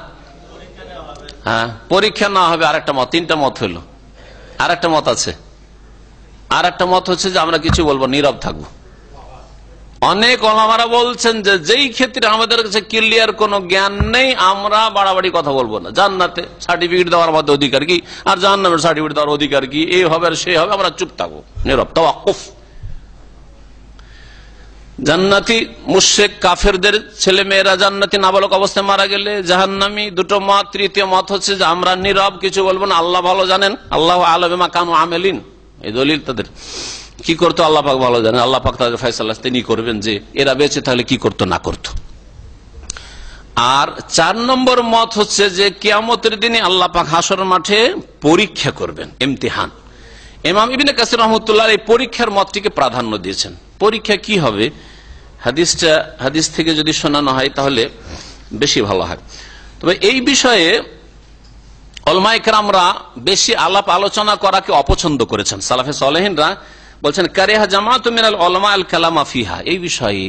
Speaker 5: পরীক্ষা না হবে আরেকটা মত, তিনটা মত হইল। আরেকটা মত আছে, আরেকটা মত হচ্ছে যে আমরা কিছু বলবো, নীরব থাকবো। অনেক ওলামারা বলছেন যে যেই ক্ষেত্রে আমাদের কাছে ক্লিয়ার কোনো জ্ঞান নেই আমরা বাড়াবাড়ি কথা বলবো না। জান্নাতে সার্টিফিকেট দেওয়ার মধ্যে অধিকার কি, আর জাহান্নামের সার্টিফিকেট দেওয়ার অধিকার কি, এই হবে আর সে হবে, আমরা চুপ থাকবো, নীরব, তাওয়াক্কুফ। জান্নাতি মুশরিক কাফেরদের ছেলে মেয়েরা জান্নাতি নাবালক অবস্থায় মারা গেলে জাহান্নামী, দুটো মত। তৃতীয় মত হচ্ছে যে আমরা নীরব, কিছু বলবো না, আল্লাহ ভালো জানেন, আল্লাহ আ'লামু বিমা কানু আমিলিন, এই দলিল তাদের। কি করতো আল্লাহ পাক ভালো জানেন, আল্লাহ পাক তাদের ফয়সালা তিনি করবেন যে এরা বেঁচে তাহলে কি করতো না করতো। আর 4 নম্বর মত হচ্ছে যে কিয়ামতের দিনে আল্লাহ পাক হাসরের মাঠে পরীক্ষা করবেন, ইমতিহান। ইমাম ইবনে কাসির রাহমাতুল্লাহ এই পরীক্ষার মতটিকে প্রাধান্য দিয়েছেন। পরীক্ষা কি হবে, হাদিস থেকে যদি শোনানো হয় তাহলে বেশি ভালো হয়। তবে এই বিষয়ে উলামায়ে কেরামরা বেশি আলাপ আলোচনা করাকে অপছন্দ করেছেন। সালাফে সালেহিনরা বলছেন কারিহা জামাআতু মিনাল উলামা আল কালামা ফিহা, এই বিষয়ে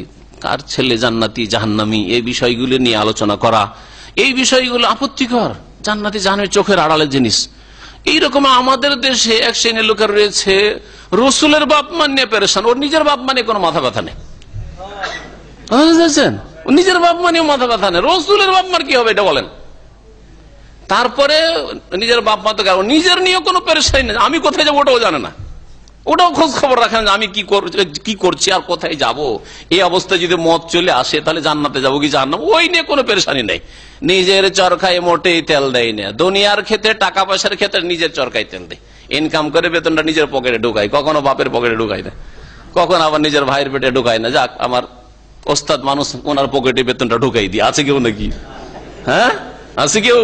Speaker 5: কার ছেলে জান্নাতি জাহান্নামী এই বিষয়গুলো নিয়ে আলোচনা করা, এই বিষয়গুলো আপত্তিকর, জান্নাতি জাহান্নামী চোখের আড়ালের জিনিস। এইরকম আমাদের দেশে এক শ্রেণীর লোকের রয়েছে রসুলের বাপ মা নিয়ে পেরেশান, ওর নিজের বাপ মানে কোনো মাথা ব্যথা নেই, বুঝেছেন? নিজের বাপ মানেও মাথা ব্যথা নেই, রসুলের বাপ মার কি হবে এটা বলেন? তারপরে নিজের বাপ মা তো নিজের নিয়ে কোনো পেরেশানি নেই, আমি কোথায় যাবো ওটাও জানে না, ওটাও খোঁজ খবর রাখেন আমি কি করছি আর কোথায় যাব। এই অবস্থায় যদি মত চলে আসে তাহলে জান্নাতে যাবো কি জাহান্নাম, ওই নিয়ে কোনো পেরেশানি নেই। নিজের চরকায় মোটেই তেল দেয় না, দুনিয়ার ক্ষেত্রে টাকা পয়সার ক্ষেত্রে নিজের চরকায় তেল দেয়, ইনকাম করে বেতনটা নিজের পকেটে ঢুকায়, কখনো বাপের পকেটে ঢুকায় না, কখনো আবার নিজের ভাইয়ের পেটে ঢুকায় না। যাক আমার ওস্তাদ মানুষ, ওনার পকেটে বেতনটা ঢুকাই দিয়ে, আছে কেউ নাকি? হ্যাঁ আছে কেউ?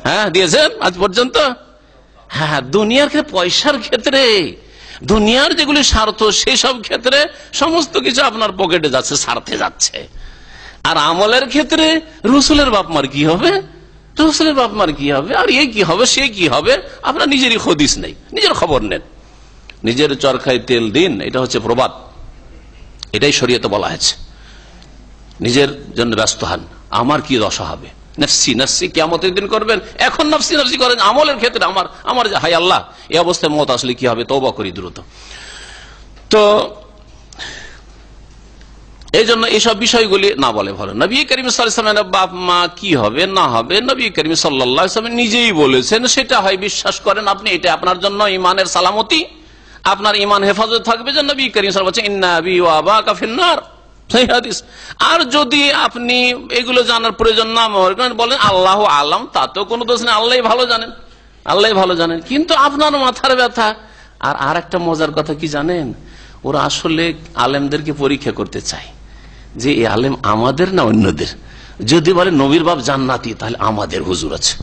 Speaker 5: হ্যাঁ দিয়েছেন আজ পর্যন্ত? হ্যাঁ দুনিয়ার ক্ষেত্রে পয়সার ক্ষেত্রে দুনিয়ার যেগুলি স্বার্থ সেসব ক্ষেত্রে সমস্ত কিছু আপনার পকেটে যাচ্ছে, স্বার্থে যাচ্ছে। আর আমলের ক্ষেত্রে রসুলের বাপমার কি হবে, রসুলের বাপমার কি হবে, আর এ কি হবে, সে কি হবে, আপনার নিজেরই হদিস নেই, নিজের খবর নেন। নিজের চরকায় তেল দিন, এটা হচ্ছে প্রবাদ, এটাই শরীয়তে বলা হয়েছে। নিজের জন্য ব্যস্ত হন, আমার কি দশা হবে, নফসি নফসি কিয়ামতের দিন করবেন, এখন নফসি নফসি করেন। আমলের ক্ষেত্রে আমার হাই আল্লাহ, এই অবস্থায় মত আসলে কি হবে, তওবা করি দ্রুত। তো এই জন্য এইসব বিষয়গুলি না বলে ভালো। নবী করিম সাল্লাল্লাহু আলাইহি ওয়াসাল্লামের বাপ মা কি হবে না হবে, নবী করিম সাল্লাল্লাহু আলাইহি ওয়াসাল্লাম নিজেই বলেছেন, সেটা হয় বিশ্বাস করেন আপনি, এটা আপনার জন্য ইমানের সালামতি, আপনার ইমান হেফাজত থাকবে। যে নবী করিম সাল্লাল্লাহু আলাইহি ওয়াসাল্লাম বলেছেন, ইন্না আবি ওয়া আবাকা ফিন্নার, সহিহ হাদিস। আর যদি আপনি এগুলো জানার প্রয়োজন না বলেন আল্লাহ আলাম, তাতেও কোনো দোষ নেই, আল্লাহ ভালো জানেন, আল্লাহ ভালো জানেন। কিন্তু আপনার মাথার ব্যথা। আর একটা মজার কথা কি জানেন, ওরা আসলে আলেমদেরকে পরীক্ষা করতে চায় যে এই আলেম আমাদের না অন্যদের। যদি বলে নবীর বাপ জান্নাতি, তাহলে আমাদের হুজুর আছে।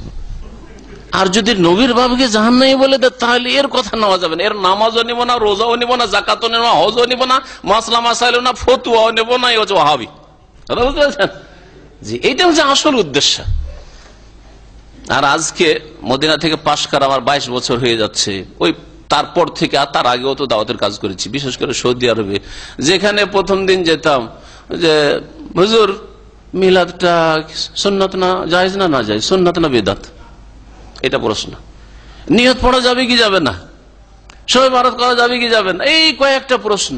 Speaker 5: আর যদি নবীর বাপকে জাহান্নামী বলে দেয়, তাহলে এর কথা নেওয়া যাবে না। এর নামাজও নিব না, রোজাও নিব না, জাকাতও নিব না, হজও নিব না, মাসলা মাসাইলও না, ফতুয়াও নেব না, এই হচ্ছে ওয়াহাবি। বুঝতে পারছেন? জি, এইটা হচ্ছে আসল উদ্দেশ্য। আর আজকে মদিনা থেকে পাশ করা আমার 22 বছর হয়ে যাচ্ছে। ওই তারপর থেকে, আর তার আগেও তো দাওয়াতের কাজ করেছি, বিশেষ করে সৌদি আরবে, যেখানে প্রথম দিন যেতাম যে হুজুর মিলাদটা সুন্নাত না জায়েজ না জায়েজ, সুন্নাত না বিদআত, এটা প্রশ্ন। নিয়ত পড়া যাবে কি যাবে না, শবে বরাত করা যাবে কি যাবে না, এই কয়েকটা প্রশ্ন।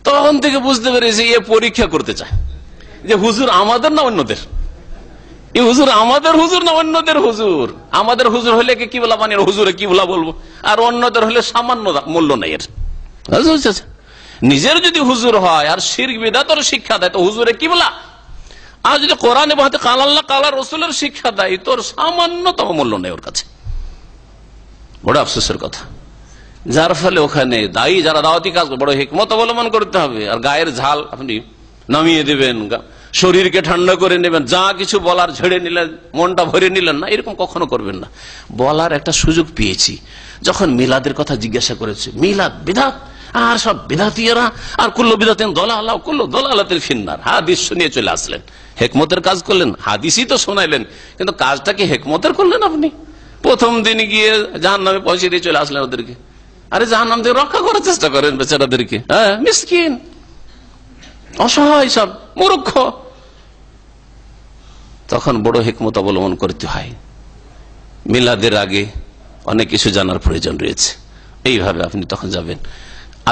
Speaker 5: তখন থেকে বুঝতে পেরেছি এ পরীক্ষা করতে চায় যে হুজুর আমাদের না অন্যদের। এই হুজুর আমাদের হুজুর না অন্যদের হুজুর। আমাদের হুজুর হলে কি বলা, মানে হুজুরে কি বলা বলবো, আর অন্যদের হলে সামান্য মূল্য নেই এর। নিজের যদি হুজুর হয় আর শিরক বিদআতের শিক্ষা দেয়, তো হুজুরে কি বলা। আর যদি কোরআনে বলতে কাল আল্লাহ কাল রাসূলের শিক্ষা দেয়, তোর সামান্যতম মূল্য নেই ওর কাছে। বড় আফসোসের কথা। যার ফলে ওখানে দায়ী যারা দাওয়াতি কাজ, বড় হিকমত অবলম্বন করতে হবে। আর গায়ের ঝাল আপনি নামিয়ে দেবেন, শরীরকে ঠান্ডা করে নেবেন, যা কিছু বলার ঝেড়ে নিলেন, মনটা ভরে নিলেন না, এরকম কখনো করবেন না। বলার একটা সুযোগ পেয়েছি, যখন মিলাদের কথা জিজ্ঞাসা করেছে, মিলাদ বিদআত, আর সব বিদআতীরা, আর কুল্লু বিদআতিন দালালা কুল্লু দালালাতিন ফিন্নার, হাদিস শুনিয়ে চলে আসলেন, হেকমতের কাজ করলেন, হাদিসই তো শোনাইলেন, কিন্তু কাজটা কি হেকমতের করলেন আপনি? প্রথম দিন গিয়ে জাহান্নামে পৌঁছে দিয়ে চলে আসলেন ওদেরকে। আরে জাহান্নাম থেকে রক্ষা করার চেষ্টা করেন বেচারাদেরকে, হ্যাঁ, মিসকিন, অসহায়, সব মূর্খ। তখন বড় হিকমত অবলম্বন করতে হয়। মিলাদের আগে অনেক কিছু জানার প্রয়োজন রয়েছে, এইভাবে আপনি তখন যাবেন।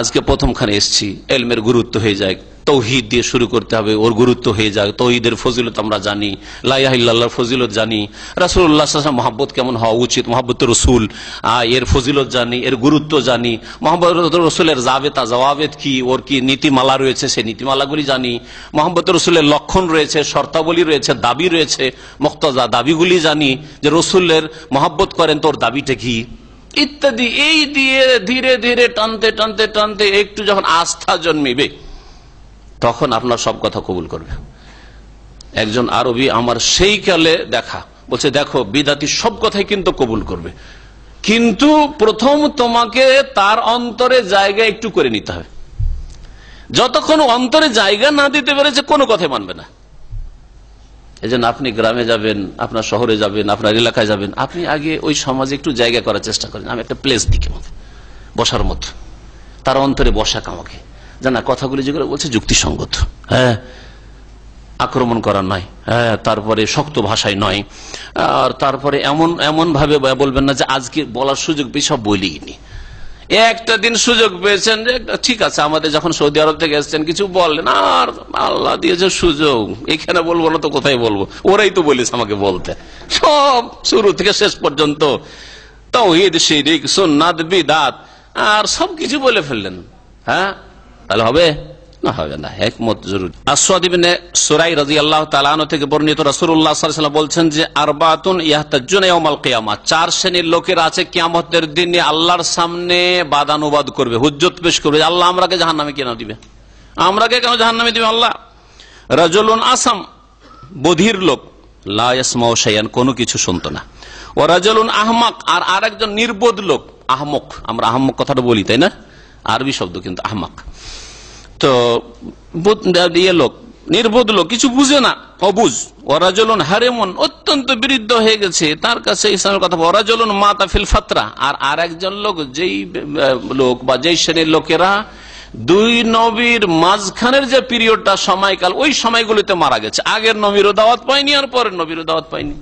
Speaker 5: আজকে প্রথমখানে এসছি, ইলমের গুরুত্ব হয়ে যায়, তৌহিদ দিয়ে শুরু করতে হবে, ওর গুরুত্ব হয়ে যায়। তৌহিদের ফজিলত আমরা জানি, লা ইলাহা ইল্লাল্লাহর ফজিলত জানি, রাসূলুল্লাহ সাল্লাল্লাহু আলাইহি ওয়াসাল্লাম মহব্বত কেমন হওয়া উচিত, মহব্বতে রসুল, এর ফজিলত জানি, এর গুরুত্ব জানি, মহব্বতে রসুলের জাবেতা জওয়াবেত কি, ওর কি নীতিমালা রয়েছে, সেই নীতিমালাগুলি জানি, মহব্বতে রসুলের লক্ষণ রয়েছে, শর্তাবলী রয়েছে, দাবি রয়েছে, মুক্তাজা দাবিগুলি জানি, যে রসুলের মহব্বত করেন তোর দাবিটা কি, ইত্যাদি। এই দিয়ে ধীরে ধীরে টানতে টানতে টানতে একটু যখন আস্থা জন্মিবে, তখন আপনার সব কথা কবুল করবে। একজন আরবি আমার সেই কালে দেখা, বলছে দেখো বিদআতি সব কথাই কিন্তু কবুল করবে, কিন্তু প্রথম তোমাকে তার অন্তরে জায়গা একটু করে নিতে হবে। যতক্ষণ অন্তরে জায়গা না দিতে পেরেছে কোনো কথাই মানবে না। এই জন্য আপনি গ্রামে যাবেন, আপনার শহরে যাবেন, আপনার এলাকায় যাবেন, আপনি আগে ওই সমাজে একটু জায়গা করার চেষ্টা করেন। আমি একটা প্লেস দিকে বসার মতো, তার অন্তরে বসাক আমাকে, জানা কথাগুলি যেগুলো বলছে যুক্তিসঙ্গত, হ্যাঁ, আক্রমণ করার নয়, হ্যাঁ, তারপরে শক্ত ভাষায় নয়, আর তারপরে এমন ভাবে বলবেন না যে আজকে বলার সুযোগ পেয়ে সব বলিনি। একটা দিন সুযোগ পেয়েছেন যে ঠিক আছে, আমাদের যখন সৌদি আরব থেকে এসছেন কিছু বললেন, আর আল্লাহ দিয়েছে সুযোগ, এখানে বলবো না তো কোথায় বলবো, ওরাই তো বলেছে আমাকে বলতে, সব শুরু থেকে শেষ পর্যন্ত তাওহীদ, শিরক, সুন্নাত, বিদআত আর সবকিছু বলে ফেললেন। হ্যাঁ, তাহলে হবে না? হবে না। হিকমত জরুরি। আসওয়াদ ইবনে সুরাই রাদিয়াল্লাহু তাআলা আনহু থেকে বর্ণিত, রাসূলুল্লাহ সাল্লাল্লাহু আলাইহি ওয়াসাল্লাম বলছেন যে আরবাতুন ইয়াহতাজুনা ইয়াউমাল কিয়ামা, 4 শ্রেণীর লোকের আছে কিয়ামতের দিনে আল্লাহর সামনে বাদানুবাদ করবে, হুজ্জত পেশ করবে, আল্লাহ আমরাকে জাহান্নামে কেন দিবে, আমরাকে কেন জাহান্নামে দিবে আল্লাহ। রাজুলুন আসাম, বধির লোক, লা ইয়াসমাউ শাইআন, কোনো কিছু শুনতো না। ও রাজুলুন আহমাক, আর আরেকজন নির্বোধ লোক, আহমক, আমরা আহমক কথাটা বলি তাই না, আরবি শব্দ কিন্তু আহমাক। তো লোক, নির্বোধ লোক, কিছু বুঝে না, অবুজ। ওরাজলন হারেমন, অত্যন্ত বৃদ্ধ হয়ে গেছে, তার কাছে ইসলামের কথা। ওরাজলন মাতা ফিল ফাতরা, আর একজন লোক, যেই লোক বা যেই শ্রেণীর লোকেরা দুই নবীর মাঝখানের যে পিরিয়ডটা, সময়কাল, ওই সময়গুলিতে মারা গেছে। আগের নবীরও দাওয়াত পায়নি আর পরের নবীরও দাওয়াত পায়নি।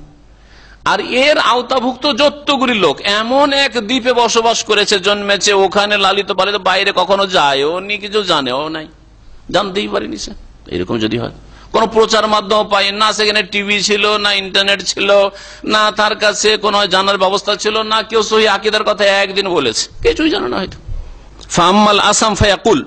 Speaker 5: আর এর আওতাভুক্ত যতগুলি লোক এমন এক দ্বীপে বসবাস করেছে, জন্মেছে ওখানে, লালিত পালিত, বাইরে কখনো যায়ও নি, কিছু জানেও নাই, জানতেই পারিনি সে। এরকম যদি হয়, কোন প্রচার মাধ্যম পাই না, সেখানে টিভি ছিল না, ইন্টারনেট ছিল না, তার কাছে কোন জানার ব্যবস্থা ছিল না, কেউ সহি আকীদার কথা একদিন বলেছে, কিছুই জানে না হয়তো। ফাম্মাল আসাম ফায়াকুল,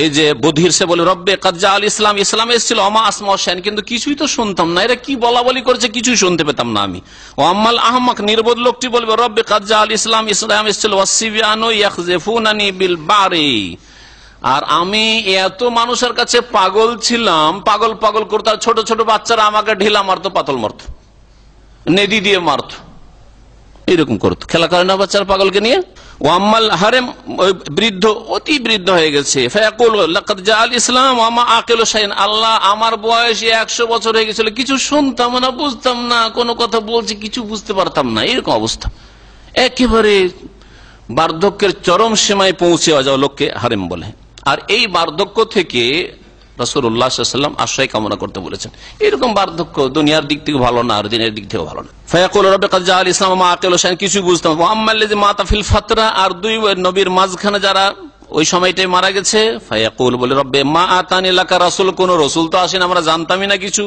Speaker 5: এই যে বধির, সে বলে রব্বে কাদ জাআল ইসলাম, ইসলাম এসেছিল, অমা আসমা শাইন, কিন্তু কিছুই তো শুনতাম না, এরা কি বলা বলি করেছে কিছুই শুনতে পেতাম না আমি। ও আম্মাল আহমাক, নির্বোধ লোকটি বলবে রব্বে কাদ জাআল ইসলাম, ইসলাম এসেছিল, ওয়াসসিবিয়ানু ইয়াখযিফুনানি বিল বারি, আর আমি এত মানুষের কাছে পাগল ছিলাম, পাগল পাগল করতে, ছোট ছোট বাচ্চারা আমাকে ঢিলা মারতো, পাতল মারতো, নেদি দিয়ে মারতো, এরকম করতো, খেলা করে না বাচ্চারা পাগলকে নিয়ে। ওয়াম্মাল হারেম, বৃদ্ধ, অতি বৃদ্ধ হয়ে গেছে, ফায়াকুল লাকাদ জাআল ইসলাম ওয়া মা আকিলু শাইন, আল্লাহ আমার বয়স 100 বছর হয়ে গেছিল, কিছু শুনতাম না, বুঝতাম না, কোন কথা বলছি কিছু বুঝতে পারতাম না, এরকম অবস্থা। একেবারে বার্ধক্যের চরম সীমায় পৌঁছে যাওয়া লোককে হারেম বলে। আর এই বার্ধক্য থেকে রাসূলুল্লাহ সাল্লাল্লাহু আলাইহি ওয়াসাল্লাম আশ্রয় কামনা করতে বলেছেন। এরকম বার্ধক্য দুনিয়ার দিক থেকে ভালো না, আর দিনের দিক থেকে ভালো না। ফায়াকুল রাব্বি কাদ জাআল ইসলাম মা আকিলু শাইন, কিছু বুঝতাম। ওয়া আম্মাল্লাযী মাতা ফিল ফাতরা, আর দুই নবীর মাঝখানে যারা ওই সময়টাই মারা গেছে, ফায়াকুল বলে রব্বে মা আতানি লাকা রাসূল, কোন রাসূল তো আসেন, আমরা জানতামই না কিছু।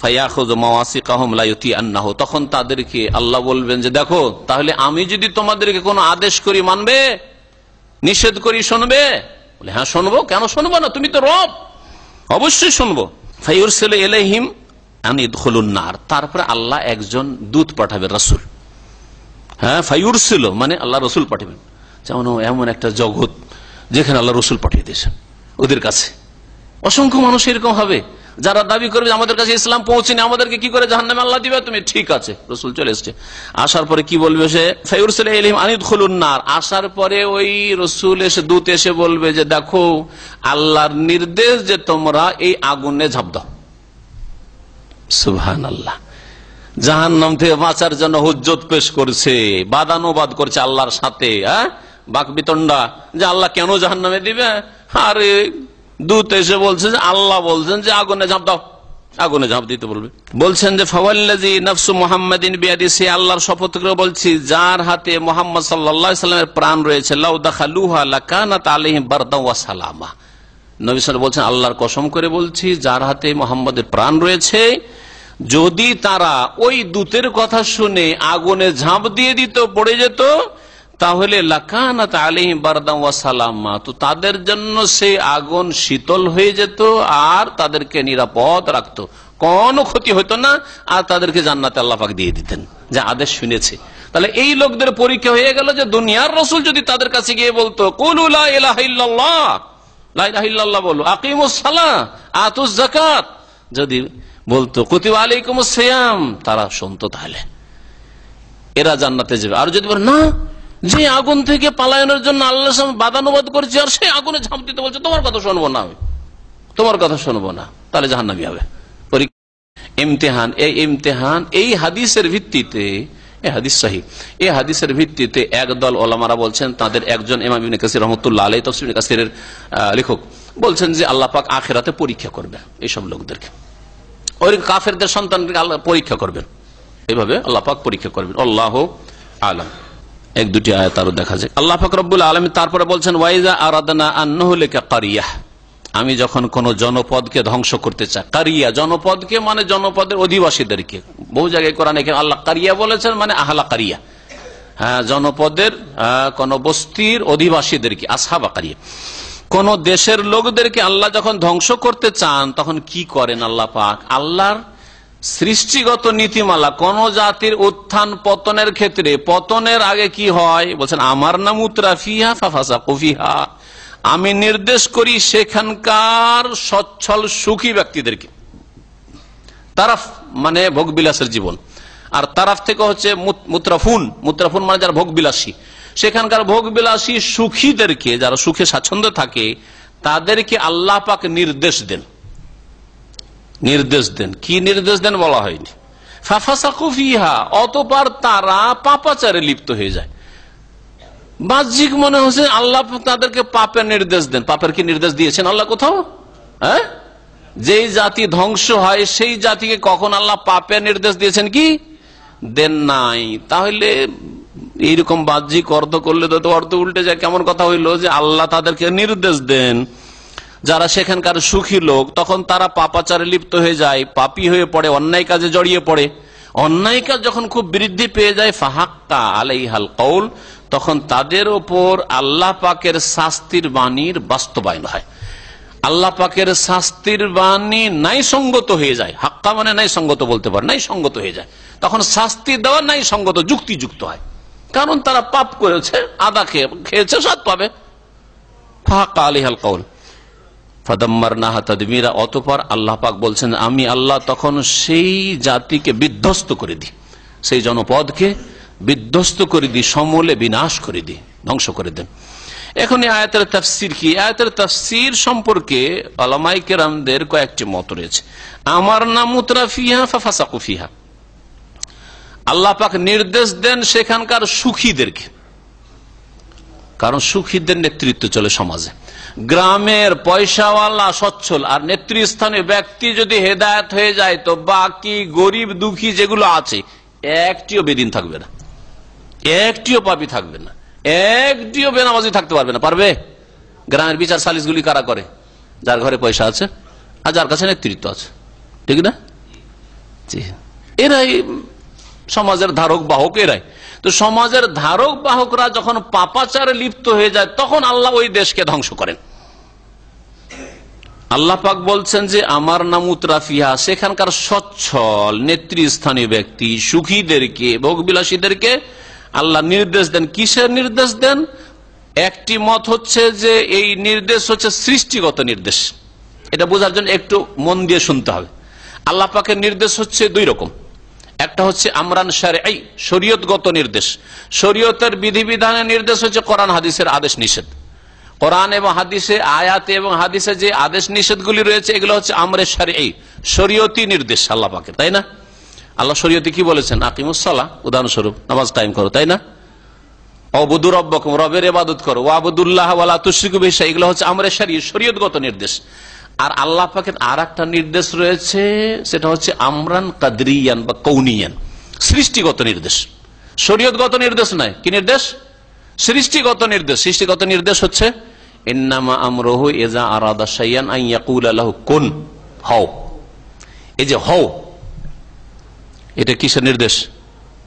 Speaker 5: ফায়াখুযু মাওয়াসিকাহুম লা ইউতিআন্নাহু, তখন তাদেরকে আল্লাহ বলবেন যে দেখো, তাহলে আমি যদি তোমাদেরকে কোনো আদেশ করি মানবে, নিষেধ করি শুনবে? বলে হ্যাঁ শুনবো, কেন শুনবো না, তুমি তো রব, অবশ্যই শুনবো। ফায়ুরসিলু ইলাইহিম আন ইদখুলুন নার, তারপরে আল্লাহ একজন দূত পাঠাবেন, রাসূল। হ্যাঁ, ফায়ুরসিলু মানে আল্লাহ রাসূল পাঠাবেন। যেমন এমন একটা জগৎ যেখানে আল্লাহ রাসূল পাঠিয়ে দিয়েছেন, ওদের কাছে অসংখ্য মানুষ এরকম হবে যারা দাবি করবে আমাদের কাছে ইসলাম পৌঁছেনি, আমাদেরকে কি করে জাহান্নামে আল্লাহ দিবে তুমি? ঠিক আছে, রাসূল চলে এসেছে। আসার পরে কি বলবে সে? ফায়ুরসিলু ইলাইহিম আন ইদখুলুন নার, আসার পরে ওই রাসূল এসে, দূত এসে বলবে যে দেখো, আল্লাহর নির্দেশ যে তোমরা এই আগুনে ঝাঁপ দাও। সুবহানাল্লাহ। জাহান্নাম থেকে বাঁচার জন্য হুজ্জত পেশ করছে, বাদানুবাদ করছে আল্লাহর সাথে, বাকবিতণ্ডা, যে আল্লাহ কেন জাহান্নামে দিবে। আরে দূত এসে বলছে যে আল্লাহ বলছেন যে আগুনে ঝাঁপ দাও, আগুনে ঝাঁপ দিতে বলবে। বলছেন যে ফাওয়াল্লাযী নাফসু মুহাম্মাদিন বিয়াদিহি, সে আল্লাহর শপথ করে বলছি যার হাতে মুহাম্মদ সাল্লাল্লাহু আলাইহি ওয়াসাল্লামের প্রাণ রয়েছে, লাউ দাখালুহা লাকানাত আলাইহিম বারদাও ওয়া সালামা। নবী সাল্লাল্লাহু আলাইহি বলছেন আল্লাহর কসম করে বলছি যার হাতে মুহাম্মদের প্রাণ রয়েছে, যদি তারা ওই দূতের কথা শুনে আগুনে ঝাঁপ দিয়ে দিত, পড়ে যেত, তাহলে লাকানাত আলাইহিম বারদাও ওয়া সালামা, তো তাদের জন্য সেই আগুন শীতল হয়ে যেত আর তাদেরকে নিরাপদ রাখতো, কোনো ক্ষতি হতো না, আর তাদেরকে জান্নাতে আল্লাহ পাক দিয়ে দিতেন, যে আদেশ শুনেছে। তাহলে এই লোকদের পরীক্ষা হয়ে গেল যে দুনিয়ার রাসূল যদি তাদের কাছে গিয়ে বলতো কুলু লা ইলাহা ইল্লাল্লাহ, লা ইলাহা ইল্লাল্লাহ বলো, আকিমুস সালাহ আতুজ যাকাত, যদি বলতো কুতিবা আলাইকুমুস সিয়াম, তারা শুনতো, তাহলে এরা জান্নাতে যাবে। আর যদি বলে না, যে আগুন থেকে পালানোর জন্য আল্লাহ বাদানুবাদ করেছে আর সেই আগুনে ঝাঁপ দিতে বলছে, তোমার কথা শুনবো না, আমি তোমার কথা শুনবো না, তাহলে জাহান্নামী হবে। ইমতিহান, এই ইমতিহান এই হাদিসের ভিত্তিতে, এই হাদিস সহিহ, এই হাদিসের ভিত্তিতে একদল ওলামারা বলছেন, তাদের একজন ইমাম ইবনে কাসির রাহমাতুল্লাহ আলাইহি তাফসীর ইবনে কাসিরের লেখক বলছেন যে আল্লাহ পাক আখিরাতে পরীক্ষা করবেন এইসব লোকদেরকে, ওই কাফেরদের সন্তানকে আল্লাহ পরীক্ষা করবেন, এইভাবে আল্লাহ পাক পরীক্ষা করবেন। আল্লাহু আলাম। এক দুটি আয়াত আরো দেখা যায়। আল্লাহ পাক রব্বুল আলামিন তারপরে বলছেন ওয়াইজা আরাদনা আন নুহলিকা কারিয়াহ, আমি যখন কোন জনপদকে ধ্বংস করতে চাই, কারিয়া জনপদকে মানে জনপদের অধিবাসীদেরকে, বহু জায়গায় কোরআনে আল্লাহ কারিয়া বলেছেন, মানে আহলা কারিয়া, হ্যাঁ জনপদের কোন বস্তির অধিবাসীদেরকে, আসহাবা কারিয়া। কোন দেশের লোকদেরকে আল্লাহ যখন ধ্বংস করতে চান তখন কি করেন আল্লাহ পাক? আল্লাহর সৃষ্টিগত নীতিমালা, কোন জাতির উত্থান পতনের ক্ষেত্রে পতনের আগে কি হয় বলছেন, আমার নাম উতরাফিহা ফাফাসাকু ফিহা, আমি নির্দেশ করি সেখানকার সচ্ছল সুখী ব্যক্তিদেরকে, তারাফ মানে ভোগবিলাসের জীবন, আর তারাফ থেকে হচ্ছে মুত্রাফুন, মুত্রাফুন মানে যারা ভোগবিলাসী, সেখানকার ভোগবিলাসী সুখীদেরকে, যারা সুখে স্বাচ্ছন্দ্য থাকে, তাদেরকে আল্লাহ পাক নির্দেশ দেন। কি নির্দেশ দেন বলা হয়নি। ফাফাসাকু ফিহা, অতঃপর তারা পাপাচারে লিপ্ত হয়ে যায়। বাহ্যিক মনে হচ্ছে আল্লাহ তাদেরকে পাপের নির্দেশ দেন। পাপের কি নির্দেশ দিয়েছেন আল্লাহ কোথাও? হ্যাঁ, যেই জাতি ধ্বংস হয় সেই জাতিকে কখন আল্লাহ পাপের নির্দেশ দিয়েছেন? কি দেন নাই। তাহলে এইরকম বাহ্যিক অর্থ করলে তো অর্থ উল্টে যায়। কেমন কথা হইলো যে আল্লাহ তাদেরকে নির্দেশ দেন, যারা সেখানকার সুখী লোক, তখন তারা পাপাচারে লিপ্ত হয়ে যায়, পাপী হয়ে পড়ে, অন্যায় কাজে জড়িয়ে পড়ে। অন্যায় কাজ যখন খুব বৃদ্ধি পেয়ে যায়, ফাহাক্কা আলাইহাল কওল, তখন তাদের ওপর আল্লাহ পাকের শাস্তির বাণীর বাস্তবায়ন হয়। আল্লাহ পাকের শাস্তির বাণী নাই সঙ্গত হয়ে যায়। হাক্কা মানে নাই সঙ্গত বলতে পারে, নাই সঙ্গত হয়ে যায়। তখন শাস্তি দেওয়া নাই সঙ্গত, যুক্তিযুক্ত হয়। কারণ তারা পাপ করেছে, আদা খেয়েছে, সাত পাবে। ফাহাক্কা আলাইহাল কওল ফাদাম্মারনাহা তাদমীরা, অতঃপর আল্লাহ পাক বলছেন আমি আল্লাহ তখন সেই জাতিকে বিধ্বস্ত করে দিই, সেই জনপদকে বিধ্বস্ত করে দিই, সমূলে বিনাশ করে দিই, ধ্বংস করে দেন। এখন এই আয়াতের তাফসীর কি? আয়াতের তাফসীর সম্পর্কে উলামায়ে কেরামদের কয়েকটি মত রয়েছে। আমার নাম মুতরাফিহা ফাফাসাকু ফিহা, আল্লাহ পাক নির্দেশ দেন সেখানকার সুখীদেরকে, কারণ সুখীদের নেতৃত্ব চলে সমাজে। গ্রামের পয়সাওয়ালা সচ্ছল আর নেতৃস্থানীয় ব্যক্তি যদি হেদায়েত হয়ে যায়, তো বাকি গরিব দুঃখী যেগুলো আছে একটিও বেদিন থাকবে না, একটিও পাপী থাকবে না, একটিও বেনামাজি থাকতে পারবে না। পারবে? গ্রামের বিচার সালিশগুলি কারা করে? যার ঘরে পয়সা আছে আর যার কাছে নেতৃত্ব আছে, ঠিক না? এরাই সমাজের ধারক বাহক, এরাই তো সমাজের ধারক বাহকরা যখন পাপাচারে লিপ্ত হয়ে যায়, তখন আল্লাহ ওই দেশকে ধ্বংস করেন। আল্লাহ পাক বলছেন যে আমার নাম মুতরাফিহা, সেখানকার সচ্ছল নেতৃস্থানীয় ব্যক্তি সুখীদেরকে, ভোগবিলাসীদেরকে আল্লাহ নির্দেশ দেন। কিসের নির্দেশ দেন? একটি মত হচ্ছে যে এই নির্দেশ হচ্ছে সৃষ্টিগত নির্দেশ। এটা বোঝার জন্য একটু মন দিয়ে শুনতে হবে। আল্লাহ পাকের নির্দেশ হচ্ছে দুই রকম। একটা হচ্ছে আমরান শারঈ, শরীয়তগত নির্দেশ। শরীয়তের বিধিবিধানের নির্দেশ হচ্ছে কোরআন হাদিসের আদেশ নিষেধ। কোরআন এবং হাদিসে, আয়াতে এবং হাদিসে যে আদেশ নিষেধগুলি রয়েছে, এগুলো হচ্ছে আমরে শারঈ, শরীয়তি নির্দেশ আল্লাহ পাকের, তাই না? আল্লাহ শরীয়তে কি বলেছেন? আকিমুস সালাহ, উদাহরণস্বরূপ নামাজ কায়েম করো, তাই না? ওয়াবুদু রাব্বাকুম, রবের ইবাদত করো, ওয়াবুদুল্লাহ ওয়ালা তুশরিকু বিহি শাইআ, এগুলো হচ্ছে আমরে শারঈ, শরীয়তগত নির্দেশ। আর আল্লাহ পাকের আর একটা নির্দেশ রয়েছে, সেটা হচ্ছে আমরান কাদরিয়ান বা কৌনিয়ান, সৃষ্টিগত নির্দেশ। শরীয়তগত নির্দেশ নয়। কি নির্দেশ? সৃষ্টিগত নির্দেশ। সৃষ্টিগত নির্দেশ হচ্ছে ইন্নামা আমরুহু ইযা আরাদা শাইআন আন ইয়াকুলা লাহু কুন, হও। এই যে হও, এটা কিসের নির্দেশ?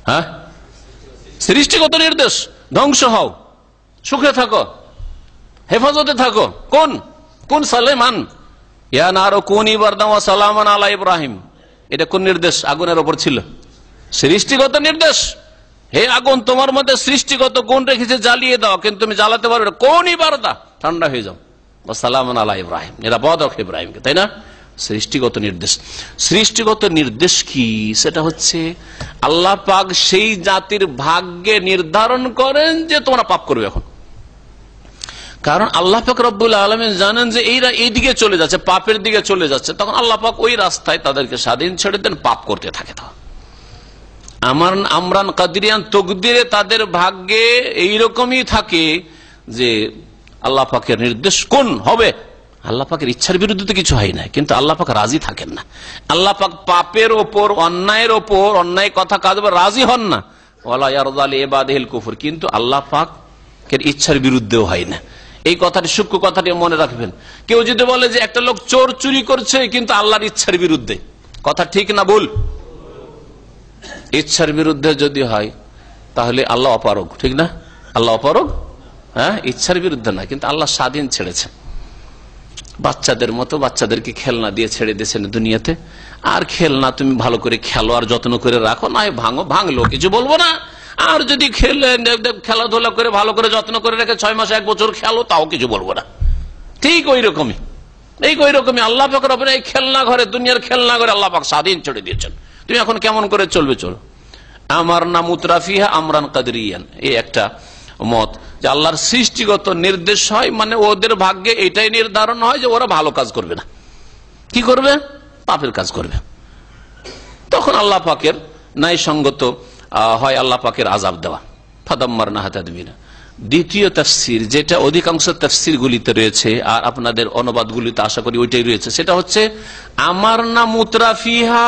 Speaker 5: হ্যাঁ, সৃষ্টিগত নির্দেশ। ধ্বংস হও, সুখে থাকো, হেফাজতে থাকো। কোন কোন সালেমান ইয়া নারু কুনি বারদান ওয়া সালামান আলা ইব্রাহিম, এটা কোন নির্দেশ? আগুনের ওপর ছিল, সৃষ্টিগত নির্দেশ। হে আগুন, তোমার মধ্যে সৃষ্টিগত গুণ রেখেছে, জ্বালিয়ে দাও, কিন্তু তুমি জ্বালাতে পারবে না। কোনি বারদা, ঠান্ডা হয়ে যাও। ওয়া সালামান আলা ইব্রাহিম, নিরাপদ রাখো ইব্রাহিমকে, তাই না? সৃষ্টিগত নির্দেশ। সৃষ্টিগত নির্দেশ কি? সেটা হচ্ছে আল্লাহ পাক সেই জাতির ভাগ্যে নির্ধারণ করেন যে তোমরা পাপ করবে এখন। কারণ আল্লাহ পাক রব্বুল আলামিন জানেন যে এইরা এই দিকে চলে যাচ্ছে, পাপের দিকে চলে যাচ্ছে, তখন আল্লাহ পাক ওই রাস্তায় তাদেরকে স্বাধীন ছেড়ে দেন, পাপ করতে থাকে। আমরান কাদরিয়ান তকদিরে তাদের ভাগ্যে এইরকমই থাকে যে আল্লাহ পাকের নির্দেশ কোন হবে। আল্লাহ পাকের ইচ্ছার বিরুদ্ধে তো কিছু হয় না, কিন্তু আল্লাহ পাক রাজি থাকেন না। আল্লাহ পাক পাপের ওপর, অন্যায়ের ওপর, অন্যায় কথা কাজ রাজি হন না। ওয়ালা ইয়ারদা লিইবাদিহিল কুফর, কিন্তু আল্লাহ পাকের ইচ্ছার বিরুদ্ধেও হয় না। এই কথাটি, সূক্ষ্ম কথাটি মনে রাখবেন। কেউ যদি বলে যে একটা লোক চোর চুরি করছে কিন্তু আল্লাহর ইচ্ছার বিরুদ্ধে, কথা ঠিক না ভুল? ইচ্ছার বিরুদ্ধে যদি হয় তাহলে আল্লাহ অপারগ, ঠিক না? আল্লাহ অপারগ, হ্যাঁ, ইচ্ছার বিরুদ্ধে না, কিন্তু আল্লাহ স্বাধীন ছেড়েছেন। বাচ্চাদের মতো বাচ্চাদেরকে খেলনা দিয়ে ছেড়ে দিয়েছেন দুনিয়াতে। আর খেলনা তুমি ভালো করে খেলো আর যত্ন করে রাখো, না ভাঙো, ভাঙলো কিছু বলবো না। আর যদি খেলাধুলা করে ভালো করে যত্ন করে রেখে 6 মাস 1 বছর খেলো, তাও কিছু বলবো না। ঠিক ওই রকমই, ওই রকমই আল্লাহ পাক রব্বুল এই খেলনা ঘরে, দুনিয়ার খেলনা ঘরে আল্লাহ পাক স্বাধীন ছেড়ে দিয়েছেন। তুমি এখন কেমন করে চলবে চলো। আমার নাম মুতরাফিহা আমরান কাদরিয়ান, এই একটা মত যে আল্লাহর সৃষ্টিগত নির্দেশ হয়, মানে ওদের ভাগ্যে এটাই নির্ধারণ হয় যে ওরা ভালো কাজ করবে না, কি করবে? পাপের কাজ করবে। তখন আল্লাহ পাকের ন্যায়সঙ্গত হয় আল্লাহ পাকের আযাব দেওয়া। ফাদাম্মারনাহা তাদবীরা। দ্বিতীয় তাফসীর, যেটা অধিকাংশ তাফসীর গুলিতে রয়েছে আর আপনাদের অনুবাদ গুলিতে আশা করি ওইটাই রয়েছে, সেটা হচ্ছে আমারনা মুতরাফিহা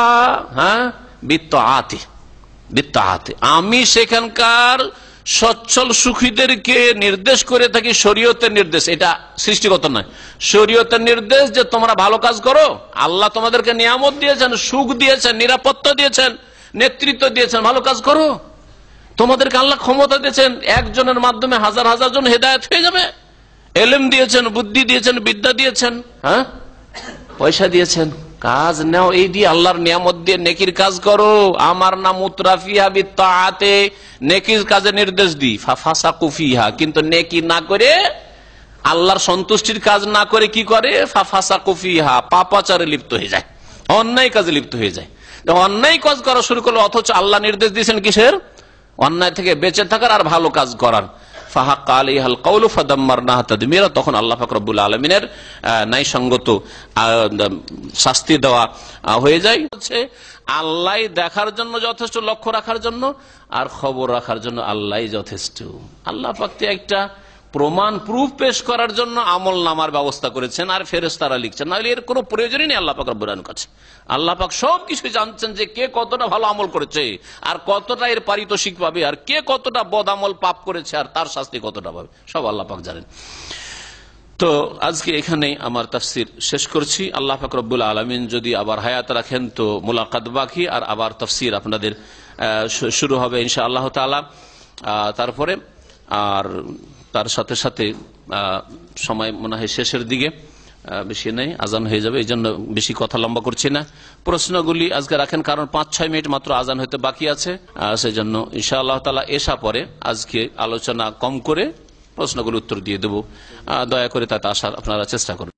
Speaker 5: বিত্তাআতি। আমি সেখানকার সচ্ছল সুখীদেরকে নির্দেশ করে থাকি শরীয়তের নির্দেশ, এটা সৃষ্টিগত নয়, শরীয়তের নির্দেশ যে তোমরা ভালো কাজ করো। আল্লাহ তোমাদেরকে নিয়ামত দিয়েছেন, সুখ দিয়েছেন, নিরাপত্তা দিয়েছেন, নেতৃত্ব দিয়েছেন, ভালো কাজ করো। তোমাদেরকে আল্লাহ ক্ষমতা দিয়েছেন, একজনের মাধ্যমে হাজার হাজার জন হেদায়েত হয়ে যাবে। এলেম দিয়েছেন, বুদ্ধি দিয়েছেন, বিদ্যা দিয়েছেন, পয়সা দিয়েছেন, কাজ নাও এই দিয়ে, আল্লাহর নিয়ামত দিয়ে নেকির কাজ করো। আমার নাম মুতরাফিহা বিত্তাআতে, নেকির কাজে নির্দেশ দিই। ফাফাসাকু ফিহা, কিন্তু নেকি না করে, আল্লাহর সন্তুষ্টির কাজ না করে কি করে? ফাফাসাকু ফিহা, পাপাচারে লিপ্ত হয়ে যায়, অন্যায় কাজে লিপ্ত হয়ে যায়। অন্যায় কাজ করা শুরু করলো, অথচ আল্লাহ নির্দেশ দিয়েছেন কিসের? অন্যায় থেকে বেঁচে থাকার আর ভালো কাজ করার। ফাহাক্কা আলাইহাল কাউলু ফাদাম্মারনাহা তাদমীরা। তখন আল্লাহ পাক রব্বুল আলামিনের ন্যায়সঙ্গত শাস্তি দেওয়া হয়ে যায়। হচ্ছে আল্লাহ দেখার জন্য যথেষ্ট, লক্ষ্য রাখার জন্য আর খবর রাখার জন্য আল্লাহ যথেষ্ট। আল্লাহ পাক একটা প্রমাণ প্রুফ পেশ করার জন্য আমল নামার ব্যবস্থা করেছেন আর ফেরেশতারা লিখছেন, নাহলে এর কোনো প্রয়োজনই নেই আল্লাহ পাক রব্বুল আলামিনের কাছে। আল্লাহ পাক সবকিছু জানছেন যে কে কতটা ভালো আমল করেছে আর কতটা এর পারিতোষিক পাবে, আর কে কতটা বদ আমল পাপ করেছে আর তার শাস্তি কতটা পাবে, সব আল্লাহ পাক জানেন। তো আজকে এখানেই আমার তাফসীর শেষ করছি। আল্লাহ পাক রব্বুল আলামিন যদি আবার হায়াত রাখেন তো মুলাকাত বাকি, আর আবার তাফসীর আপনাদের শুরু হবে ইনশাআল্লাহ তাআলা। তারপরে আর তার সাথে সাথে সময় মনে হয় শেষের দিকে, বেশি নেই, আজান হয়ে যাবে, এই জন্য বেশি কথা লম্বা করছি না। প্রশ্নগুলি আজকে রাখেন, কারণ ৫-৬ মিনিট মাত্র আজান হতে বাকি আছে, সেই জন্য ইনশাআল্লাহ তাআলা এশা পরে আজকে আলোচনা কম করে প্রশ্নগুলো উত্তর দিয়ে দেব। দয়া করে তাতে আসার আপনারা চেষ্টা করুন।